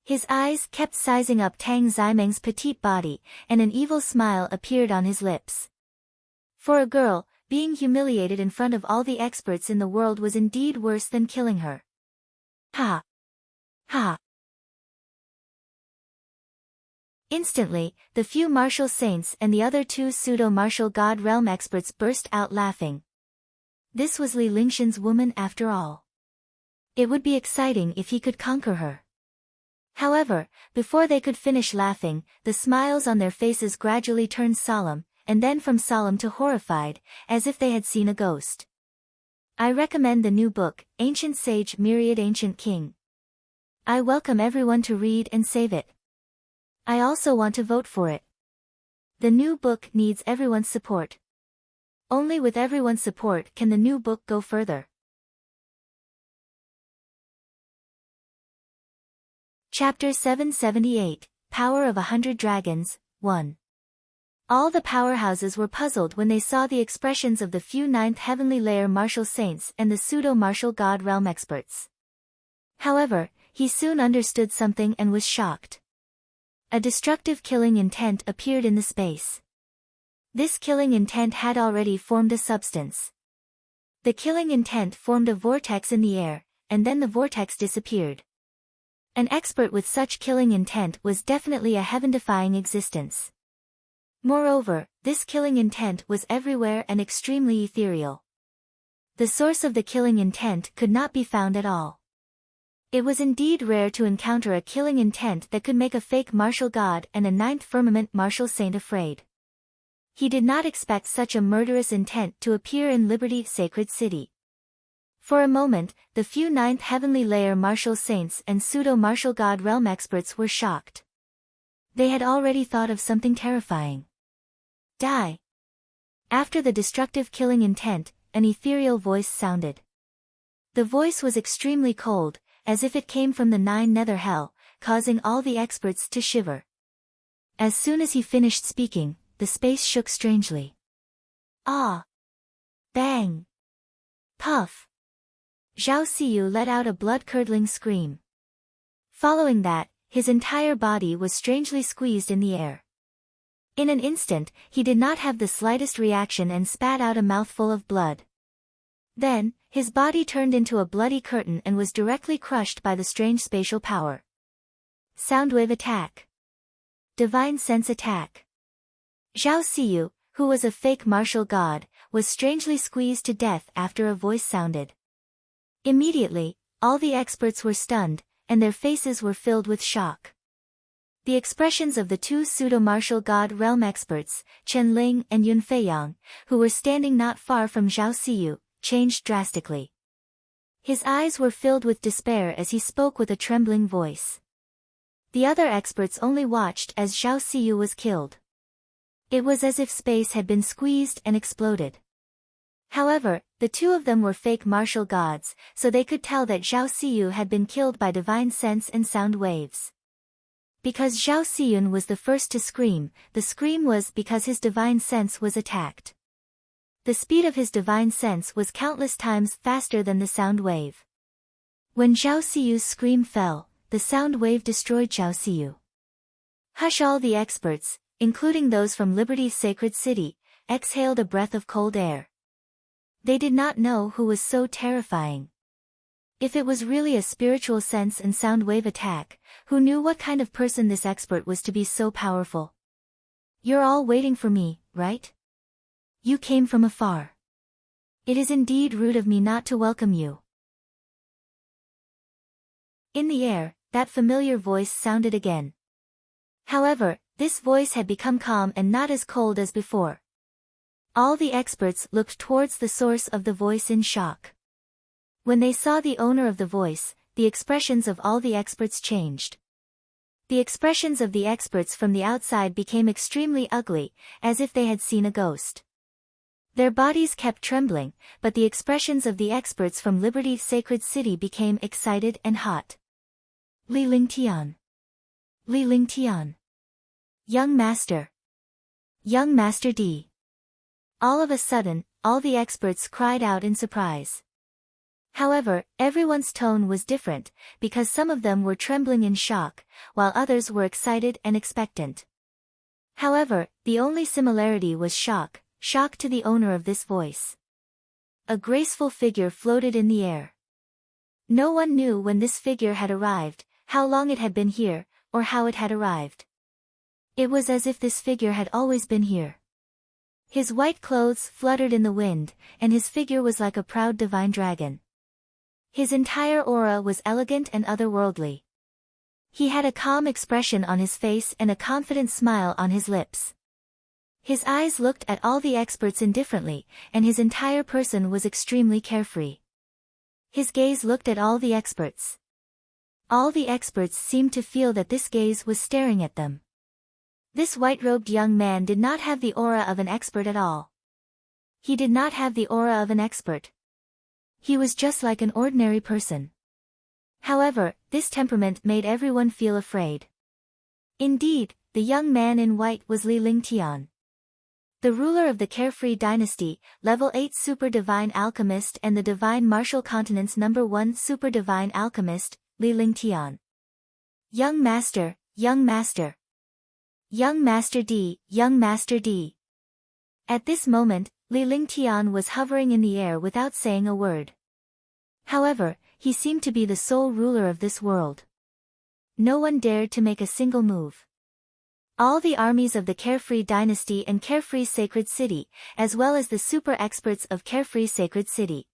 His eyes kept sizing up Tang Ximeng's petite body, and an evil smile appeared on his lips. For a girl, being humiliated in front of all the experts in the world was indeed worse than killing her. Ha! Ha! Instantly, the few martial saints and the other 2 pseudo-martial god realm experts burst out laughing. This was Li Lingshan's woman after all. It would be exciting if he could conquer her. However, before they could finish laughing, the smiles on their faces gradually turned solemn, and then from solemn to horrified, as if they had seen a ghost. I recommend the new book, Ancient Sage Myriad Ancient King. I welcome everyone to read and save it. I also want to vote for it. The new book needs everyone's support. Only with everyone's support can the new book go further. Chapter 778, Power of 100 Dragons, 1. All the powerhouses were puzzled when they saw the expressions of the few 9th heavenly layer martial saints and the pseudo-martial god realm experts. However, he soon understood something and was shocked. A destructive killing intent appeared in the space. This killing intent had already formed a substance. The killing intent formed a vortex in the air, and then the vortex disappeared. An expert with such killing intent was definitely a heaven-defying existence. Moreover, this killing intent was everywhere and extremely ethereal. The source of the killing intent could not be found at all. It was indeed rare to encounter a killing intent that could make a fake martial god and a 9th firmament martial saint afraid. He did not expect such a murderous intent to appear in Liberty Sacred City. For a moment, the few 9th heavenly layer martial saints and pseudo-martial god realm experts were shocked. They had already thought of something terrifying. Die. After the destructive killing intent, an ethereal voice sounded. The voice was extremely cold, as if it came from the 9 nether hell, causing all the experts to shiver. As soon as he finished speaking, the space shook strangely. Ah! Bang! Puff! Zhao Siyu let out a blood-curdling scream. Following that, his entire body was strangely squeezed in the air. In an instant, he did not have the slightest reaction and spat out a mouthful of blood. Then, his body turned into a bloody curtain and was directly crushed by the strange spatial power. Soundwave attack. Divine Sense Attack. Zhao Siyu, who was a fake martial god, was strangely squeezed to death after a voice sounded. Immediately, all the experts were stunned, and their faces were filled with shock. The expressions of the two pseudo-martial god realm experts, Chen Ling and Yun Feiyang, who were standing not far from Zhao Siyu, changed drastically. His eyes were filled with despair as he spoke with a trembling voice. The other experts only watched as Zhao Siyu was killed. It was as if space had been squeezed and exploded. However, the two of them were fake martial gods, so they could tell that Zhao Siyu had been killed by divine sense and sound waves. Because Zhao Siyun was the first to scream, the scream was because his divine sense was attacked. The speed of his divine sense was countless times faster than the sound wave. When Zhao Siyu's scream fell, the sound wave destroyed Zhao Siyu. Hush! All the experts, including those from Liberty's sacred city, exhaled a breath of cold air. They did not know who was so terrifying. If it was really a spiritual sense and sound wave attack, who knew what kind of person this expert was to be so powerful? You're all waiting for me, right? You came from afar. It is indeed rude of me not to welcome you. In the air, that familiar voice sounded again. However, this voice had become calm and not as cold as before. All the experts looked towards the source of the voice in shock. When they saw the owner of the voice, the expressions of all the experts changed. The expressions of the experts from the outside became extremely ugly, as if they had seen a ghost. Their bodies kept trembling, but the expressions of the experts from Liberty's sacred city became excited and hot. Li Lingtian. Li Lingtian. Young Master. Young Master D. All of a sudden, all the experts cried out in surprise. However, everyone's tone was different, because some of them were trembling in shock, while others were excited and expectant. However, the only similarity was shock to the owner of this voice. A graceful figure floated in the air. No one knew when this figure had arrived, how long it had been here, or how it had arrived. It was as if this figure had always been here. His white clothes fluttered in the wind, and his figure was like a proud divine dragon. His entire aura was elegant and otherworldly. He had a calm expression on his face and a confident smile on his lips. His eyes looked at all the experts indifferently, and his entire person was extremely carefree. His gaze looked at all the experts. All the experts seemed to feel that this gaze was staring at them. This white-robed young man did not have the aura of an expert at all. He did not have the aura of an expert. He was just like an ordinary person. However, this temperament made everyone feel afraid. Indeed, the young man in white was Li Lingtian. The ruler of the Carefree Dynasty, Level 8 Super Divine Alchemist and the Divine Martial Continent's number 1 Super Divine Alchemist, Li Lingtian. Young Master, Young Master. Young Master D, Young Master D. At this moment, Li Lingtian was hovering in the air without saying a word. However, he seemed to be the sole ruler of this world. No one dared to make a single move. All the armies of the Carefree Dynasty and Carefree Sacred City, as well as the super experts of Carefree Sacred City.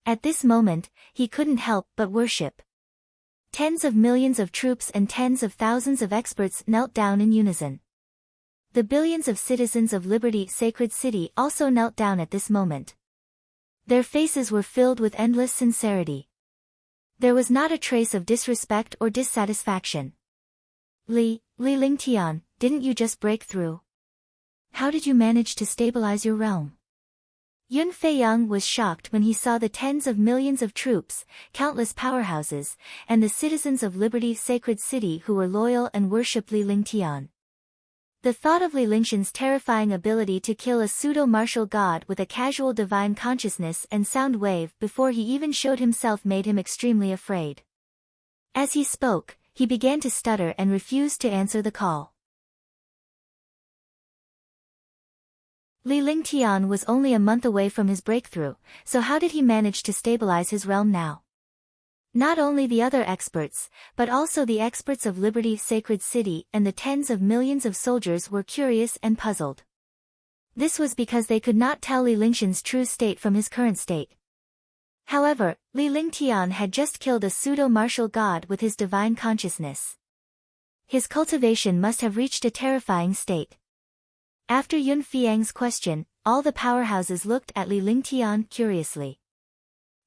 At this moment, he couldn't help but worship. Tens of millions of troops and tens of thousands of experts knelt down in unison. The billions of citizens of Liberty Sacred City also knelt down at this moment. Their faces were filled with endless sincerity. There was not a trace of disrespect or dissatisfaction. Li Lingtian, didn't you just break through? How did you manage to stabilize your realm? Yun Feiyang was shocked when he saw the tens of millions of troops, countless powerhouses, and the citizens of Liberty Sacred City who were loyal and worshipped Li Lingtian. The thought of Li Lingtian's terrifying ability to kill a pseudo-martial god with a casual divine consciousness and sound wave before he even showed himself made him extremely afraid. As he spoke, he began to stutter and refused to answer the call. Li Lingtian was only a month away from his breakthrough, so how did he manage to stabilize his realm now? Not only the other experts, but also the experts of Liberty Sacred City and the tens of millions of soldiers were curious and puzzled. This was because they could not tell Li Lingxian's true state from his current state. However, Li Lingtian had just killed a pseudo-martial god with his divine consciousness. His cultivation must have reached a terrifying state. After Yun Fiang's question, all the powerhouses looked at Li Lingtian curiously.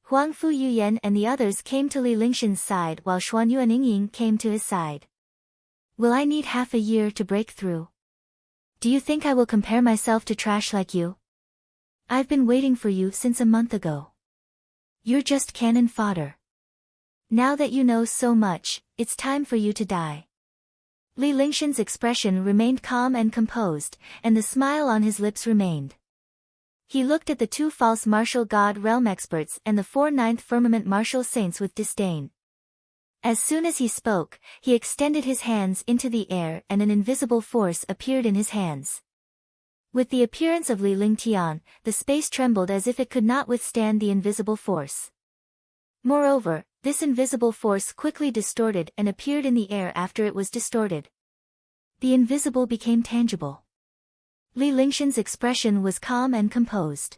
Huang Fu Yuyan and the others came to Li Lingxian's side while Xuanyuan Yingying came to his side. Will I need half a year to break through? Do you think I will compare myself to trash like you? I've been waiting for you since a month ago. You're just cannon fodder. Now that you know so much, it's time for you to die. Li Lingxian's expression remained calm and composed, and the smile on his lips remained. He looked at the two false martial god realm experts and the 4 ninth firmament martial saints with disdain. As soon as he spoke, he extended his hands into the air and an invisible force appeared in his hands. With the appearance of Li Lingtian, the space trembled as if it could not withstand the invisible force. Moreover, this invisible force quickly distorted and appeared in the air after it was distorted. The invisible became tangible. Li Lingxian's expression was calm and composed.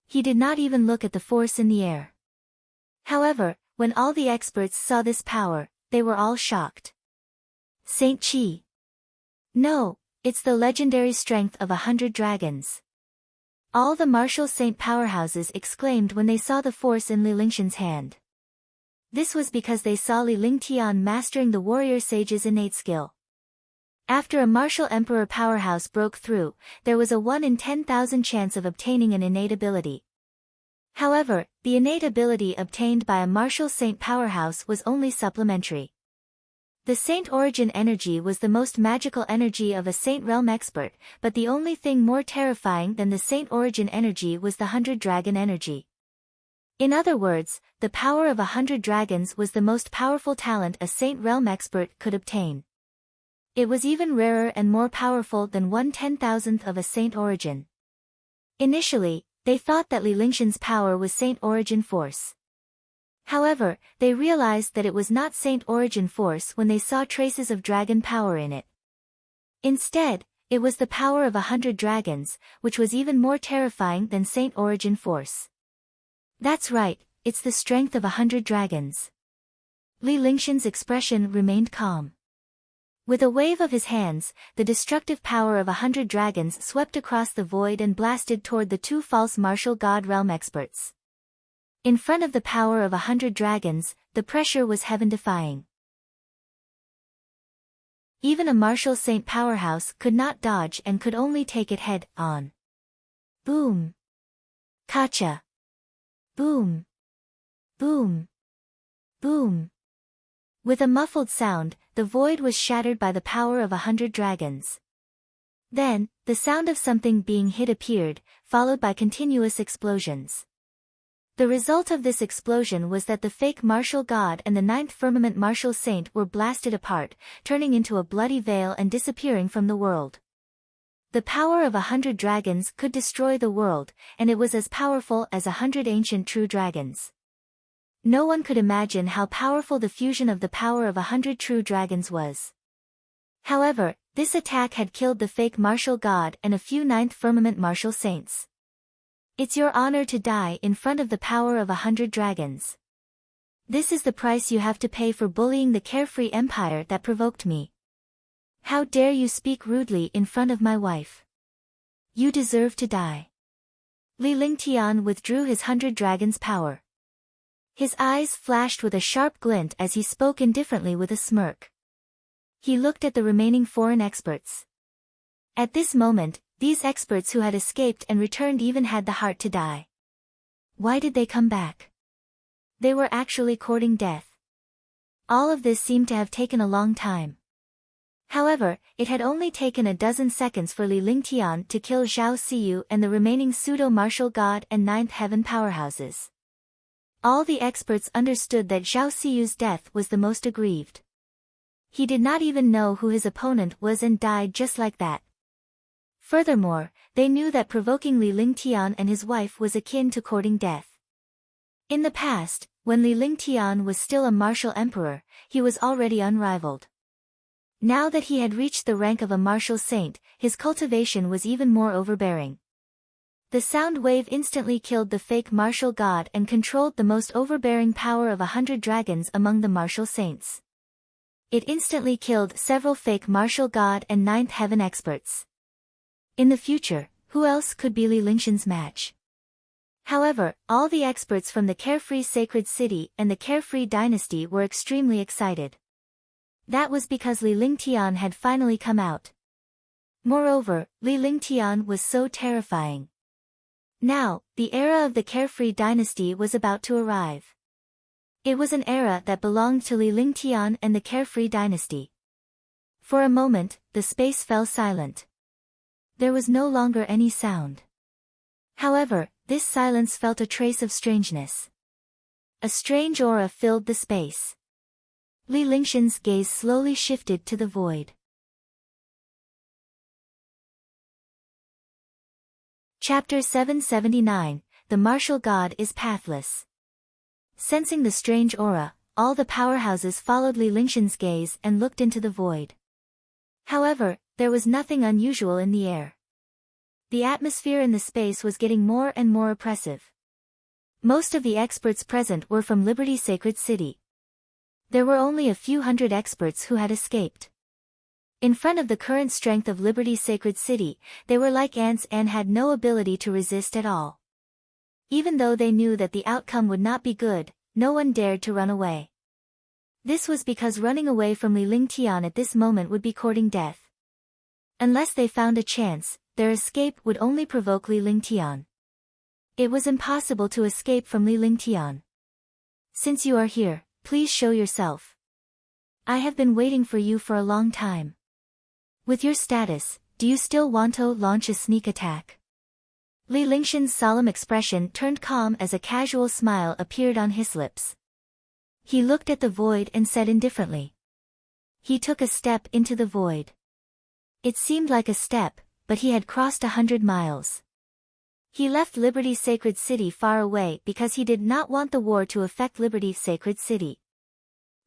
He did not even look at the force in the air. However, when all the experts saw this power, they were all shocked. Saint Qi. No, it's the legendary strength of 100 dragons. All the martial saint powerhouses exclaimed when they saw the force in Li Lingxian's hand. This was because they saw Li Lingtian mastering the warrior sage's innate skill. After a martial emperor powerhouse broke through, there was a 1 in 10,000 chance of obtaining an innate ability. However, the innate ability obtained by a martial saint powerhouse was only supplementary. The saint origin energy was the most magical energy of a saint realm expert, but the only thing more terrifying than the saint origin energy was the 100 dragon energy. In other words, the power of 100 dragons was the most powerful talent a saint realm expert could obtain. It was even rarer and more powerful than 1/10,000th of a saint origin. Initially, they thought that Li Lingxian's power was saint origin force. However, they realized that it was not saint origin force when they saw traces of dragon power in it. Instead, it was the power of 100 dragons, which was even more terrifying than saint origin force. That's right, it's the strength of 100 dragons. Li Lingxian's expression remained calm. With a wave of his hands, the destructive power of 100 dragons swept across the void and blasted toward the two false martial god realm experts. In front of the power of 100 dragons, the pressure was heaven-defying. Even a martial saint powerhouse could not dodge and could only take it head-on. Boom! Kacha! Boom! Boom! Boom! With a muffled sound, the void was shattered by the power of 100 dragons. Then, the sound of something being hit appeared, followed by continuous explosions. The result of this explosion was that the fake martial god and the 9th firmament martial saint were blasted apart, turning into a bloody veil and disappearing from the world. The power of 100 dragons could destroy the world, and it was as powerful as 100 ancient true dragons. No one could imagine how powerful the fusion of the power of 100 true dragons was. However, this attack had killed the fake martial god and a few 9th firmament martial saints. It's your honor to die in front of the power of 100 dragons. This is the price you have to pay for bullying the carefree empire that provoked me. How dare you speak rudely in front of my wife? You deserve to die. Li Lingtian withdrew his 100 dragons' power. His eyes flashed with a sharp glint as he spoke indifferently with a smirk. He looked at the remaining foreign experts. At this moment, these experts who had escaped and returned even had the heart to die. Why did they come back? They were actually courting death. All of this seemed to have taken a long time. However, it had only taken a dozen seconds for Li Lingtian to kill Zhao Siyu and the remaining pseudo-martial god and 9th heaven powerhouses. All the experts understood that Zhao Siyu's death was the most aggrieved. He did not even know who his opponent was and died just like that. Furthermore, they knew that provoking Li Lingtian and his wife was akin to courting death. In the past, When Li Lingtian was still a martial emperor, he was already unrivaled. Now that he had reached the rank of a martial saint, his cultivation was even more overbearing. The sound wave instantly killed the fake martial god and controlled the most overbearing power of 100 dragons among the martial saints. It instantly killed several fake martial god and ninth heaven experts. In the future, who else could be Li Lingtian's match? However, all the experts from the Carefree Sacred City and the Carefree Dynasty were extremely excited. That was because Li Lingtian had finally come out. Moreover, Li Lingtian was so terrifying. Now, the era of the Carefree Dynasty was about to arrive. It was an era that belonged to Li Lingtian and the Carefree Dynasty. For a moment, the space fell silent. There was no longer any sound. However, this silence felt a trace of strangeness. A strange aura filled the space. Li Lingtian's gaze slowly shifted to the void. Chapter 779, The Martial God is Pathless. Sensing the strange aura, all the powerhouses followed Li Lingtian's gaze and looked into the void. However, there was nothing unusual in the air. The atmosphere in the space was getting more and more oppressive. Most of the experts present were from Liberty Sacred City. There were only a few hundred experts who had escaped. In front of the current strength of Liberty Sacred City, they were like ants and had no ability to resist at all. Even though they knew that the outcome would not be good, no one dared to run away. This was because running away from Li Lingtian at this moment would be courting death. Unless they found a chance, their escape would only provoke Li Lingtian. It was impossible to escape from Li Lingtian. Since you are here, please show yourself. I have been waiting for you for a long time. With your status, do you still want to launch a sneak attack? Li Lingtian's solemn expression turned calm as a casual smile appeared on his lips. He looked at the void and said indifferently. He took a step into the void. It seemed like a step, but he had crossed 100 miles. He left Liberty Sacred City far away because he did not want the war to affect Liberty Sacred City.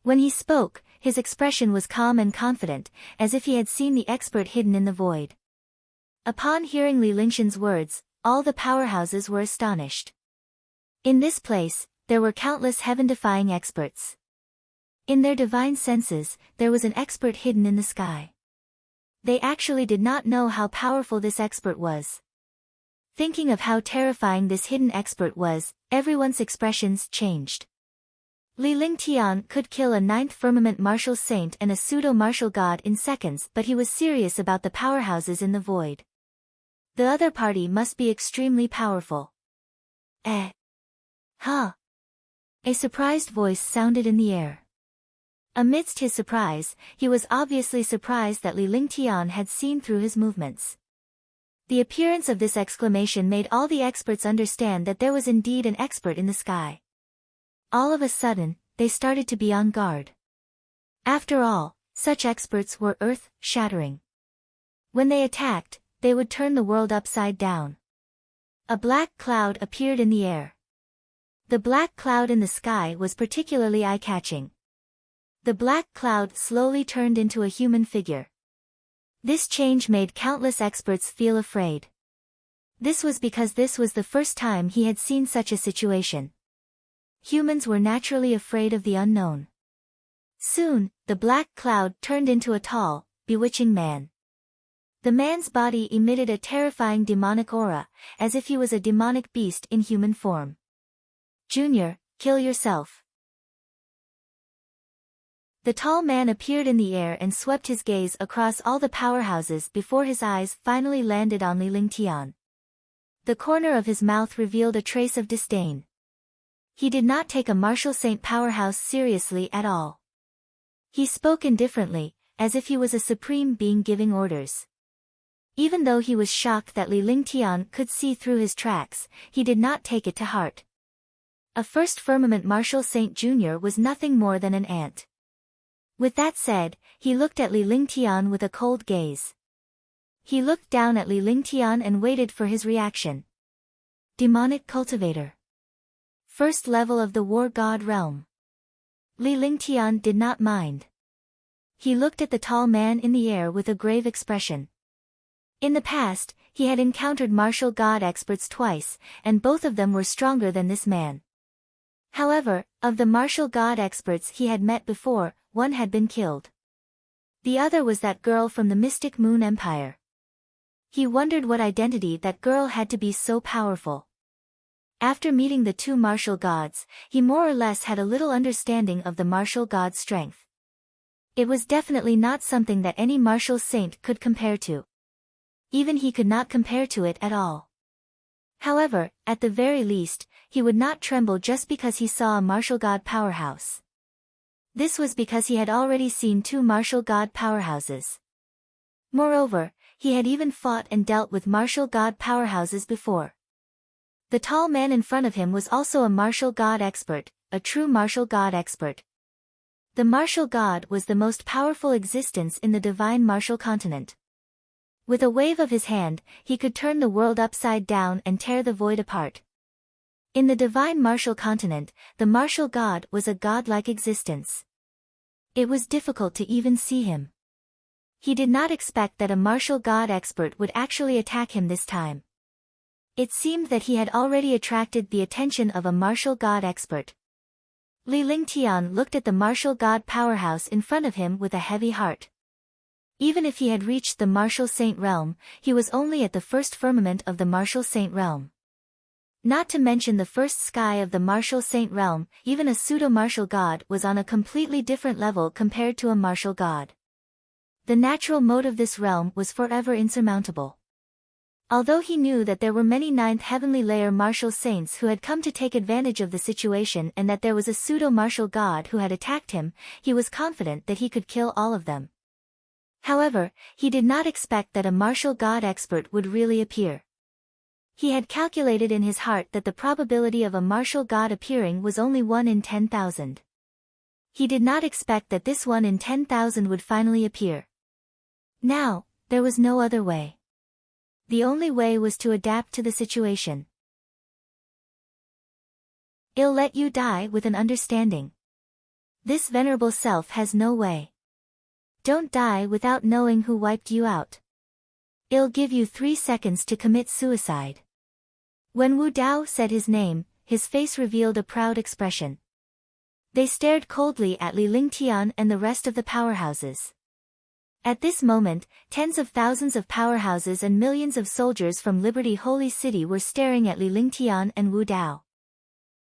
When he spoke, his expression was calm and confident, as if he had seen the expert hidden in the void. Upon hearing Li Lingtian's words, all the powerhouses were astonished. In this place, there were countless heaven-defying experts. In their divine senses, there was an expert hidden in the sky. They actually did not know how powerful this expert was. Thinking of how terrifying this hidden expert was, everyone's expressions changed. Li Lingtian could kill a 9th firmament martial saint and a pseudo-martial god in seconds, but he was serious about the powerhouses in the void. The other party must be extremely powerful. Huh? A surprised voice sounded in the air. Amidst his surprise, he was obviously surprised that Li Lingtian had seen through his movements. The appearance of this exclamation made all the experts understand that there was indeed an expert in the sky. All of a sudden, they started to be on guard. After all, such experts were earth-shattering. When they attacked, they would turn the world upside down. A black cloud appeared in the air. The black cloud in the sky was particularly eye-catching. The black cloud slowly turned into a human figure. This change made countless experts feel afraid. This was because this was the first time he had seen such a situation. Humans were naturally afraid of the unknown. Soon, the black cloud turned into a tall, bewitching man. The man's body emitted a terrifying demonic aura, as if he was a demonic beast in human form. Junior, kill yourself. The tall man appeared in the air and swept his gaze across all the powerhouses before his eyes finally landed on Li Lingtian. The corner of his mouth revealed a trace of disdain. He did not take a martial saint powerhouse seriously at all. He spoke indifferently, as if he was a supreme being giving orders. Even though he was shocked that Li Lingtian could see through his tracks, he did not take it to heart. A first firmament martial saint junior was nothing more than an ant. With that said, he looked at Li Lingtian with a cold gaze. He looked down at Li Lingtian and waited for his reaction. Demonic cultivator. First level of the War God realm. Li Lingtian did not mind. He looked at the tall man in the air with a grave expression. In the past, he had encountered martial god experts twice, and both of them were stronger than this man. However, of the martial god experts he had met before, one had been killed. The other was that girl from the Mystic Moon Empire. He wondered what identity that girl had to be so powerful. After meeting the two martial gods, he more or less had a little understanding of the martial god's strength. It was definitely not something that any martial saint could compare to. Even he could not compare to it at all. However, at the very least, he would not tremble just because he saw a martial god powerhouse. This was because he had already seen two martial god powerhouses. Moreover, he had even fought and dealt with martial god powerhouses before. The tall man in front of him was also a martial god expert, a true martial god expert. The martial god was the most powerful existence in the divine martial continent. With a wave of his hand, he could turn the world upside down and tear the void apart. In the divine martial continent, the martial god was a godlike existence. It was difficult to even see him. He did not expect that a martial god expert would actually attack him this time. It seemed that he had already attracted the attention of a martial god expert. Li Lingtian looked at the martial god powerhouse in front of him with a heavy heart. Even if he had reached the martial saint realm, he was only at the first firmament of the martial saint realm. Not to mention the first sky of the martial saint realm, even a pseudo-martial god was on a completely different level compared to a martial god. The natural mode of this realm was forever insurmountable. Although he knew that there were many ninth heavenly layer martial saints who had come to take advantage of the situation and that there was a pseudo-martial god who had attacked him, he was confident that he could kill all of them. However, he did not expect that a martial god expert would really appear. He had calculated in his heart that the probability of a martial god appearing was only 1 in 10,000. He did not expect that this 1 in 10,000 would finally appear. Now, there was no other way. The only way was to adapt to the situation. I'll let you die with an understanding. This venerable self has no way. Don't die without knowing who wiped you out. I'll give you 3 seconds to commit suicide. When Wu Dao said his name, his face revealed a proud expression. They stared coldly at Li Lingtian and the rest of the powerhouses. At this moment, tens of thousands of powerhouses and millions of soldiers from Liberty Holy City were staring at Li Lingtian and Wu Dao.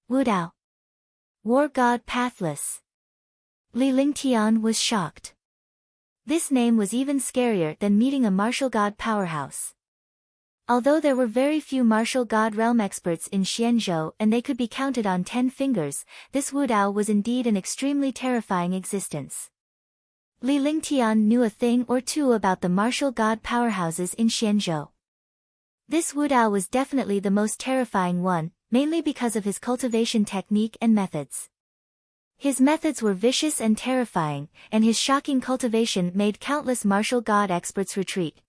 Wu Dao. War God Pathless. Li Lingtian was shocked. This name was even scarier than meeting a martial god powerhouse. Although there were very few martial god realm experts in Xianzhou and they could be counted on 10 fingers, this Wu Dao was indeed an extremely terrifying existence. Li Lingtian knew a thing or two about the martial god powerhouses in Xianzhou. This Wu Dao was definitely the most terrifying one, mainly because of his cultivation technique and methods. His methods were vicious and terrifying, and his shocking cultivation made countless martial god experts retreat.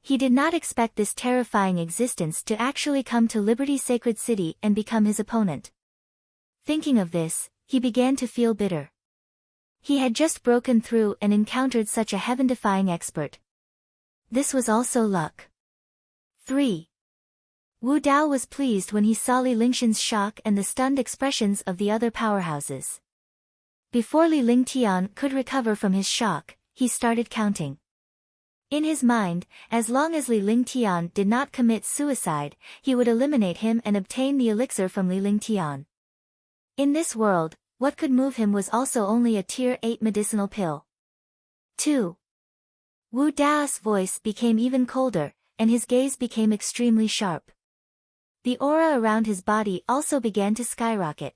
He did not expect this terrifying existence to actually come to Liberty Sacred City and become his opponent. Thinking of this, he began to feel bitter. He had just broken through and encountered such a heaven-defying expert. This was also luck. 3. Wu Dao was pleased when he saw Li Lingtian's shock and the stunned expressions of the other powerhouses. Before Li Lingtian could recover from his shock, he started counting. In his mind, as long as Li Lingtian did not commit suicide, he would eliminate him and obtain the elixir from Li Lingtian. In this world, what could move him was also only a tier 8 medicinal pill. 2. Wu Dao's voice became even colder, and his gaze became extremely sharp. The aura around his body also began to skyrocket.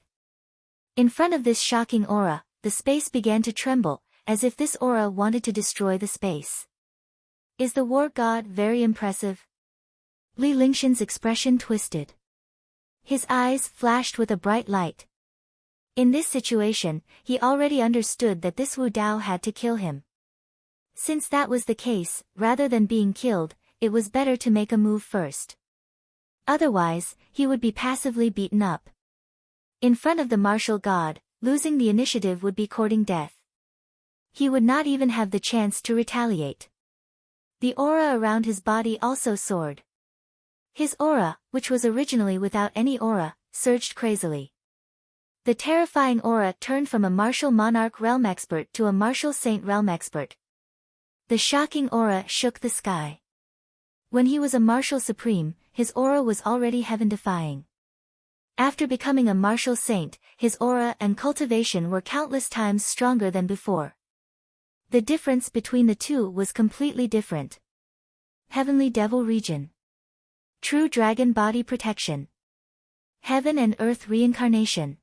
In front of this shocking aura, the space began to tremble, as if this aura wanted to destroy the space. Is the war god very impressive? Li Lingtian's expression twisted. His eyes flashed with a bright light. In this situation, he already understood that this Wu Dao had to kill him. Since that was the case, rather than being killed, it was better to make a move first. Otherwise, he would be passively beaten up. In front of the martial god, losing the initiative would be courting death. He would not even have the chance to retaliate. The aura around his body also soared. His aura, which was originally without any aura, surged crazily. The terrifying aura turned from a martial monarch realm expert to a martial saint realm expert. The shocking aura shook the sky. When he was a martial supreme, his aura was already heaven-defying. After becoming a martial saint, his aura and cultivation were countless times stronger than before. The difference between the two was completely different. Heavenly Devil Region. True Dragon Body Protection. Heaven and Earth Reincarnation.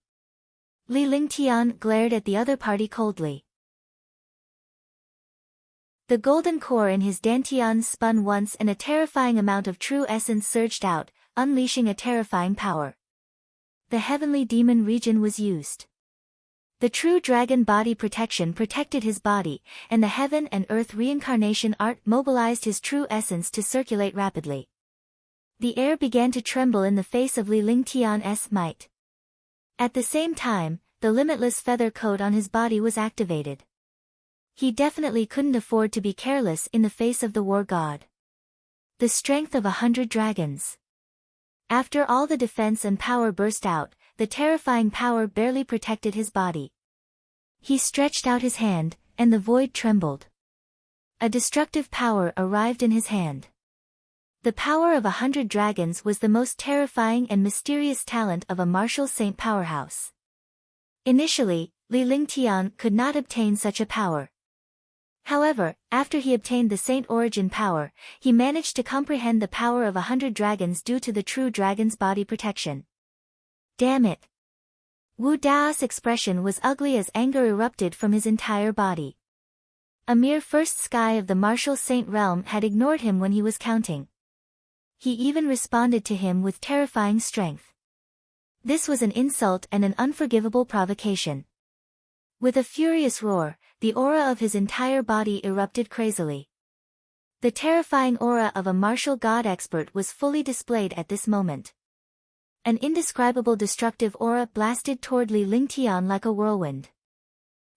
Li Lingtian glared at the other party coldly. The golden core in his dantian spun once and a terrifying amount of true essence surged out, unleashing a terrifying power. The Heavenly Demon Region was used. The true dragon body protection protected his body, and the heaven and earth reincarnation art mobilized his true essence to circulate rapidly. The air began to tremble in the face of Li Lingtian's might. At the same time, the limitless feather coat on his body was activated. He definitely couldn't afford to be careless in the face of the war god. The strength of 100 dragons. After all the defense and power burst out, the terrifying power barely protected his body. He stretched out his hand, and the void trembled. A destructive power arrived in his hand. The power of 100 dragons was the most terrifying and mysterious talent of a martial saint powerhouse. Initially, Li Lingtian could not obtain such a power. However, after he obtained the saint origin power, he managed to comprehend the power of 100 dragons due to the true dragon's body protection. Damn it! Wu Dao's expression was ugly as anger erupted from his entire body. A mere first sky of the martial saint realm had ignored him when he was counting. He even responded to him with terrifying strength. This was an insult and an unforgivable provocation. With a furious roar, the aura of his entire body erupted crazily. The terrifying aura of a martial god expert was fully displayed at this moment. An indescribable destructive aura blasted toward Li Lingtian like a whirlwind.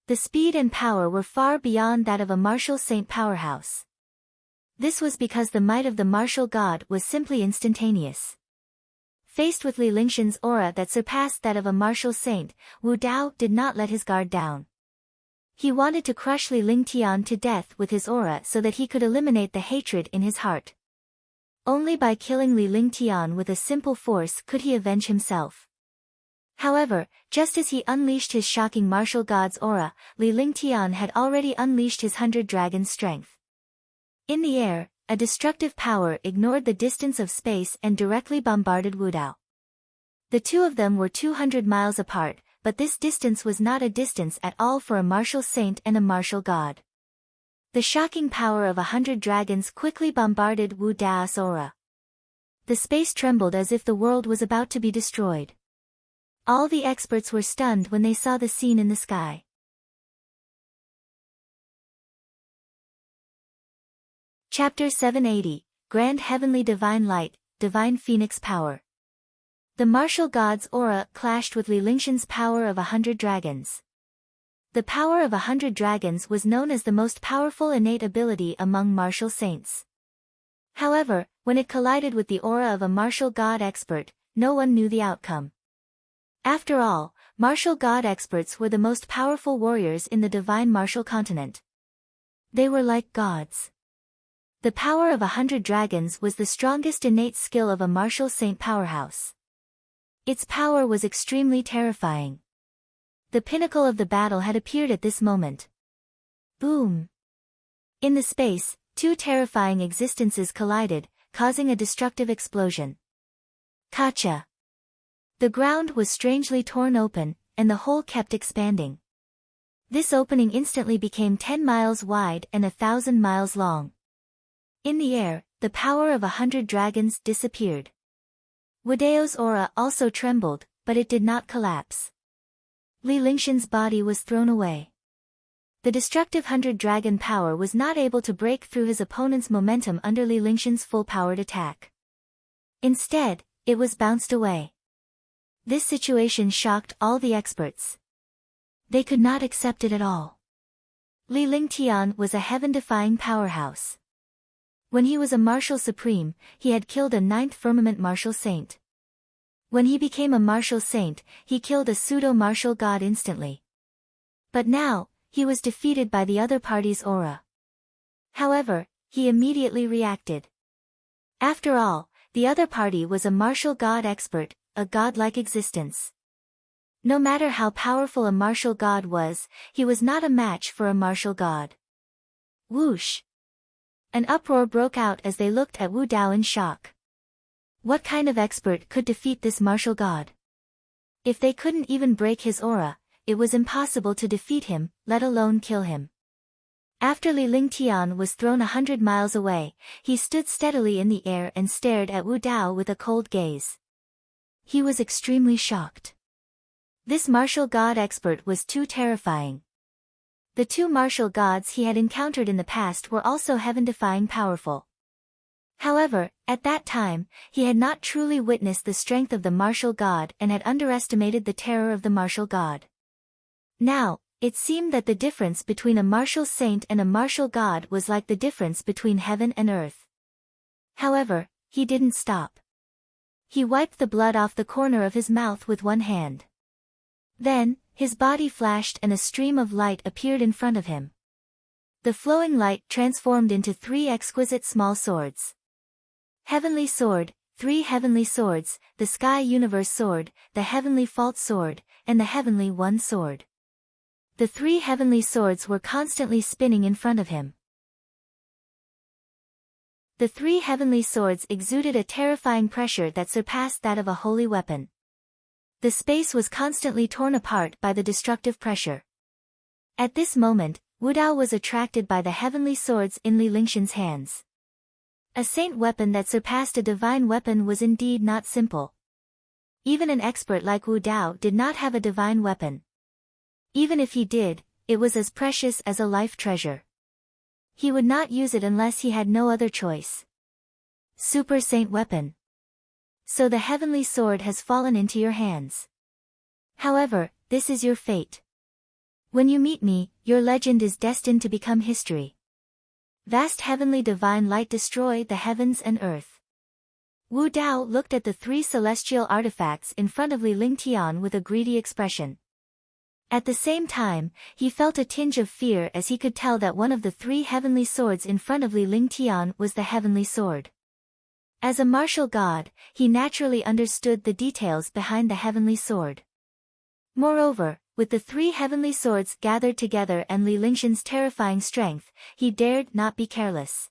The speed and power were far beyond that of a martial saint powerhouse. This was because the might of the martial god was simply instantaneous. Faced with Li Lingtian's aura that surpassed that of a martial saint, Wu Dao did not let his guard down. He wanted to crush Li Lingtian to death with his aura so that he could eliminate the hatred in his heart. Only by killing Li Lingtian with a simple force could he avenge himself. However, just as he unleashed his shocking martial god's aura, Li Lingtian had already unleashed his 100 dragon strength. In the air, a destructive power ignored the distance of space and directly bombarded Wu Dao. The two of them were 200 miles apart, but this distance was not a distance at all for a martial saint and a martial god. The shocking power of 100 dragons quickly bombarded Wu Dao's aura. The space trembled as if the world was about to be destroyed. All the experts were stunned when they saw the scene in the sky. Chapter 780, Grand Heavenly Divine Light, Divine Phoenix Power. The martial god's aura clashed with Li Lingtian's power of 100 dragons. The power of 100 dragons was known as the most powerful innate ability among martial saints. However, when it collided with the aura of a martial god expert, no one knew the outcome. After all, martial god experts were the most powerful warriors in the divine martial continent. They were like gods. The power of 100 dragons was the strongest innate skill of a martial saint powerhouse. Its power was extremely terrifying. The pinnacle of the battle had appeared at this moment. Boom! In the space, two terrifying existences collided, causing a destructive explosion. Kacha! The ground was strangely torn open, and the hole kept expanding. This opening instantly became 10 miles wide and 1,000 miles long. In the air, the power of 100 dragons disappeared. Wu Dao's aura also trembled, but it did not collapse. Li Lingtian's body was thrown away. The destructive 100 dragon power was not able to break through his opponent's momentum under Li Lingtian's full-powered attack. Instead, it was bounced away. This situation shocked all the experts. They could not accept it at all. Li Lingtian was a heaven-defying powerhouse. When he was a martial supreme, he had killed a 9th firmament martial saint. When he became a martial saint, he killed a pseudo-martial god instantly. But now, he was defeated by the other party's aura. However, he immediately reacted. After all, the other party was a martial god expert, a godlike existence. No matter how powerful a martial god was, he was not a match for a martial god. Whoosh! An uproar broke out as they looked at Wu Dao in shock. What kind of expert could defeat this martial god? If they couldn't even break his aura, it was impossible to defeat him, let alone kill him. After Li Lingtian was thrown 100 miles away, he stood steadily in the air and stared at Wu Dao with a cold gaze. He was extremely shocked. This martial god expert was too terrifying. The two martial gods he had encountered in the past were also heaven-defying powerful. However, at that time, he had not truly witnessed the strength of the martial god and had underestimated the terror of the martial god. Now, it seemed that the difference between a martial saint and a martial god was like the difference between heaven and earth. However, he didn't stop. He wiped the blood off the corner of his mouth with one hand. Then, his body flashed and a stream of light appeared in front of him. The flowing light transformed into 3 exquisite small swords. Heavenly Sword, 3 Heavenly Swords, the Sky Universe Sword, the Heavenly Fault Sword, and the Heavenly One Sword. The 3 heavenly swords were constantly spinning in front of him. The 3 heavenly swords exuded a terrifying pressure that surpassed that of a holy weapon. The space was constantly torn apart by the destructive pressure. At this moment, Wu Dao was attracted by the heavenly swords in Li Lingtian's hands. A saint weapon that surpassed a divine weapon was indeed not simple. Even an expert like Wu Dao did not have a divine weapon. Even if he did, it was as precious as a life treasure. He would not use it unless he had no other choice. Super Saint Weapon. So the heavenly sword has fallen into your hands. However, this is your fate. When you meet me, your legend is destined to become history. Vast heavenly divine light destroy the heavens and earth. Wu Dao looked at the 3 celestial artifacts in front of Li Lingtian with a greedy expression. At the same time, he felt a tinge of fear as he could tell that one of the 3 heavenly swords in front of Li Lingtian was the heavenly sword. As a martial god, he naturally understood the details behind the heavenly sword. Moreover, with the 3 heavenly swords gathered together and Li Lingtian's terrifying strength, he dared not be careless.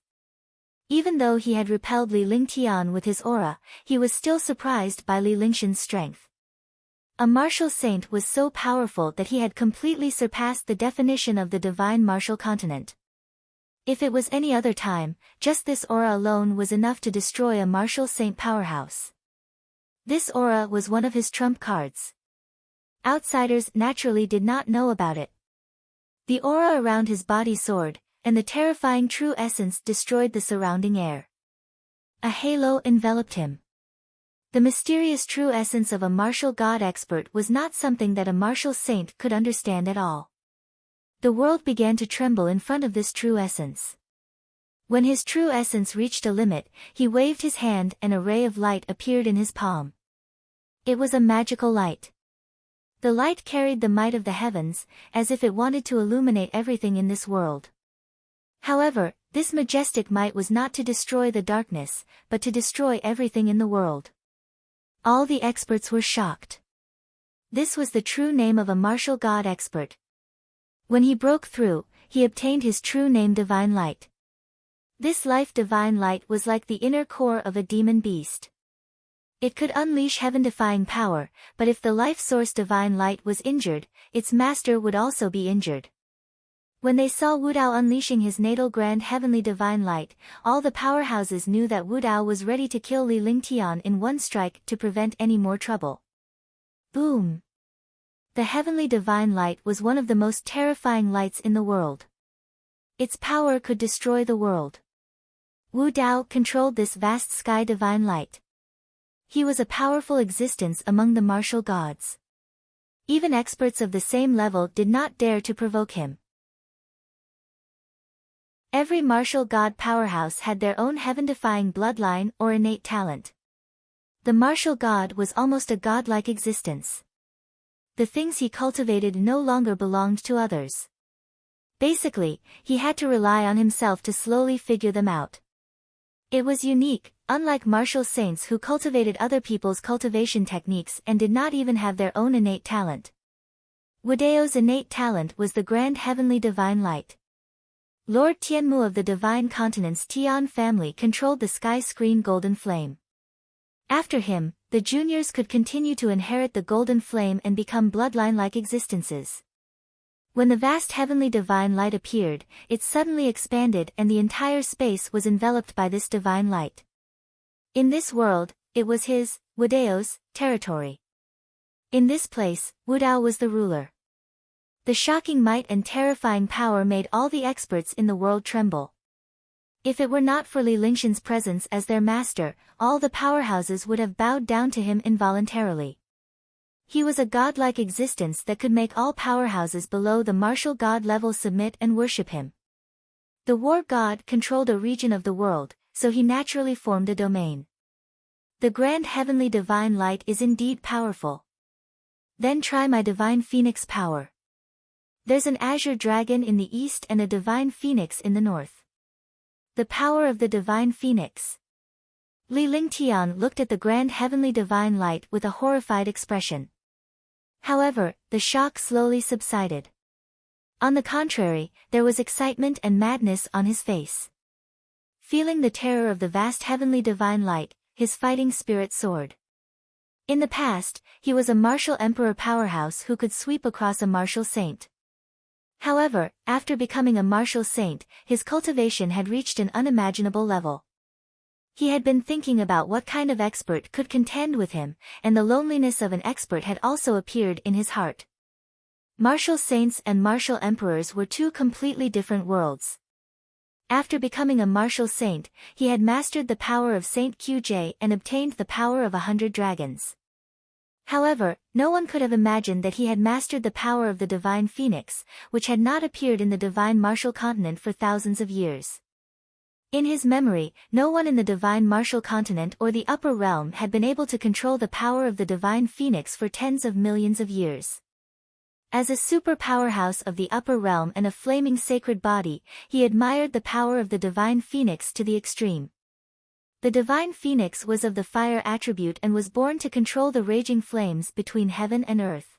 Even though he had repelled Li Lingtian with his aura, he was still surprised by Li Lingtian's strength. A martial saint was so powerful that he had completely surpassed the definition of the divine martial continent. If it was any other time, just this aura alone was enough to destroy a martial saint powerhouse. This aura was one of his trump cards. Outsiders naturally did not know about it. The aura around his body soared, and the terrifying true essence destroyed the surrounding air. A halo enveloped him. The mysterious true essence of a martial god expert was not something that a martial saint could understand at all. The world began to tremble in front of this true essence. When his true essence reached a limit, he waved his hand and a ray of light appeared in his palm. It was a magical light. The light carried the might of the heavens, as if it wanted to illuminate everything in this world. However, this majestic might was not to destroy the darkness, but to destroy everything in the world. All the experts were shocked. This was the true name of a martial god expert. When he broke through, he obtained his true name Divine Light. This life Divine Light was like the inner core of a demon beast. It could unleash heaven-defying power, but if the life source Divine Light was injured, its master would also be injured. When they saw Wu Dao unleashing his natal grand heavenly divine light, all the powerhouses knew that Wu Dao was ready to kill Li Lingtian in one strike to prevent any more trouble. Boom! The heavenly divine light was one of the most terrifying lights in the world. Its power could destroy the world. Wu Dao controlled this vast sky divine light. He was a powerful existence among the martial gods. Even experts of the same level did not dare to provoke him. Every martial god powerhouse had their own heaven-defying bloodline or innate talent. The martial god was almost a godlike existence. The things he cultivated no longer belonged to others. Basically, he had to rely on himself to slowly figure them out. It was unique, unlike martial saints who cultivated other people's cultivation techniques and did not even have their own innate talent. Wudao's innate talent was the grand heavenly divine light. Lord Tianmu of the Divine Continent's Tian family controlled the sky screen golden flame. After him, the juniors could continue to inherit the golden flame and become bloodline-like existences. When the vast heavenly divine light appeared, it suddenly expanded and the entire space was enveloped by this divine light. In this world, it was his, Wudao's, territory. In this place, Wudao was the ruler. The shocking might and terrifying power made all the experts in the world tremble. If it were not for Li Lingshan's presence as their master, all the powerhouses would have bowed down to him involuntarily. He was a godlike existence that could make all powerhouses below the martial god level submit and worship him. The war god controlled a region of the world, so he naturally formed a domain. The grand heavenly divine light is indeed powerful. Then try my divine phoenix power. There's an azure dragon in the east and a divine phoenix in the north. The power of the divine phoenix. Li Lingtian looked at the grand heavenly divine light with a horrified expression. However, the shock slowly subsided. On the contrary, there was excitement and madness on his face. Feeling the terror of the vast heavenly divine light, his fighting spirit soared. In the past, he was a martial emperor powerhouse who could sweep across a martial saint. However, after becoming a martial saint, his cultivation had reached an unimaginable level. He had been thinking about what kind of expert could contend with him, and the loneliness of an expert had also appeared in his heart. Martial saints and martial emperors were two completely different worlds. After becoming a martial saint, he had mastered the power of Saint Qj and obtained the power of 100 dragons. However, no one could have imagined that he had mastered the power of the divine phoenix, which had not appeared in the divine martial continent for thousands of years. In his memory, no one in the divine martial continent or the upper realm had been able to control the power of the divine phoenix for tens of millions of years. As a super powerhouse of the upper realm and a flaming sacred body, he admired the power of the divine phoenix to the extreme. The divine phoenix was of the fire attribute and was born to control the raging flames between heaven and earth.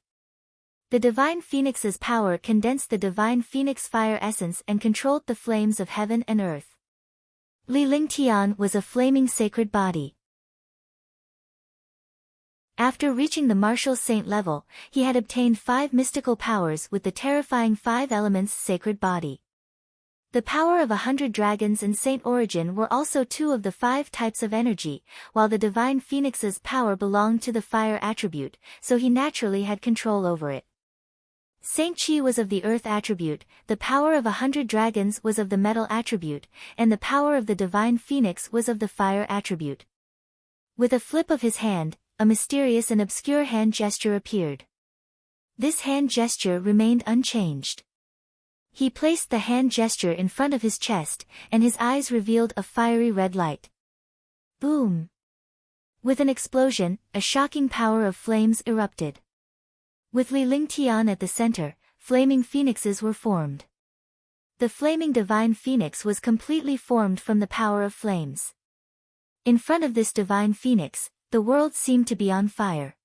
The divine phoenix's power condensed the divine phoenix fire essence and controlled the flames of heaven and earth. Li Lingtian was a flaming sacred body. After reaching the martial saint level, he had obtained 5 mystical powers with the terrifying 5 elements sacred body. The power of 100 dragons and Saint Origin were also 2 of the 5 types of energy, while the divine phoenix's power belonged to the fire attribute, so he naturally had control over it. Saint Qi was of the earth attribute, the power of 100 dragons was of the metal attribute, and the power of the divine phoenix was of the fire attribute. With a flip of his hand, a mysterious and obscure hand gesture appeared. This hand gesture remained unchanged. He placed the hand gesture in front of his chest, and his eyes revealed a fiery red light. Boom! With an explosion, a shocking power of flames erupted. With Li Lingtian at the center, flaming phoenixes were formed. The flaming divine phoenix was completely formed from the power of flames. In front of this divine phoenix, the world seemed to be on fire.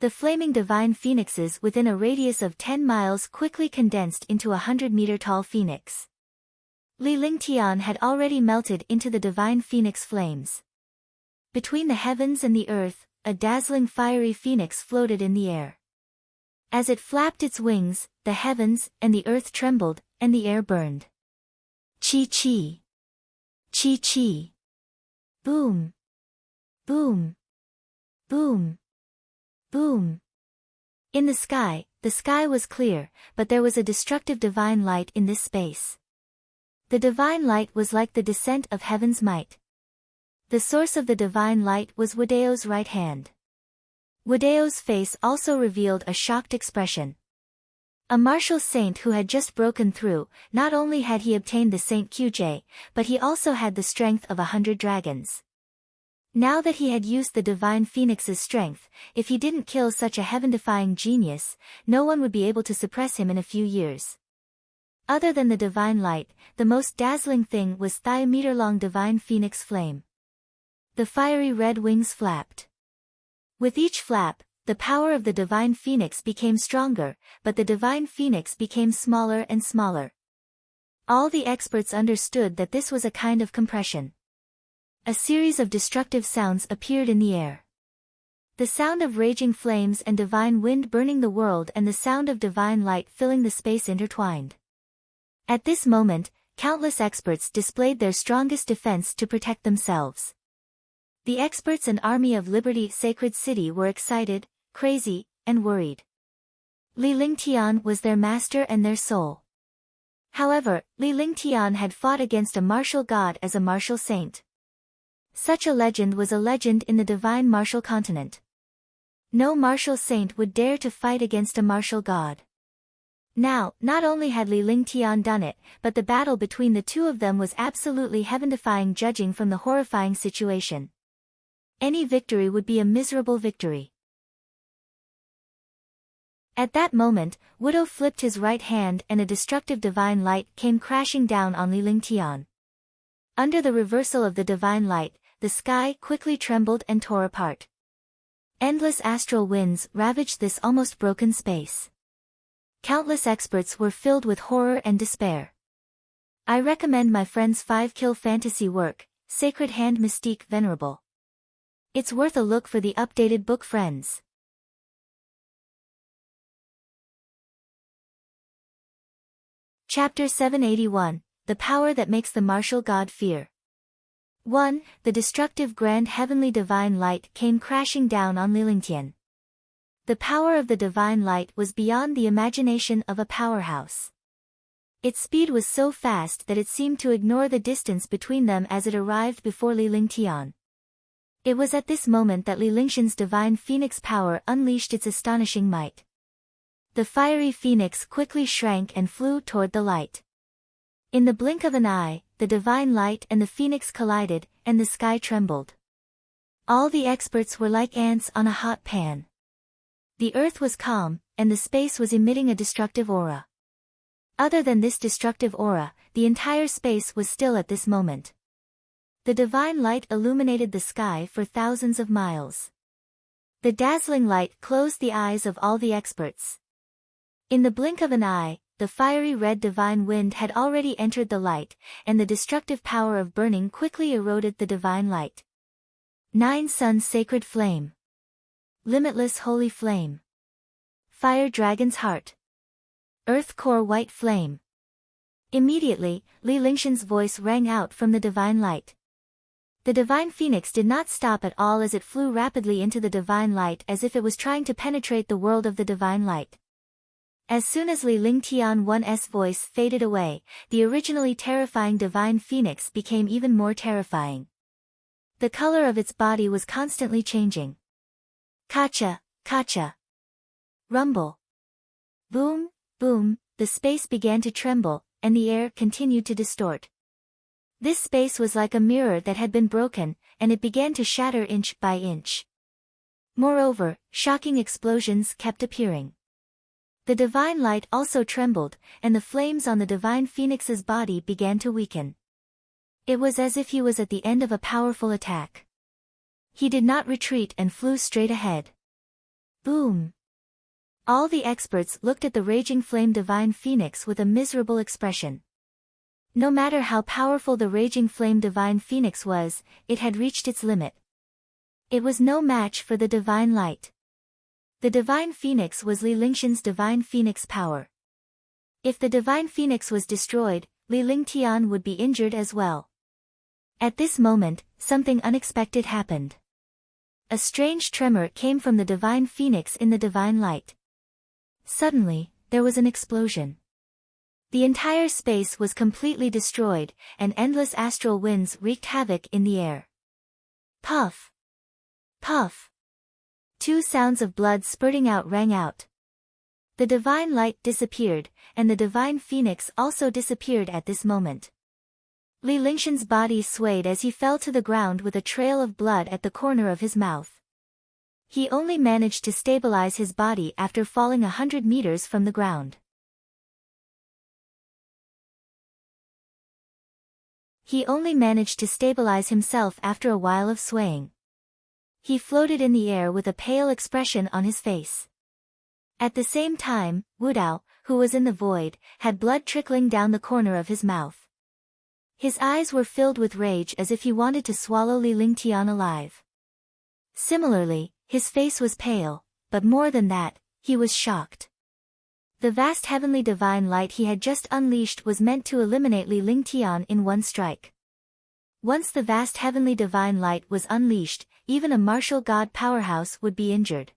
The flaming divine phoenixes within a radius of 10 miles quickly condensed into a 100-meter-tall phoenix. Li Lingtian had already melted into the divine phoenix flames. Between the heavens and the earth, a dazzling fiery phoenix floated in the air. As it flapped its wings, the heavens and the earth trembled, and the air burned. Chi-chi! Chi-chi! Boom! Boom! Boom! Boom! In the sky was clear, but there was a destructive divine light in this space. The divine light was like the descent of heaven's might. The source of the divine light was Wadeo's right hand. Wadeo's face also revealed a shocked expression. A martial saint who had just broken through, not only had he obtained the Saint QJ, but he also had the strength of 100 dragons. Now that he had used the divine phoenix's strength, if he didn't kill such a heaven-defying genius, no one would be able to suppress him in a few years. Other than the divine light, the most dazzling thing was 3-meter-long divine phoenix flame. The fiery red wings flapped. With each flap, the power of the divine phoenix became stronger, but the divine phoenix became smaller and smaller. All the experts understood that this was a kind of compression. A series of destructive sounds appeared in the air. The sound of raging flames and divine wind burning the world and the sound of divine light filling the space intertwined. At this moment, countless experts displayed their strongest defense to protect themselves. The experts and Army of Liberty Sacred City were excited, crazy, and worried. Li Lingtian was their master and their soul. However, Li Lingtian had fought against a martial god as a martial saint. Such a legend was a legend in the divine martial continent. No martial saint would dare to fight against a martial god. Now, not only had Li Lingtian done it, but the battle between the two of them was absolutely heaven-defying judging from the horrifying situation. Any victory would be a miserable victory. At that moment, Wudo flipped his right hand and a destructive divine light came crashing down on Li Lingtian. Under the reversal of the divine light, the sky quickly trembled and tore apart. Endless astral winds ravaged this almost broken space. Countless experts were filled with horror and despair. I recommend my friend's 5-kill fantasy work, Sacred Hand Mystique Venerable. It's worth a look for the updated book, friends. Chapter 781, The Power That Makes the Martial God Fear. 1. The destructive grand heavenly divine light came crashing down on Li Lingtian. The power of the divine light was beyond the imagination of a powerhouse. Its speed was so fast that it seemed to ignore the distance between them as it arrived before Li Lingtian. It was at this moment that Li Lingtian's divine phoenix power unleashed its astonishing might. The fiery phoenix quickly shrank and flew toward the light. In the blink of an eye, the divine light and the phoenix collided, and the sky trembled. All the experts were like ants on a hot pan. The earth was calm, and the space was emitting a destructive aura. Other than this destructive aura, the entire space was still at this moment. The divine light illuminated the sky for thousands of miles. The dazzling light closed the eyes of all the experts. In the blink of an eye, the fiery red divine wind had already entered the light, and the destructive power of burning quickly eroded the divine light. 9 Sun Sacred Flame. Limitless Holy Flame. Fire Dragon's Heart. Earth Core White Flame. Immediately, Li Lingtian's voice rang out from the divine light. The divine phoenix did not stop at all as it flew rapidly into the divine light as if it was trying to penetrate the world of the divine light. As soon as Li Lingtian 1's voice faded away, the originally terrifying divine phoenix became even more terrifying. The color of its body was constantly changing. Kacha, kacha. Rumble. Boom, boom, the space began to tremble, and the air continued to distort. This space was like a mirror that had been broken, and it began to shatter inch by inch. Moreover, shocking explosions kept appearing. The divine light also trembled, and the flames on the divine phoenix's body began to weaken. It was as if he was at the end of a powerful attack. He did not retreat and flew straight ahead. Boom! All the experts looked at the raging flame divine phoenix with a miserable expression. No matter how powerful the raging flame divine phoenix was, it had reached its limit. It was no match for the divine light. The divine phoenix was Li Lingtian's divine phoenix power. If the divine phoenix was destroyed, Li Lingtian would be injured as well. At this moment, something unexpected happened. A strange tremor came from the divine phoenix in the divine light. Suddenly, there was an explosion. The entire space was completely destroyed, and endless astral winds wreaked havoc in the air. Puff! Puff! Two sounds of blood spurting out rang out. The divine light disappeared, and the divine phoenix also disappeared at this moment. Li Lingshan's body swayed as he fell to the ground with a trail of blood at the corner of his mouth. He only managed to stabilize his body after falling 100 meters from the ground. He only managed to stabilize himself after a while of swaying. He floated in the air with a pale expression on his face. At the same time, Wu Dao, who was in the void, had blood trickling down the corner of his mouth. His eyes were filled with rage as if he wanted to swallow Li Lingtian alive. Similarly, his face was pale, but more than that, he was shocked. The vast heavenly divine light he had just unleashed was meant to eliminate Li Lingtian in one strike. Once the vast heavenly divine light was unleashed, even a martial god powerhouse would be injured.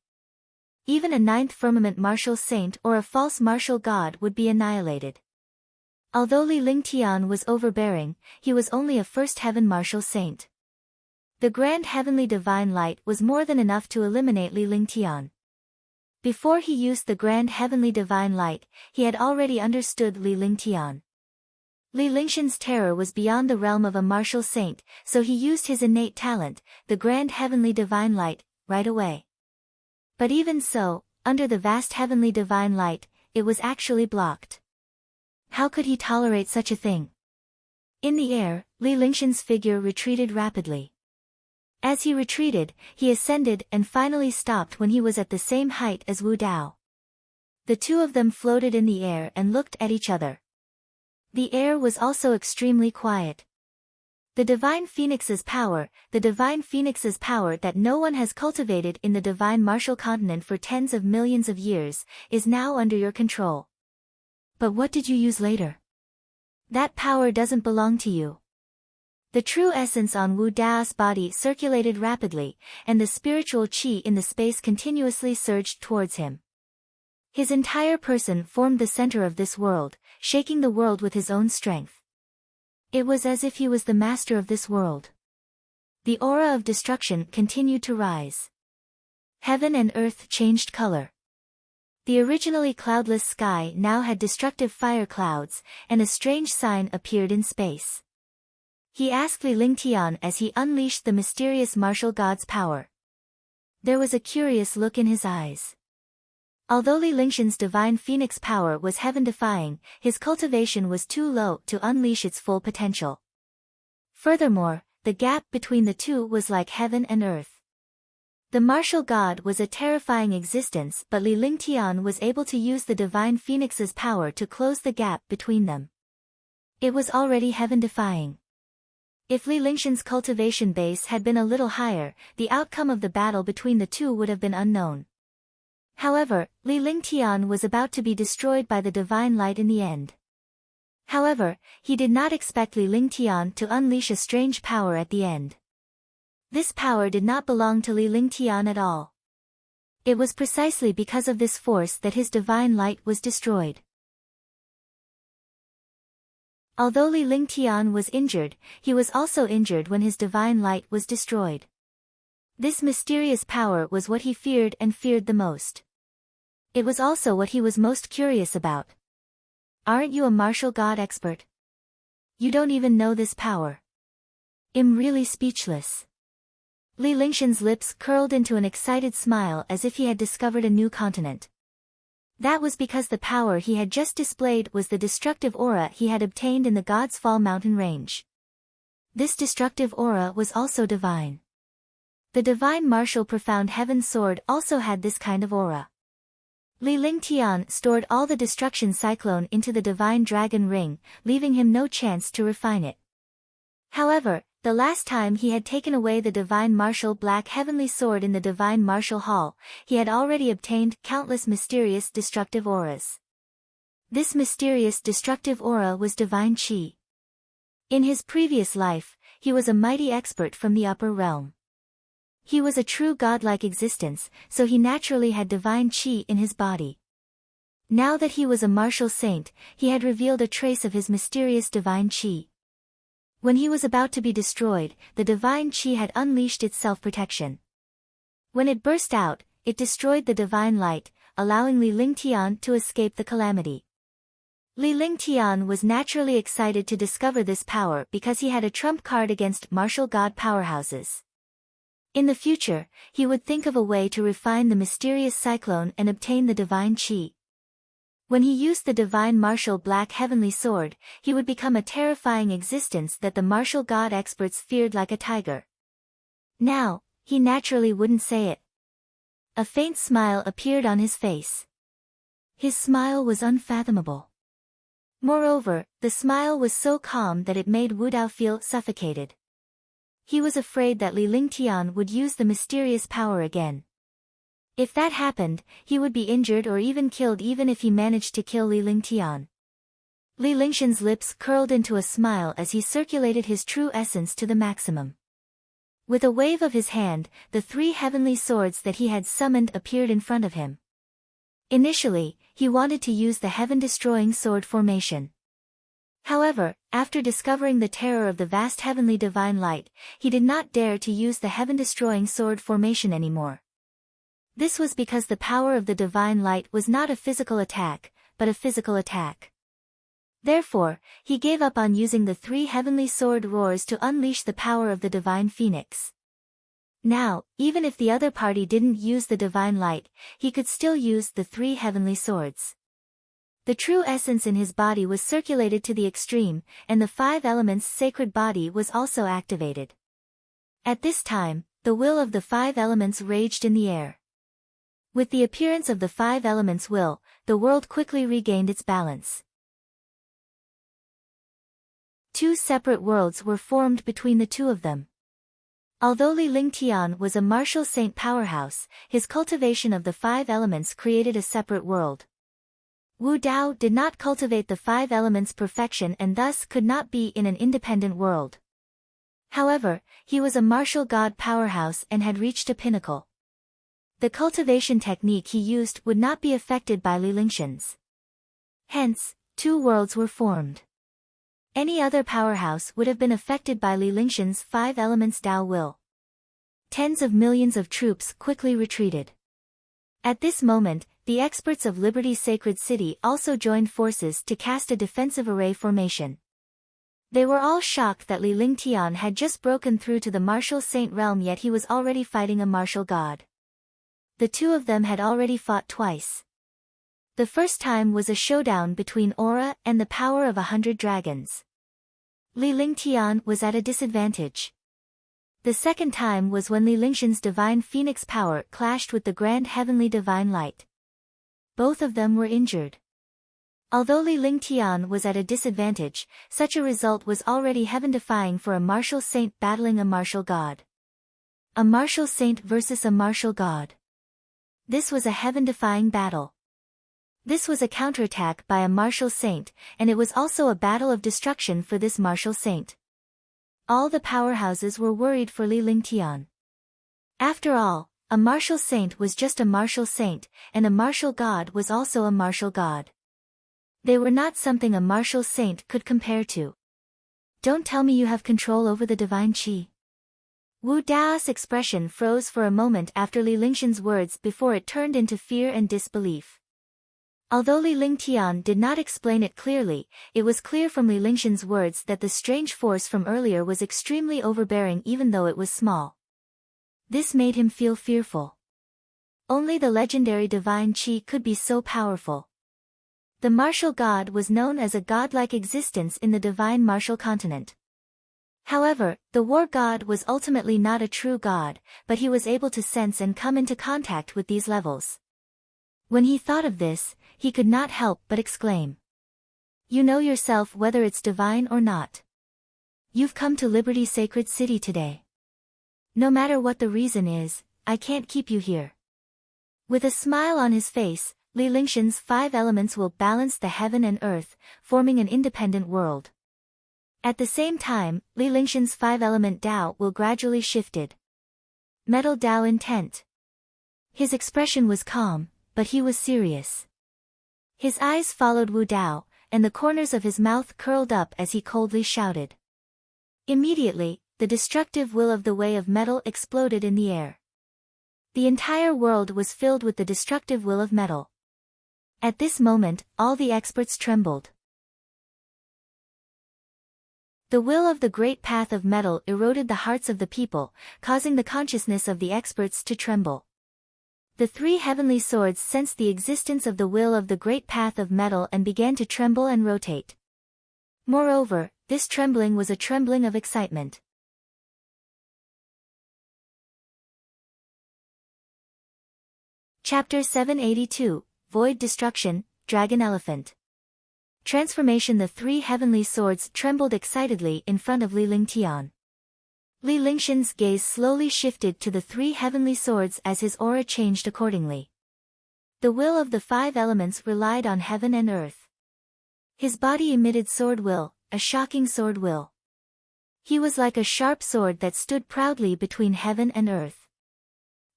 Even a ninth firmament martial saint or a false martial god would be annihilated. Although Li Lingtian was overbearing, he was only a first heaven martial saint. The grand heavenly divine light was more than enough to eliminate Li Lingtian. Before he used the grand heavenly divine light, he had already understood Li Lingtian. Li Lingshan's terror was beyond the realm of a martial saint, so he used his innate talent, the grand heavenly divine light, right away. But even so, under the vast heavenly divine light, it was actually blocked. How could he tolerate such a thing? In the air, Li Lingshan's figure retreated rapidly. As he retreated, he ascended and finally stopped when he was at the same height as Wu Dao. The two of them floated in the air and looked at each other. The air was also extremely quiet. The divine phoenix's power that no one has cultivated in the divine martial continent for tens of millions of years, is now under your control. But what did you use later? That power doesn't belong to you. The true essence on Wu Dao's body circulated rapidly, and the spiritual qi in the space continuously surged towards him. His entire person formed the center of this world, shaking the world with his own strength. It was as if he was the master of this world. The aura of destruction continued to rise. Heaven and earth changed color. The originally cloudless sky now had destructive fire clouds, and a strange sign appeared in space. He asked Li Lingtian as he unleashed the mysterious martial god's power. There was a curious look in his eyes. Although Li Lingshan's divine phoenix power was heaven-defying, his cultivation was too low to unleash its full potential. Furthermore, the gap between the two was like heaven and earth. The martial god was a terrifying existence, but Li Lingtian was able to use the divine phoenix's power to close the gap between them. It was already heaven-defying. If Li Lingshan's cultivation base had been a little higher, the outcome of the battle between the two would have been unknown. However, Li Lingtian was about to be destroyed by the divine light in the end. However, he did not expect Li Lingtian to unleash a strange power at the end. This power did not belong to Li Lingtian at all. It was precisely because of this force that his divine light was destroyed. Although Li Lingtian was injured, he was also injured when his divine light was destroyed. This mysterious power was what he feared and feared the most. It was also what he was most curious about. Aren't you a martial god expert? You don't even know this power. I'm really speechless. Li Lingshan's lips curled into an excited smile as if he had discovered a new continent. That was because the power he had just displayed was the destructive aura he had obtained in the God's Fall mountain range. This destructive aura was also divine. The divine martial profound heaven sword also had this kind of aura. Li Lingtian stored all the destruction cyclone into the divine dragon ring, leaving him no chance to refine it. However, the last time he had taken away the divine martial black heavenly sword in the divine martial hall, he had already obtained countless mysterious destructive auras. This mysterious destructive aura was divine qi. In his previous life, he was a mighty expert from the upper realm. He was a true godlike existence, so he naturally had divine qi in his body. Now that he was a martial saint, he had revealed a trace of his mysterious divine qi. When he was about to be destroyed, the divine chi had unleashed its self-protection. When it burst out, it destroyed the divine light, allowing Li Lingtian to escape the calamity. Li Lingtian was naturally excited to discover this power because he had a trump card against martial god powerhouses. In the future, he would think of a way to refine the mysterious cyclone and obtain the divine chi. When he used the divine martial black heavenly sword, he would become a terrifying existence that the martial god experts feared like a tiger. Now, he naturally wouldn't say it. A faint smile appeared on his face. His smile was unfathomable. Moreover, the smile was so calm that it made Wu Dao feel suffocated. He was afraid that Li Lingtian would use the mysterious power again. If that happened, he would be injured or even killed even if he managed to kill Li Lingtian. Li Lingshan's lips curled into a smile as he circulated his true essence to the maximum. With a wave of his hand, the 3 heavenly swords that he had summoned appeared in front of him. Initially, he wanted to use the heaven-destroying sword formation. However, after discovering the terror of the vast heavenly divine light, he did not dare to use the heaven-destroying sword formation anymore. This was because the power of the divine light was not a physical attack, but a physical attack. Therefore, he gave up on using the 3 heavenly sword roars to unleash the power of the divine phoenix. Now, even if the other party didn't use the divine light, he could still use the 3 heavenly swords. The true essence in his body was circulated to the extreme, and the 5 elements' sacred body was also activated. At this time, the will of the 5 elements raged in the air. With the appearance of the 5 elements' will, the world quickly regained its balance. 2 separate worlds were formed between the 2 of them. Although Li Lingtian was a martial saint powerhouse, his cultivation of the 5 elements created a separate world. Wu Dao did not cultivate the 5 elements' perfection and thus could not be in an independent world. However, he was a martial god powerhouse and had reached a pinnacle. The cultivation technique he used would not be affected by Li Lingshan's. Hence, 2 worlds were formed. Any other powerhouse would have been affected by Li Lingshan's 5 elements Dao will. Tens of millions of troops quickly retreated. At this moment, the experts of Liberty's sacred city also joined forces to cast a defensive array formation. They were all shocked that Li Lingtian had just broken through to the martial saint realm, yet he was already fighting a martial god. The 2 of them had already fought twice. The first time was a showdown between aura and the power of 100 dragons. Li Lingtian was at a disadvantage. The second time was when Li Lingshan's divine phoenix power clashed with the grand heavenly divine light. Both of them were injured. Although Li Lingtian was at a disadvantage, such a result was already heaven-defying for a martial saint battling a martial god. A martial saint versus a martial god. This was a heaven-defying battle. This was a counterattack by a martial saint, and it was also a battle of destruction for this martial saint. All the powerhouses were worried for Li Lingtian. After all, a martial saint was just a martial saint, and a martial god was also a martial god. They were not something a martial saint could compare to. Don't tell me you have control over the divine chi. Wu Dao's expression froze for a moment after Li Lingshan's words before it turned into fear and disbelief. Although Li Lingtian did not explain it clearly, it was clear from Li Lingshan's words that the strange force from earlier was extremely overbearing even though it was small. This made him feel fearful. Only the legendary divine chi could be so powerful. The martial god was known as a godlike existence in the divine martial continent. However, the war god was ultimately not a true god, but he was able to sense and come into contact with these levels. When he thought of this, he could not help but exclaim. You know yourself whether it's divine or not. You've come to Liberty's sacred city today. No matter what the reason is, I can't keep you here. With a smile on his face, Li Lingshan's 5 elements will balance the heaven and earth, forming an independent world. At the same time, Li Lingshan's 5-element Dao will gradually shifted. Metal Dao intent. His expression was calm, but he was serious. His eyes followed Wu Dao, and the corners of his mouth curled up as he coldly shouted. Immediately, the destructive will of the way of metal exploded in the air. The entire world was filled with the destructive will of metal. At this moment, all the experts trembled. The will of the great path of metal eroded the hearts of the people, causing the consciousness of the experts to tremble. The three heavenly swords sensed the existence of the will of the great path of metal and began to tremble and rotate. Moreover, this trembling was a trembling of excitement. Chapter 782, Void Destruction, Dragon Elephant. Transformation. The three heavenly swords trembled excitedly in front of Li Lingtian. Li Lingxian's gaze slowly shifted to the three heavenly swords as his aura changed accordingly. The will of the five elements relied on heaven and earth. His body emitted sword will, a shocking sword will. He was like a sharp sword that stood proudly between heaven and earth.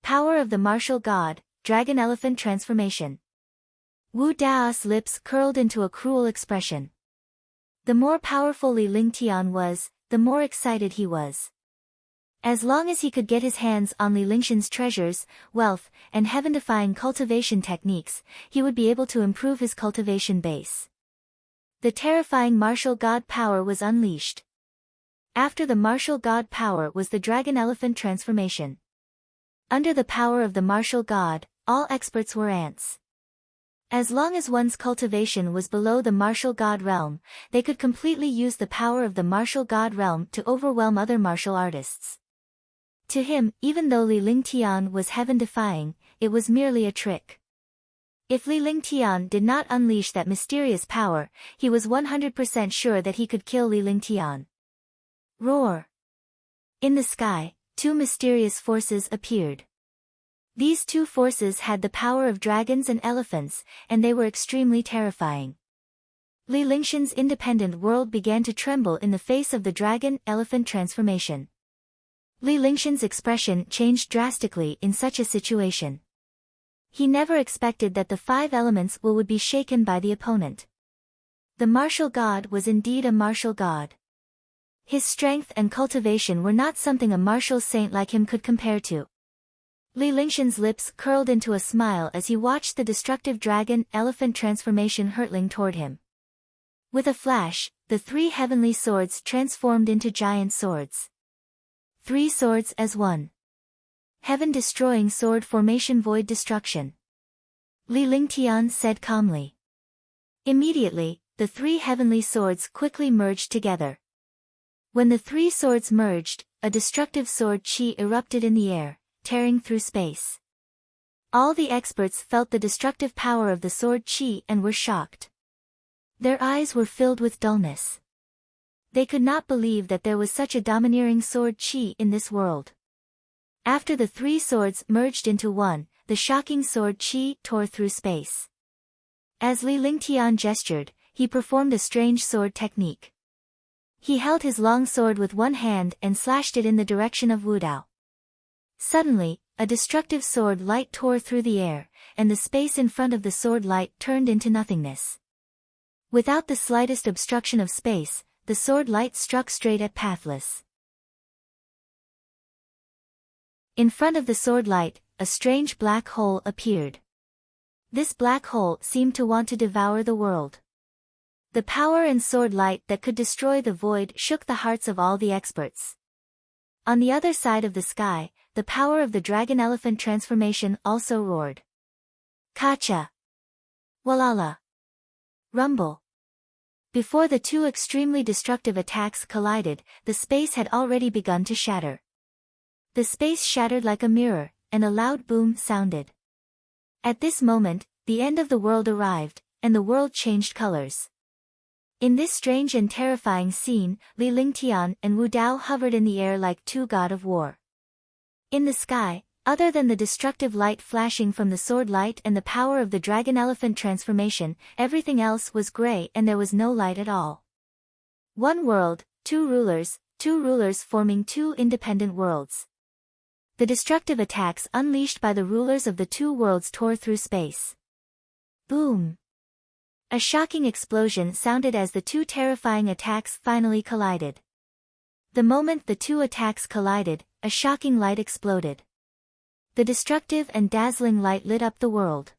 Power of the martial god, Dragon Elephant Transformation. Wu Dao's lips curled into a cruel expression. The more powerful Li Lingtian was, the more excited he was. As long as he could get his hands on Li Lingxian's treasures, wealth, and heaven-defying cultivation techniques, he would be able to improve his cultivation base. The terrifying martial god power was unleashed. After the martial god power was the Dragon Elephant Transformation. Under the power of the martial god, all experts were ants. As long as one's cultivation was below the martial god realm, they could completely use the power of the martial god realm to overwhelm other martial artists. To him, even though Li Lingtian was heaven-defying, it was merely a trick. If Li Lingtian did not unleash that mysterious power, he was 100% sure that he could kill Li Lingtian. Roar! In the sky, two mysterious forces appeared. These two forces had the power of dragons and elephants, and they were extremely terrifying. Li Lingxian's independent world began to tremble in the face of the dragon-elephant transformation. Li Lingxian's expression changed drastically in such a situation. He never expected that the five elements would be shaken by the opponent. The martial god was indeed a martial god. His strength and cultivation were not something a martial saint like him could compare to. Li Lingxian's lips curled into a smile as he watched the destructive dragon-elephant transformation hurtling toward him. With a flash, the three heavenly swords transformed into giant swords. Three swords as one. Heaven-destroying sword formation. Void destruction. Li Lingtian said calmly. Immediately, the three heavenly swords quickly merged together. When the three swords merged, a destructive sword qi erupted in the air, tearing through space. All the experts felt the destructive power of the sword qi and were shocked. Their eyes were filled with dullness. They could not believe that there was such a domineering sword qi in this world. After the three swords merged into one, the shocking sword qi tore through space. As Li Lingtian gestured, he performed a strange sword technique. He held his long sword with one hand and slashed it in the direction of Wu Dao. Suddenly, a destructive sword light tore through the air, and the space in front of the sword light turned into nothingness. Without the slightest obstruction of space, the sword light struck straight at Pathless. In front of the sword light, a strange black hole appeared. This black hole seemed to want to devour the world. The power and sword light that could destroy the void shook the hearts of all the experts. On the other side of the sky, the power of the dragon-elephant transformation also roared. Kacha! Walala! Rumble! Before the two extremely destructive attacks collided, the space had already begun to shatter. The space shattered like a mirror, and a loud boom sounded. At this moment, the end of the world arrived, and the world changed colors. In this strange and terrifying scene, Li Lingtian and Wu Dao hovered in the air like two god of war. In the sky, other than the destructive light flashing from the sword light and the power of the dragon-elephant transformation, everything else was gray and there was no light at all. One world, two rulers forming two independent worlds. The destructive attacks unleashed by the rulers of the two worlds tore through space. Boom! A shocking explosion sounded as the two terrifying attacks finally collided. The moment the two attacks collided, a shocking light exploded. The destructive and dazzling light lit up the world.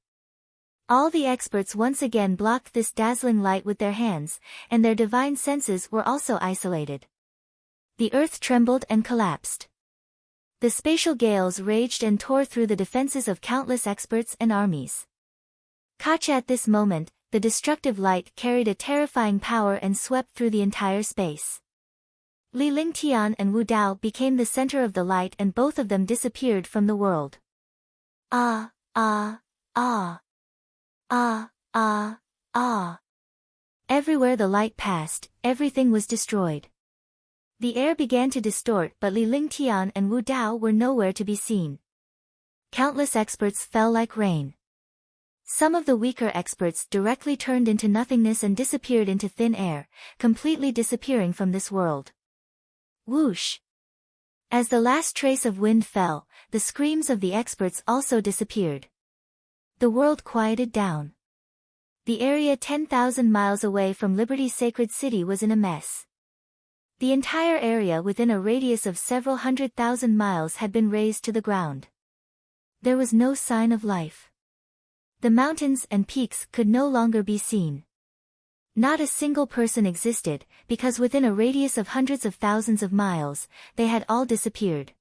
All the experts once again blocked this dazzling light with their hands, and their divine senses were also isolated. The earth trembled and collapsed. The spatial gales raged and tore through the defenses of countless experts and armies. At this moment, the destructive light carried a terrifying power and swept through the entire space. Li Lingtian and Wu Dao became the center of the light, and both of them disappeared from the world. Ah, ah, ah. Ah, ah, ah. Everywhere the light passed, everything was destroyed. The air began to distort, but Li Lingtian and Wu Dao were nowhere to be seen. Countless experts fell like rain. Some of the weaker experts directly turned into nothingness and disappeared into thin air, completely disappearing from this world. Whoosh! As the last trace of wind fell, the screams of the experts also disappeared. The world quieted down. The area 10,000 miles away from Liberty's sacred city was in a mess. The entire area within a radius of several 100,000 miles had been razed to the ground. There was no sign of life. The mountains and peaks could no longer be seen. Not a single person existed, because within a radius of hundreds of thousands of miles, they had all disappeared.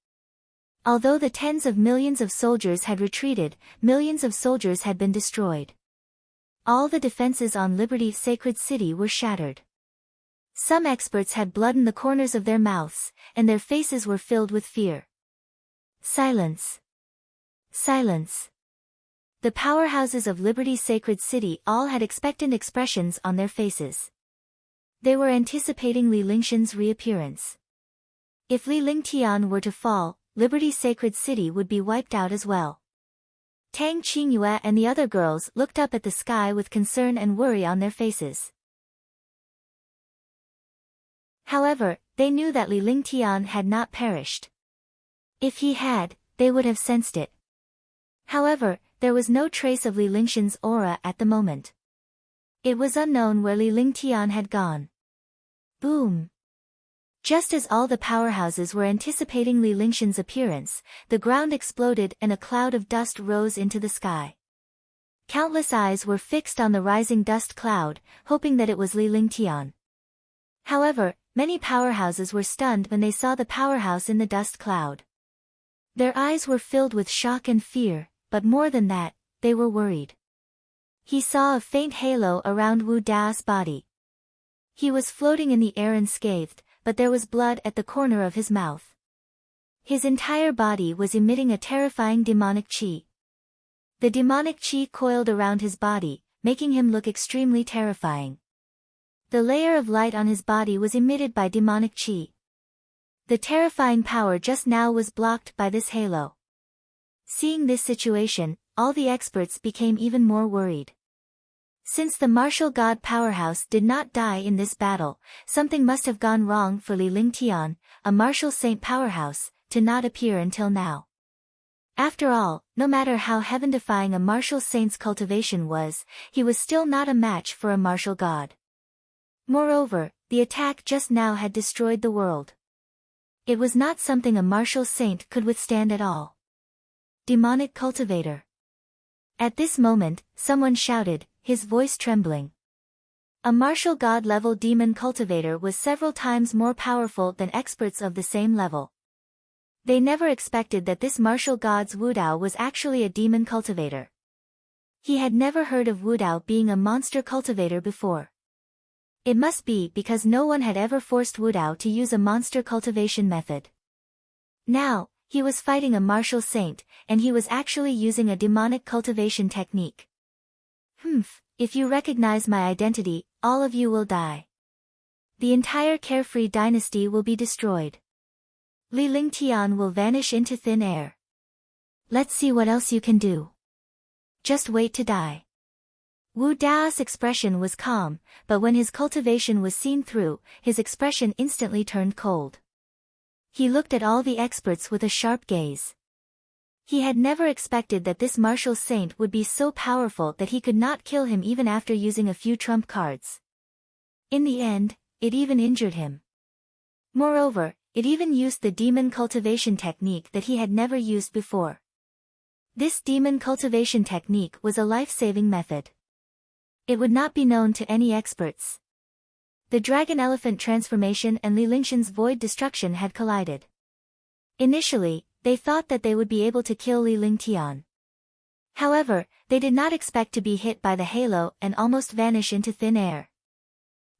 Although the tens of millions of soldiers had retreated, millions of soldiers had been destroyed. All the defenses on Liberty's sacred city were shattered. Some experts had blood in the corners of their mouths, and their faces were filled with fear. Silence. Silence. The powerhouses of Liberty's sacred city all had expectant expressions on their faces. They were anticipating Li Lingtian's reappearance. If Li Lingtian were to fall, Liberty's sacred city would be wiped out as well. Tang Qingyue and the other girls looked up at the sky with concern and worry on their faces. However, they knew that Li Lingtian had not perished. If he had, they would have sensed it. However, there was no trace of Li Lingtian's aura at the moment. It was unknown where Li Lingtian had gone. Boom! Just as all the powerhouses were anticipating Li Lingtian's appearance, the ground exploded and a cloud of dust rose into the sky. Countless eyes were fixed on the rising dust cloud, hoping that it was Li Lingtian. However, many powerhouses were stunned when they saw the powerhouse in the dust cloud. Their eyes were filled with shock and fear, but more than that, they were worried. He saw a faint halo around Wu Dao's body. He was floating in the air unscathed, but there was blood at the corner of his mouth. His entire body was emitting a terrifying demonic qi. The demonic qi coiled around his body, making him look extremely terrifying. The layer of light on his body was emitted by demonic qi. The terrifying power just now was blocked by this halo. Seeing this situation, all the experts became even more worried. Since the martial god powerhouse did not die in this battle, something must have gone wrong for Li Lingtian, a martial saint powerhouse, to not appear until now. After all, no matter how heaven-defying a martial saint's cultivation was, he was still not a match for a martial god. Moreover, the attack just now had destroyed the world. It was not something a martial saint could withstand at all. Demonic cultivator. At this moment, someone shouted, his voice trembling. A martial god-level demon cultivator was several times more powerful than experts of the same level. They never expected that this martial god's Wu Dao was actually a demon cultivator. He had never heard of Wu Dao being a monster cultivator before. It must be because no one had ever forced Wu Dao to use a monster cultivation method. Now, he was fighting a martial saint, and he was actually using a demonic cultivation technique. If you recognize my identity, all of you will die. The entire carefree dynasty will be destroyed. Li Lingtian will vanish into thin air. Let's see what else you can do. Just wait to die. Wu Dao's expression was calm, but when his cultivation was seen through, his expression instantly turned cold. He looked at all the experts with a sharp gaze. He had never expected that this martial saint would be so powerful that he could not kill him even after using a few trump cards. In the end, it even injured him. Moreover, it even used the demon cultivation technique that he had never used before. This demon cultivation technique was a life-saving method. It would not be known to any experts. The dragon-elephant transformation and Li Lingxian's void destruction had collided. Initially, they thought that they would be able to kill Li Lingtian. However, they did not expect to be hit by the halo and almost vanish into thin air.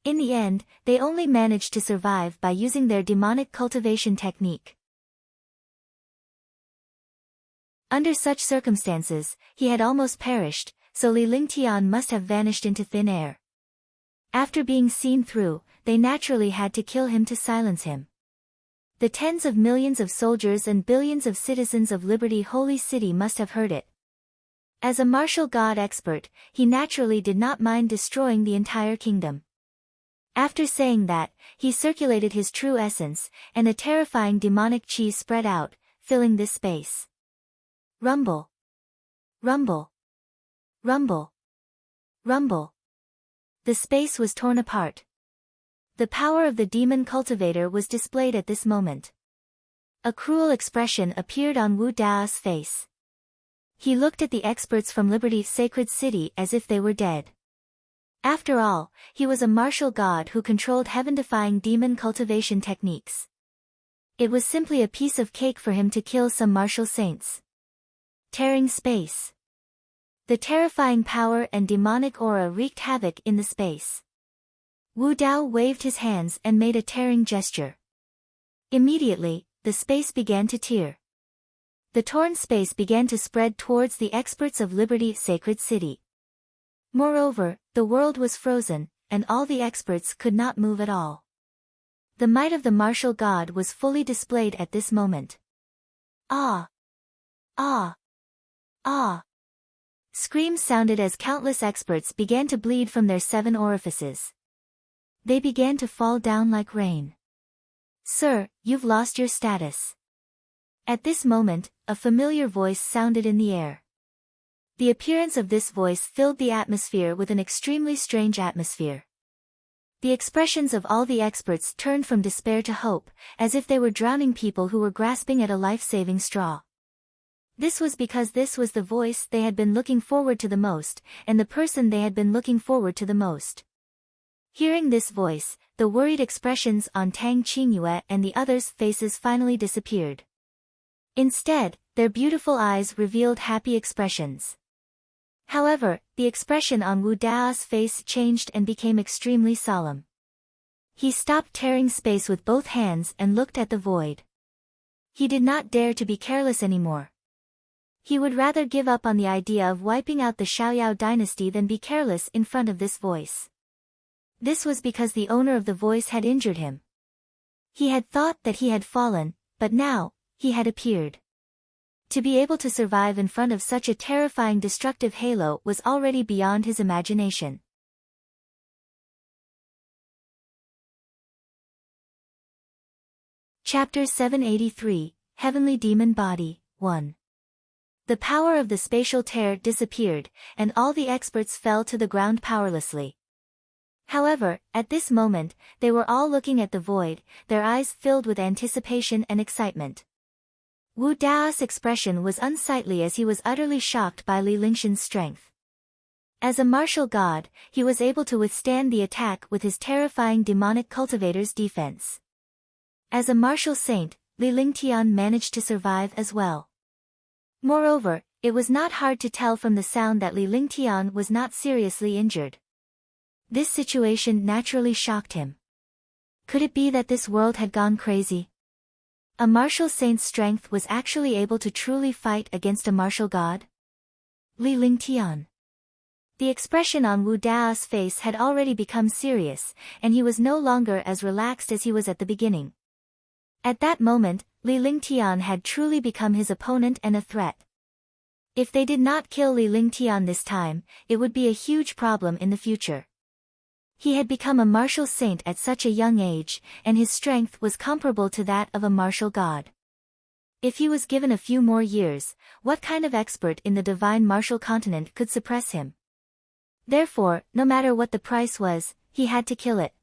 In the end, they only managed to survive by using their demonic cultivation technique. Under such circumstances, he had almost perished, so Li Lingtian must have vanished into thin air. After being seen through, they naturally had to kill him to silence him. The tens of millions of soldiers and billions of citizens of Liberty Holy City must have heard it. As a martial god expert, he naturally did not mind destroying the entire kingdom. After saying that, he circulated his true essence, and a terrifying demonic chi spread out, filling this space. Rumble. Rumble. Rumble. Rumble. The space was torn apart. The power of the demon cultivator was displayed at this moment. A cruel expression appeared on Wu Dao's face. He looked at the experts from Liberty's sacred city as if they were dead. After all, he was a martial god who controlled heaven-defying demon cultivation techniques. It was simply a piece of cake for him to kill some martial saints. Tearing space. The terrifying power and demonic aura wreaked havoc in the space. Wu Dao waved his hands and made a tearing gesture. Immediately, the space began to tear. The torn space began to spread towards the experts of Liberty's sacred city. Moreover, the world was frozen, and all the experts could not move at all. The might of the martial god was fully displayed at this moment. Ah! Ah! Ah! Screams sounded as countless experts began to bleed from their 7 orifices. They began to fall down like rain. Sir, you've lost your status. At this moment, a familiar voice sounded in the air. The appearance of this voice filled the atmosphere with an extremely strange atmosphere. The expressions of all the experts turned from despair to hope, as if they were drowning people who were grasping at a life-saving straw. This was because this was the voice they had been looking forward to the most, and the person they had been looking forward to the most. Hearing this voice, the worried expressions on Tang Qingyue and the others' faces finally disappeared. Instead, their beautiful eyes revealed happy expressions. However, the expression on Wu Dao's face changed and became extremely solemn. He stopped tearing space with both hands and looked at the void. He did not dare to be careless anymore. He would rather give up on the idea of wiping out the Xiaoyao dynasty than be careless in front of this voice. This was because the owner of the voice had injured him. He had thought that he had fallen, but now, he had appeared. To be able to survive in front of such a terrifying destructive halo was already beyond his imagination. Chapter 783, Heavenly Demon Body, 1. The power of the spatial tear disappeared, and all the experts fell to the ground powerlessly. However, at this moment, they were all looking at the void, their eyes filled with anticipation and excitement. Wu Dao's expression was unsightly as he was utterly shocked by Li Lingxian's strength. As a martial god, he was able to withstand the attack with his terrifying demonic cultivator's defense. As a martial saint, Li Lingtian managed to survive as well. Moreover, it was not hard to tell from the sound that Li Lingtian was not seriously injured. This situation naturally shocked him. Could it be that this world had gone crazy? A martial saint's strength was actually able to truly fight against a martial god? Li Lingtian. The expression on Wu Dao's face had already become serious, and he was no longer as relaxed as he was at the beginning. At that moment, Li Lingtian had truly become his opponent and a threat. If they did not kill Li Lingtian this time, it would be a huge problem in the future. He had become a martial saint at such a young age, and his strength was comparable to that of a martial god. If he was given a few more years, what kind of expert in the divine martial continent could suppress him? Therefore, no matter what the price was, he had to kill it.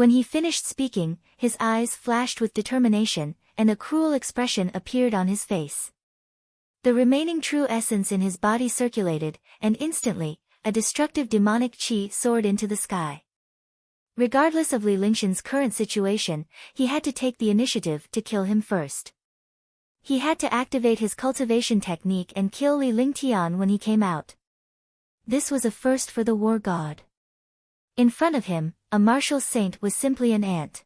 When he finished speaking, his eyes flashed with determination, and a cruel expression appeared on his face. The remaining true essence in his body circulated, and instantly, a destructive demonic chi soared into the sky. Regardless of Li Lingshan's current situation, he had to take the initiative to kill him first. He had to activate his cultivation technique and kill Li Lingtian when he came out. This was a first for the war god. In front of him, a martial saint was simply an ant.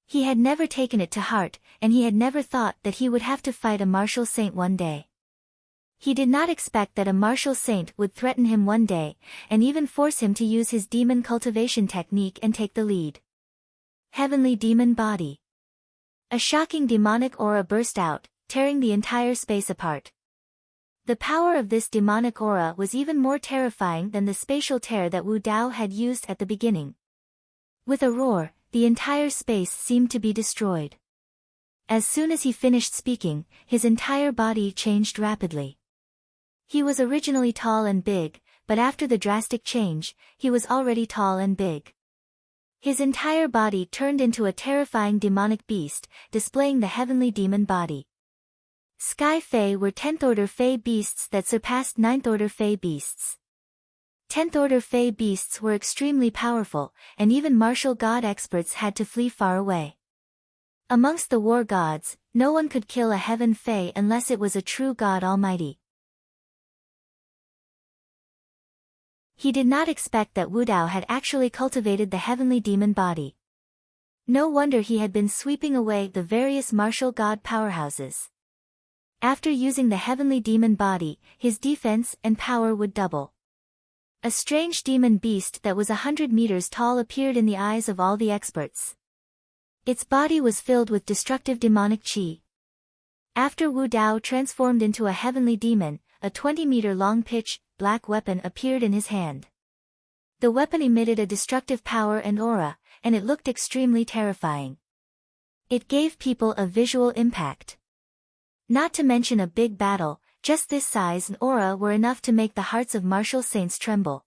He had never taken it to heart, and he had never thought that he would have to fight a martial saint one day. He did not expect that a martial saint would threaten him one day, and even force him to use his demon cultivation technique and take the lead. Heavenly demon body. A shocking demonic aura burst out, tearing the entire space apart. The power of this demonic aura was even more terrifying than the spatial tear that Wu Dao had used at the beginning. With a roar, the entire space seemed to be destroyed. As soon as he finished speaking, his entire body changed rapidly. He was originally tall and big, but after the drastic change, he was already tall and big. His entire body turned into a terrifying demonic beast, displaying the heavenly demon body. Sky Fae were 10th-order Fae beasts that surpassed 9th-order Fae beasts. 10th-order Fae beasts were extremely powerful, and even martial god experts had to flee far away. Amongst the war gods, no one could kill a heaven Fae unless it was a true god almighty. He did not expect that Wu Dao had actually cultivated the heavenly demon body. No wonder he had been sweeping away the various martial god powerhouses. After using the heavenly demon body, his defense and power would double. A strange demon beast that was 100 meters tall appeared in the eyes of all the experts. Its body was filled with destructive demonic chi. After Wu Dao transformed into a heavenly demon, a 20-meter-long pitch-black weapon appeared in his hand. The weapon emitted a destructive power and aura, and it looked extremely terrifying. It gave people a visual impact. Not to mention a big battle, just this size and aura were enough to make the hearts of martial saints tremble.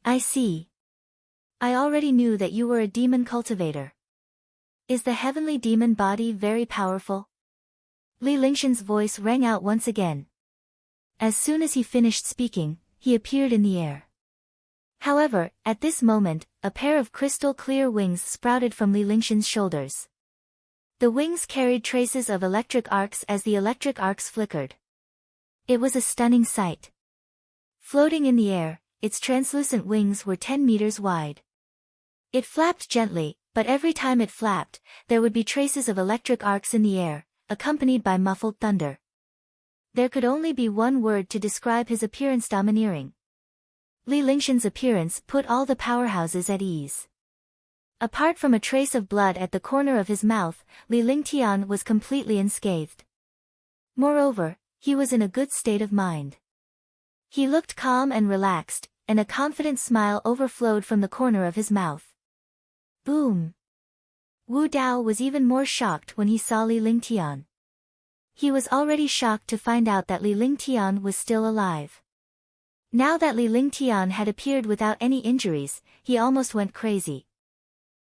I see. I already knew that you were a demon cultivator. Is the heavenly demon body very powerful? Li Lingshan's voice rang out once again. As soon as he finished speaking, he appeared in the air. However, at this moment, a pair of crystal-clear wings sprouted from Li Lingshan's shoulders. The wings carried traces of electric arcs as the electric arcs flickered. It was a stunning sight. Floating in the air, its translucent wings were 10 meters wide. It flapped gently, but every time it flapped, there would be traces of electric arcs in the air, accompanied by muffled thunder. There could only be one word to describe his appearance: domineering. Li Lingshan's appearance put all the powerhouses at ease. Apart from a trace of blood at the corner of his mouth, Li Lingtian was completely unscathed. Moreover, he was in a good state of mind. He looked calm and relaxed, and a confident smile overflowed from the corner of his mouth. Boom! Wu Dao was even more shocked when he saw Li Lingtian. He was already shocked to find out that Li Lingtian was still alive. Now that Li Lingtian had appeared without any injuries, he almost went crazy.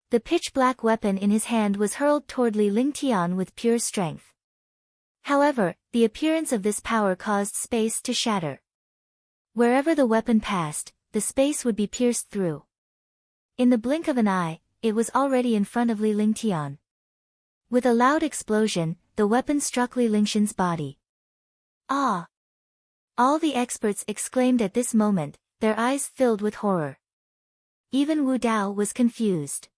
The pitch-black weapon in his hand was hurled toward Li Lingtian with pure strength. However, the appearance of this power caused space to shatter. Wherever the weapon passed, the space would be pierced through. In the blink of an eye, it was already in front of Li Lingtian. With a loud explosion, the weapon struck Li Lingshan's body. Ah! All the experts exclaimed at this moment, their eyes filled with horror. Even Wu Dao was confused.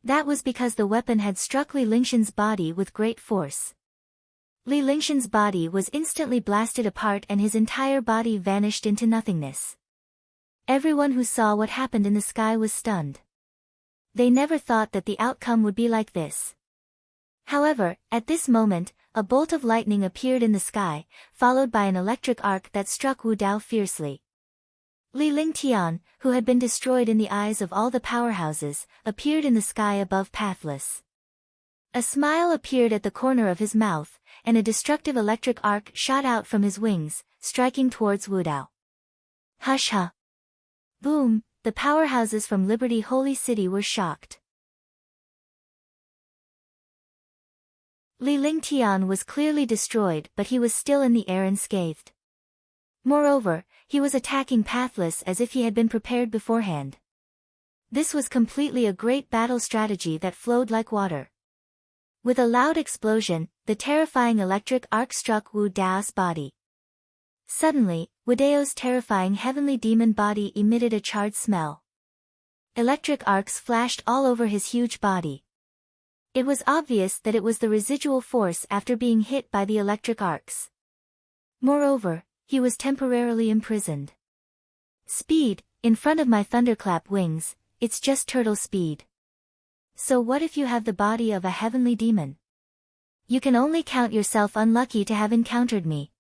That was because the weapon had struck Li Lingshan's body with great force. Li Lingshan's body was instantly blasted apart and his entire body vanished into nothingness. Everyone who saw what happened in the sky was stunned. They never thought that the outcome would be like this. However, at this moment, a bolt of lightning appeared in the sky, followed by an electric arc that struck Wu Dao fiercely. Li Lingtian, who had been destroyed in the eyes of all the powerhouses, appeared in the sky above Pathless. A smile appeared at the corner of his mouth, and a destructive electric arc shot out from his wings, striking towards Wu Dao. Hush! Boom! The powerhouses from Liberty Holy City were shocked. Li Lingtian was clearly destroyed, but he was still in the air unscathed. Moreover, he was attacking pathless as if he had been prepared beforehand. This was completely a great battle strategy that flowed like water. With a loud explosion, the terrifying electric arc struck Wu Dao's body. Suddenly, Wu Dao's terrifying heavenly demon body emitted a charred smell. Electric arcs flashed all over his huge body. It was obvious that it was the residual force after being hit by the electric arcs. Moreover, he was temporarily imprisoned. Speed, in front of my thunderclap wings, it's just turtle speed. So what if you have the body of a heavenly demon? You can only count yourself unlucky to have encountered me.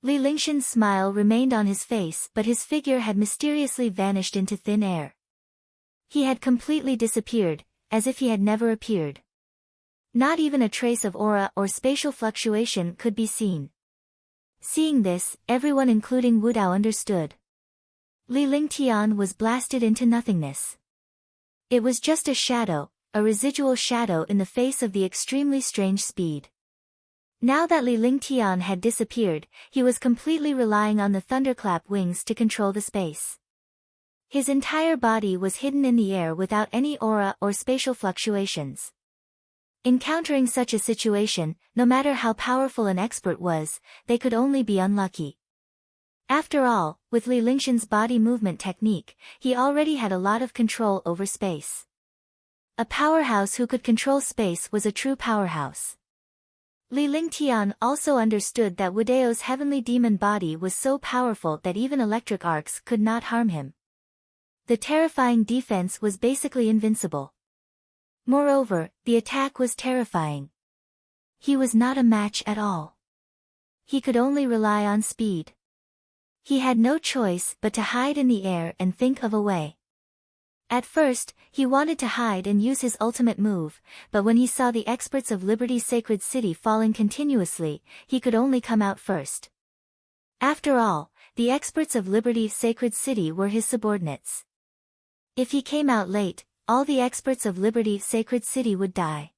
Li Lingshan's smile remained on his face, but his figure had mysteriously vanished into thin air. He had completely disappeared, as if he had never appeared. Not even a trace of aura or spatial fluctuation could be seen. Seeing this, everyone including Wu Dao understood. Li Lingtian was blasted into nothingness. It was just a shadow, a residual shadow in the face of the extremely strange speed. Now that Li Lingtian had disappeared, he was completely relying on the thunderclap wings to control the space. His entire body was hidden in the air without any aura or spatial fluctuations. Encountering such a situation, no matter how powerful an expert was, they could only be unlucky. After all, with Li Lingshan's body movement technique, he already had a lot of control over space. A powerhouse who could control space was a true powerhouse. Li Lingtian also understood that Wu Dao's heavenly demon body was so powerful that even electric arcs could not harm him. The terrifying defense was basically invincible. Moreover, the attack was terrifying. He was not a match at all. He could only rely on speed. He had no choice but to hide in the air and think of a way. At first, he wanted to hide and use his ultimate move, but when he saw the experts of Liberty's sacred city falling continuously, he could only come out first. After all, the experts of Liberty's sacred city were his subordinates. If he came out late, all the experts of Liberty's sacred city would die.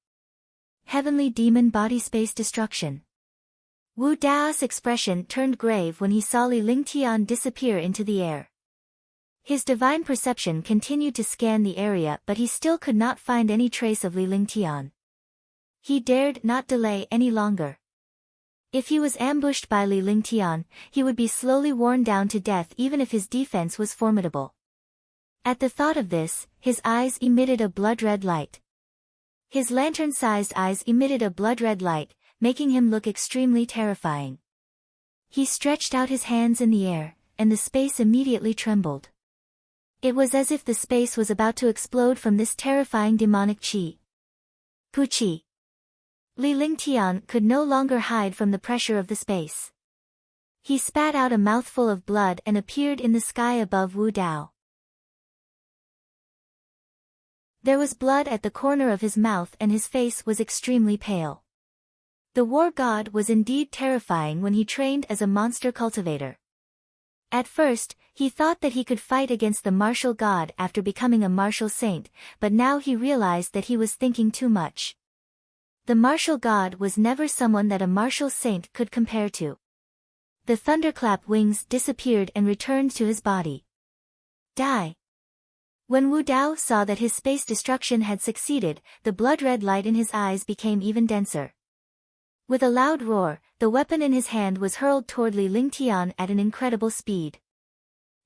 Heavenly demon body space destruction. Wu Dao's expression turned grave when he saw Li Lingtian disappear into the air. His divine perception continued to scan the area, but he still could not find any trace of Li Lingtian. He dared not delay any longer. If he was ambushed by Li Lingtian, he would be slowly worn down to death even if his defense was formidable. At the thought of this, his eyes emitted a blood-red light. His lantern-sized eyes emitted a blood-red light, making him look extremely terrifying. He stretched out his hands in the air, and the space immediately trembled. It was as if the space was about to explode from this terrifying demonic chi. Puchi. Li Lingtian could no longer hide from the pressure of the space. He spat out a mouthful of blood and appeared in the sky above Wu Dao. There was blood at the corner of his mouth and his face was extremely pale. The war god was indeed terrifying when he trained as a monster cultivator. At first, he thought that he could fight against the martial god after becoming a martial saint, but now he realized that he was thinking too much. The martial god was never someone that a martial saint could compare to. The thunderclap wings disappeared and returned to his body. Die. When Wu Dao saw that his space destruction had succeeded, the blood-red light in his eyes became even denser. With a loud roar, the weapon in his hand was hurled toward Li Lingtian at an incredible speed.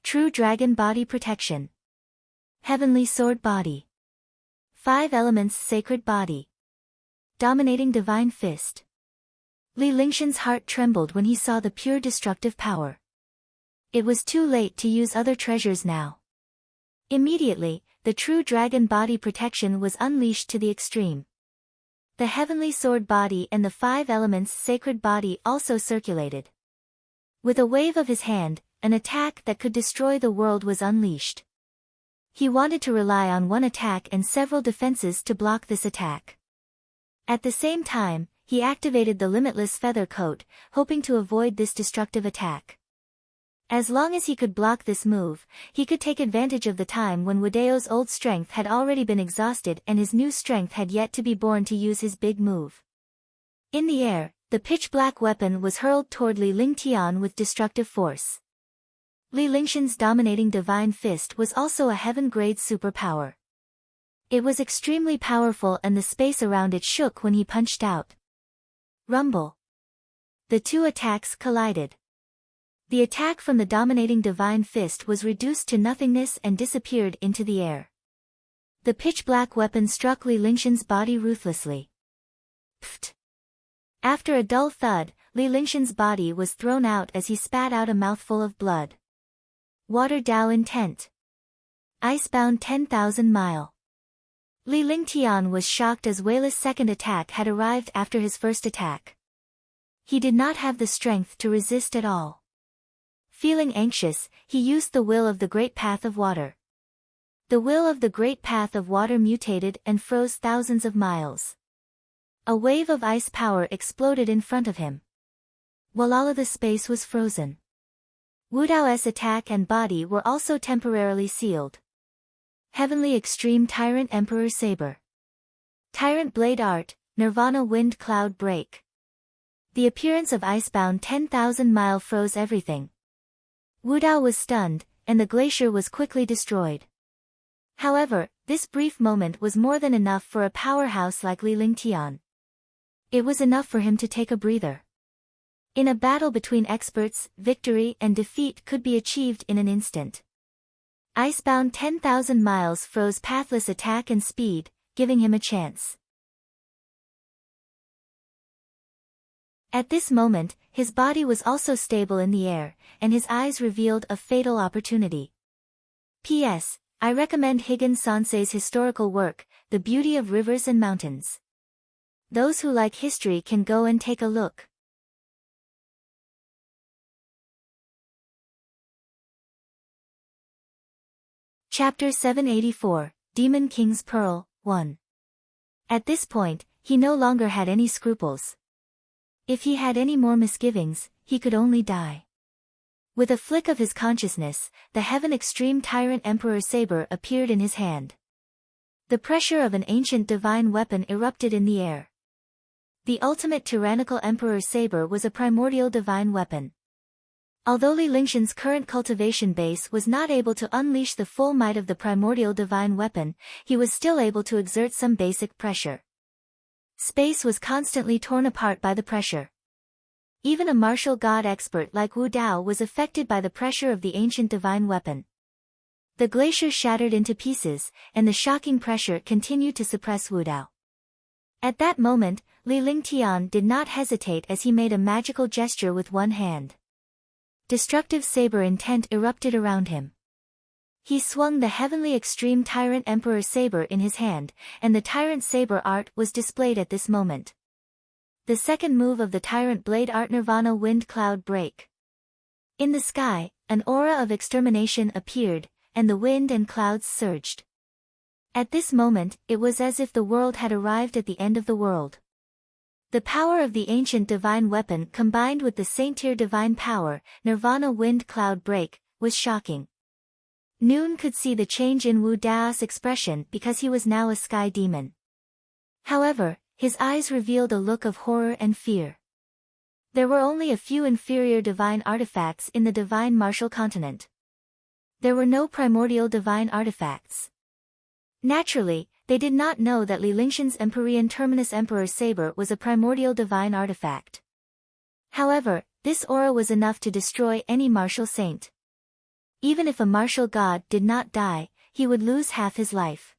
True Dragon Body Protection. Heavenly Sword Body. 5 Elements Sacred Body. Dominating Divine Fist. Li Lingshan's heart trembled when he saw the pure destructive power. It was too late to use other treasures now. Immediately, the true dragon body protection was unleashed to the extreme. The heavenly sword body and the 5 elements sacred body also circulated. With a wave of his hand, an attack that could destroy the world was unleashed. He wanted to rely on one attack and several defenses to block this attack. At the same time, he activated the limitless feather coat, hoping to avoid this destructive attack. As long as he could block this move, he could take advantage of the time when Wu Dao's old strength had already been exhausted and his new strength had yet to be born to use his big move. In the air, the pitch-black weapon was hurled toward Li Lingtian with destructive force. Li Lingshan's dominating divine fist was also a heaven-grade superpower. It was extremely powerful and the space around it shook when he punched out. Rumble. The two attacks collided. The attack from the dominating divine fist was reduced to nothingness and disappeared into the air. The pitch-black weapon struck Li Lingshan's body ruthlessly. Pfft. After a dull thud, Li Lingshan's body was thrown out as he spat out a mouthful of blood. Water Dao Intent. Icebound 10,000 mile. Li Lingtian was shocked as Wei's second attack had arrived after his first attack. He did not have the strength to resist at all. Feeling anxious, he used the will of the Great Path of Water. The will of the Great Path of Water mutated and froze thousands of miles. A wave of ice power exploded in front of him. While all of the space was frozen. Wu Dao's attack and body were also temporarily sealed. Heavenly Extreme Tyrant Emperor Saber. Tyrant Blade Art, Nirvana Wind Cloud Break. The appearance of Icebound 10,000 mile froze everything. Wu Dao was stunned, and the glacier was quickly destroyed. However, this brief moment was more than enough for a powerhouse like Li Lingtian. It was enough for him to take a breather. In a battle between experts, victory and defeat could be achieved in an instant. Icebound 10,000 miles froze Pathless attack and speed, giving him a chance. At this moment, his body was also stable in the air, and his eyes revealed a fatal opportunity. P.S. I recommend Higgins Sensei's historical work, The Beauty of Rivers and Mountains. Those who like history can go and take a look. Chapter 784, Demon King's Pearl, 1. At this point, he no longer had any scruples. If he had any more misgivings, he could only die. With a flick of his consciousness, the Heaven Extreme Tyrant Emperor Saber appeared in his hand. The pressure of an ancient divine weapon erupted in the air. The ultimate tyrannical Emperor Saber was a primordial divine weapon. Although Li Lingshan's current cultivation base was not able to unleash the full might of the primordial divine weapon, he was still able to exert some basic pressure. Space was constantly torn apart by the pressure. Even a martial god expert like Wu Dao was affected by the pressure of the ancient divine weapon. The glacier shattered into pieces, and the shocking pressure continued to suppress Wu Dao. At that moment, Li Lingtian did not hesitate as he made a magical gesture with one hand. Destructive saber intent erupted around him. He swung the Heavenly Extreme Tyrant Emperor Saber in his hand, and the Tyrant Saber art was displayed at this moment. The second move of the Tyrant Blade Art Nirvana Wind Cloud Break. In the sky, an aura of extermination appeared, and the wind and clouds surged. At this moment, it was as if the world had arrived at the end of the world. The power of the ancient divine weapon combined with the saint-tier divine power, Nirvana Wind Cloud Break, was shocking. Noon could see the change in Wu Dao's expression because he was now a sky demon. However, his eyes revealed a look of horror and fear. There were only a few inferior divine artifacts in the divine martial continent. There were no primordial divine artifacts. Naturally, they did not know that Li Lingshan's Empyrean Terminus Emperor Saber was a primordial divine artifact. However, this aura was enough to destroy any martial saint. Even if a martial god did not die, he would lose half his life.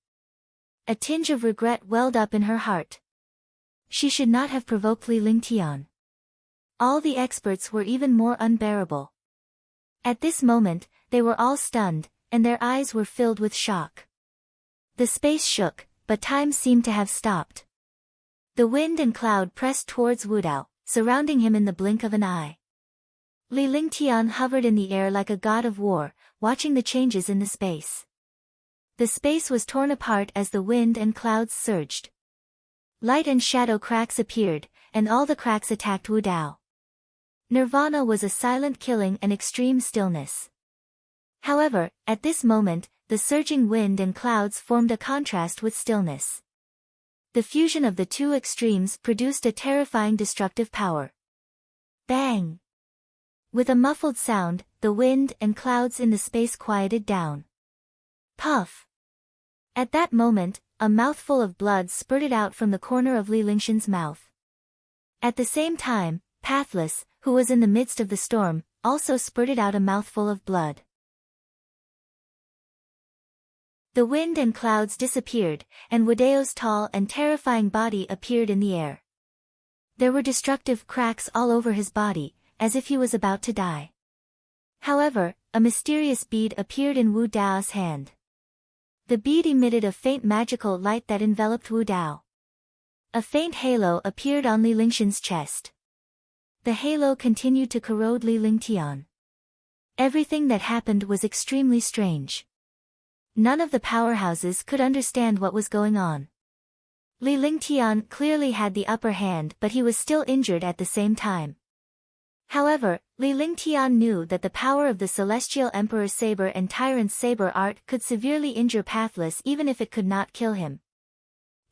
A tinge of regret welled up in her heart. She should not have provoked Li Lingtian. All the experts were even more unbearable. At this moment, they were all stunned, and their eyes were filled with shock. The space shook, but time seemed to have stopped. The wind and cloud pressed towards Wu Dao, surrounding him in the blink of an eye. Li Lingtian hovered in the air like a god of war, watching the changes in the space. The space was torn apart as the wind and clouds surged. Light and shadow cracks appeared, and all the cracks attacked Wu Dao. Nirvana was a silent killing and extreme stillness. However, at this moment, the surging wind and clouds formed a contrast with stillness. The fusion of the two extremes produced a terrifying destructive power. Bang! With a muffled sound, the wind and clouds in the space quieted down. Puff! At that moment, a mouthful of blood spurted out from the corner of Li Lingshan's mouth. At the same time, Pathless, who was in the midst of the storm, also spurted out a mouthful of blood. The wind and clouds disappeared, and Wudao's tall and terrifying body appeared in the air. There were destructive cracks all over his body, as if he was about to die. However, a mysterious bead appeared in Wu Dao's hand. The bead emitted a faint magical light that enveloped Wu Dao. A faint halo appeared on Li Lingshan's chest. The halo continued to corrode Li Lingtian. Everything that happened was extremely strange. None of the powerhouses could understand what was going on. Li Lingtian clearly had the upper hand, but he was still injured at the same time. However, Li Lingtian knew that the power of the Celestial Emperor's saber and Tyrant's saber art could severely injure Pathless even if it could not kill him.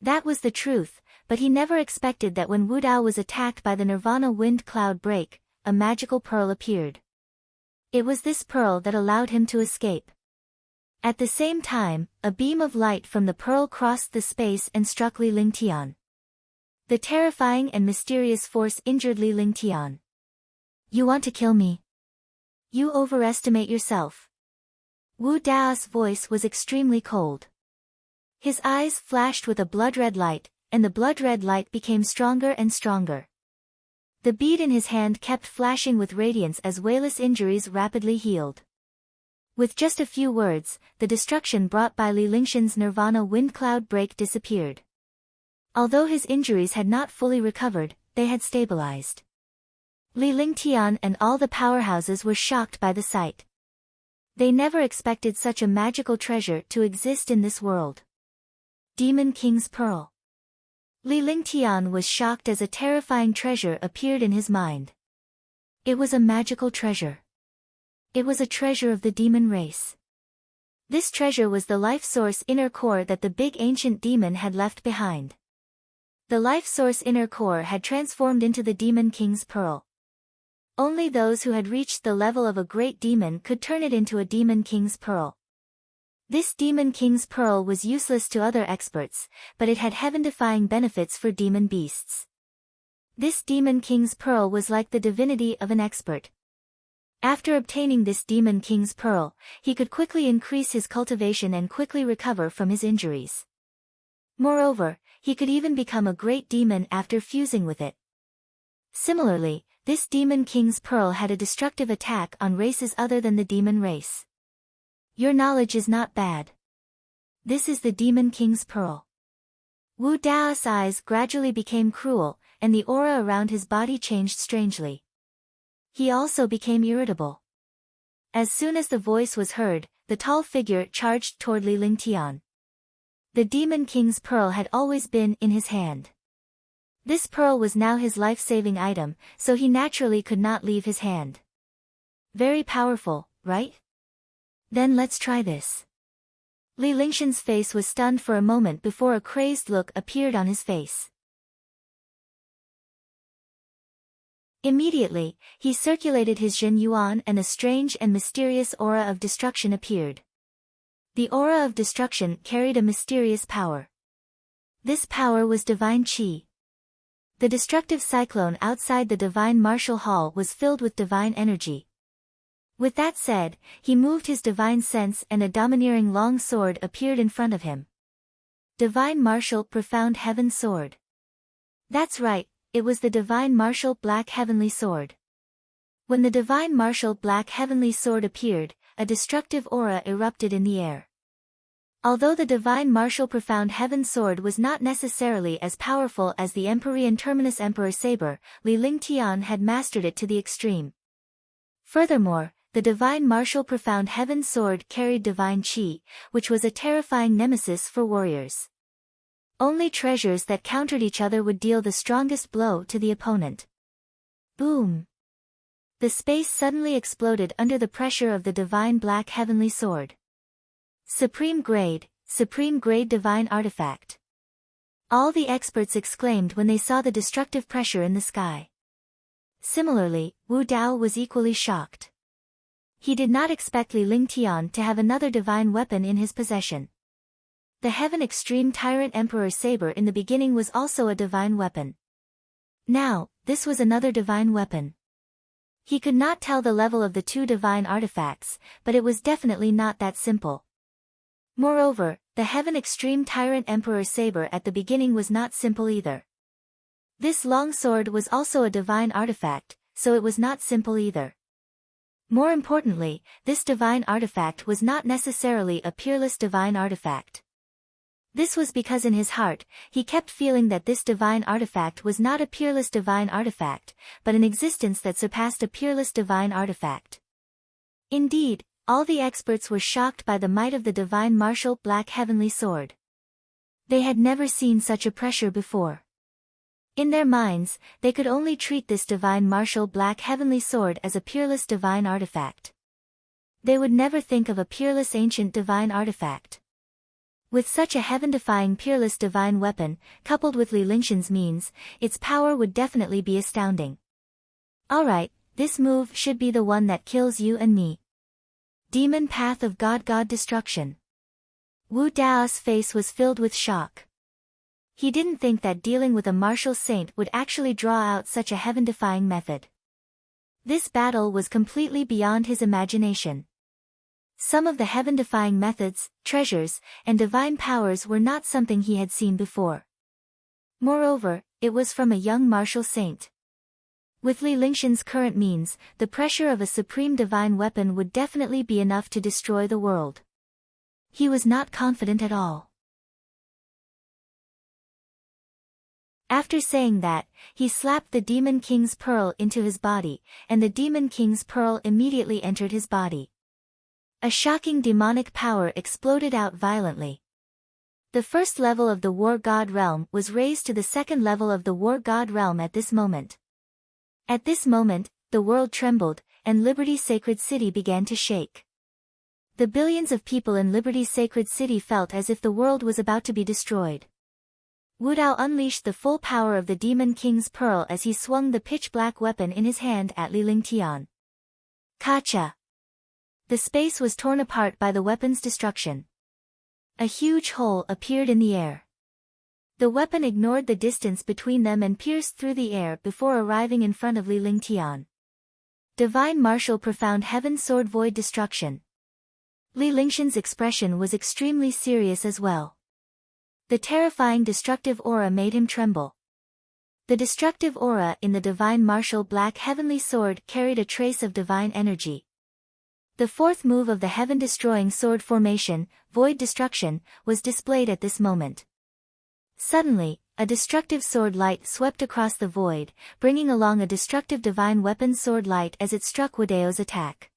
That was the truth, but he never expected that when Wu Dao was attacked by the Nirvana wind cloud break, a magical pearl appeared. It was this pearl that allowed him to escape. At the same time, a beam of light from the pearl crossed the space and struck Li Lingtian. The terrifying and mysterious force injured Li Lingtian. You want to kill me? You overestimate yourself. Wu Dao's voice was extremely cold. His eyes flashed with a blood-red light, and the blood-red light became stronger and stronger. The bead in his hand kept flashing with radiance as Wei's injuries rapidly healed. With just a few words, the destruction brought by Li Lingshan's Nirvana wind cloud break disappeared. Although his injuries had not fully recovered, they had stabilized. Li Lingtian and all the powerhouses were shocked by the sight. They never expected such a magical treasure to exist in this world. Demon King's Pearl. Li Lingtian was shocked as a terrifying treasure appeared in his mind. It was a magical treasure. It was a treasure of the demon race. This treasure was the life source inner core that the big ancient demon had left behind. The life source inner core had transformed into the Demon King's Pearl. Only those who had reached the level of a great demon could turn it into a Demon King's Pearl. This Demon King's Pearl was useless to other experts, but it had heaven-defying benefits for demon beasts. This Demon King's Pearl was like the divinity of an expert. After obtaining this Demon King's Pearl, he could quickly increase his cultivation and quickly recover from his injuries. Moreover, he could even become a great demon after fusing with it. Similarly, this Demon King's Pearl had a destructive attack on races other than the demon race. Your knowledge is not bad. This is the Demon King's Pearl. Wu Dao's eyes gradually became cruel, and the aura around his body changed strangely. He also became irritable. As soon as the voice was heard, the tall figure charged toward Li Lingtian. The Demon King's Pearl had always been in his hand. This pearl was now his life-saving item, so he naturally could not leave his hand. Very powerful, right? Then let's try this. Li Lingshan's face was stunned for a moment before a crazed look appeared on his face. Immediately, he circulated his Jin Yuan and a strange and mysterious aura of destruction appeared. The aura of destruction carried a mysterious power. This power was divine qi. The destructive cyclone outside the divine martial hall was filled with divine energy. With that said, he moved his divine sense and a domineering long sword appeared in front of him. Divine martial profound heaven sword. That's right, it was the divine martial black heavenly sword. When the divine martial black heavenly sword appeared, a destructive aura erupted in the air. Although the divine martial profound heaven sword was not necessarily as powerful as the Empyrean Terminus Emperor saber, Li Lingtian had mastered it to the extreme. Furthermore, the divine martial profound heaven sword carried divine qi, which was a terrifying nemesis for warriors. Only treasures that countered each other would deal the strongest blow to the opponent. Boom! The space suddenly exploded under the pressure of the divine black heavenly sword. Supreme grade divine artifact. All the experts exclaimed when they saw the destructive pressure in the sky. Similarly, Wu Dao was equally shocked. He did not expect Li Lingtian to have another divine weapon in his possession. The Heaven Extreme Tyrant Emperor Saber in the beginning was also a divine weapon. Now, this was another divine weapon. He could not tell the level of the two divine artifacts, but it was definitely not that simple. Moreover, the Heaven Extreme Tyrant Emperor Saber at the beginning was not simple either. This long sword was also a divine artifact, so it was not simple either. More importantly, this divine artifact was not necessarily a peerless divine artifact. This was because in his heart, he kept feeling that this divine artifact was not a peerless divine artifact, but an existence that surpassed a peerless divine artifact. Indeed, all the experts were shocked by the might of the divine martial black heavenly sword. They had never seen such a pressure before. In their minds, they could only treat this divine martial black heavenly sword as a peerless divine artifact. They would never think of a peerless ancient divine artifact. With such a heaven-defying peerless divine weapon, coupled with Li Lingtian's means, its power would definitely be astounding. Alright, this move should be the one that kills you and me. Demon Path of God Destruction. Wu Dao's face was filled with shock. He didn't think that dealing with a martial saint would actually draw out such a heaven-defying method. This battle was completely beyond his imagination. Some of the heaven-defying methods, treasures, and divine powers were not something he had seen before. Moreover, it was from a young martial saint. With Li Lingtian's current means, the pressure of a supreme divine weapon would definitely be enough to destroy the world. He was not confident at all. After saying that, he slapped the Demon King's pearl into his body, and the Demon King's pearl immediately entered his body. A shocking demonic power exploded out violently. The first level of the War God realm was raised to the second level of the War God realm at this moment. At this moment, the world trembled, and Liberty's sacred city began to shake. The billions of people in Liberty's sacred city felt as if the world was about to be destroyed. Wu Dao unleashed the full power of the Demon King's pearl as he swung the pitch-black weapon in his hand at Li Lingtian. Kacha! The space was torn apart by the weapon's destruction. A huge hole appeared in the air. The weapon ignored the distance between them and pierced through the air before arriving in front of Li Lingtian. Divine Martial Profound Heaven Sword Void Destruction. Li Lingtian's expression was extremely serious as well. The terrifying destructive aura made him tremble. The destructive aura in the Divine Martial Black Heavenly Sword carried a trace of divine energy. The fourth move of the heaven-destroying sword formation, Void Destruction, was displayed at this moment. Suddenly, a destructive sword light swept across the void, bringing along a destructive divine weapon sword light as it struck Wu Dao's attack.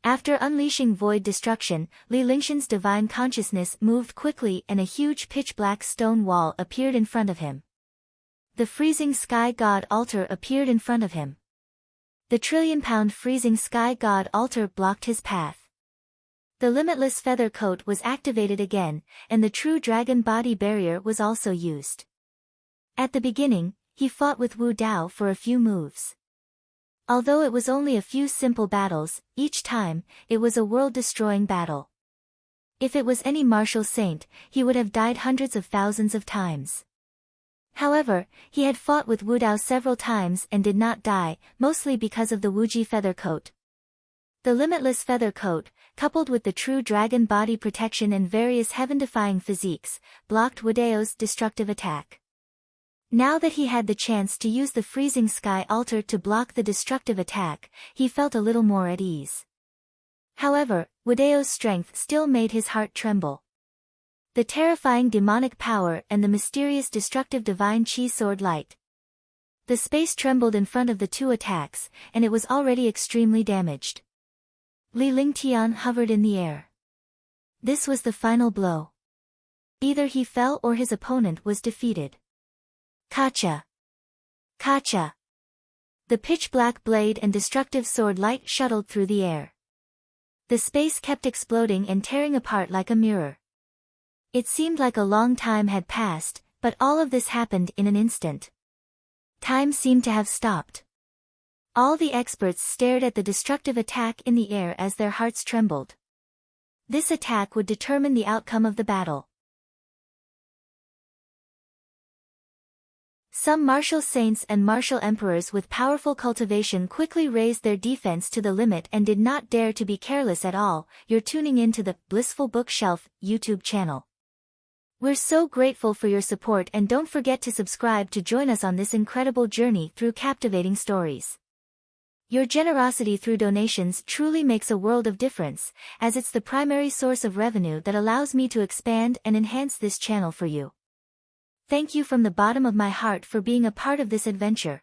After unleashing Void Destruction, Li Lingtian's divine consciousness moved quickly and a huge pitch-black stone wall appeared in front of him. The freezing sky god altar appeared in front of him. The trillion-pound freezing sky god altar blocked his path. The limitless feather coat was activated again, and the true dragon body barrier was also used. At the beginning, he fought with Wu Dao for a few moves. Although it was only a few simple battles, each time, it was a world-destroying battle. If it was any martial saint, he would have died hundreds of thousands of times. However, he had fought with Wu Dao several times and did not die, mostly because of the Wuji feather coat. The limitless feather coat, coupled with the true dragon body protection and various heaven-defying physiques, blocked Wu Dao's destructive attack. Now that he had the chance to use the freezing sky altar to block the destructive attack, he felt a little more at ease. However, Wu Dao's strength still made his heart tremble. The terrifying demonic power and the mysterious destructive divine chi sword light. The space trembled in front of the two attacks, and it was already extremely damaged. Li Lingtian hovered in the air. This was the final blow. Either he fell or his opponent was defeated. Kacha! Kacha! The pitch-black blade and destructive sword light shuttled through the air. The space kept exploding and tearing apart like a mirror. It seemed like a long time had passed, But all of this happened in an instant. Time seemed to have stopped. All the experts stared at the destructive attack in the air as their hearts trembled. This attack would determine the outcome of the battle. Some martial saints and martial emperors with powerful cultivation quickly raised their defense to the limit and did not dare to be careless at all. You're tuning in to the Blissful Bookshelf YouTube channel. We're so grateful for your support, and don't forget to subscribe to join us on this incredible journey through captivating stories. Your generosity through donations truly makes a world of difference, as it's the primary source of revenue that allows me to expand and enhance this channel for you. Thank you from the bottom of my heart for being a part of this adventure.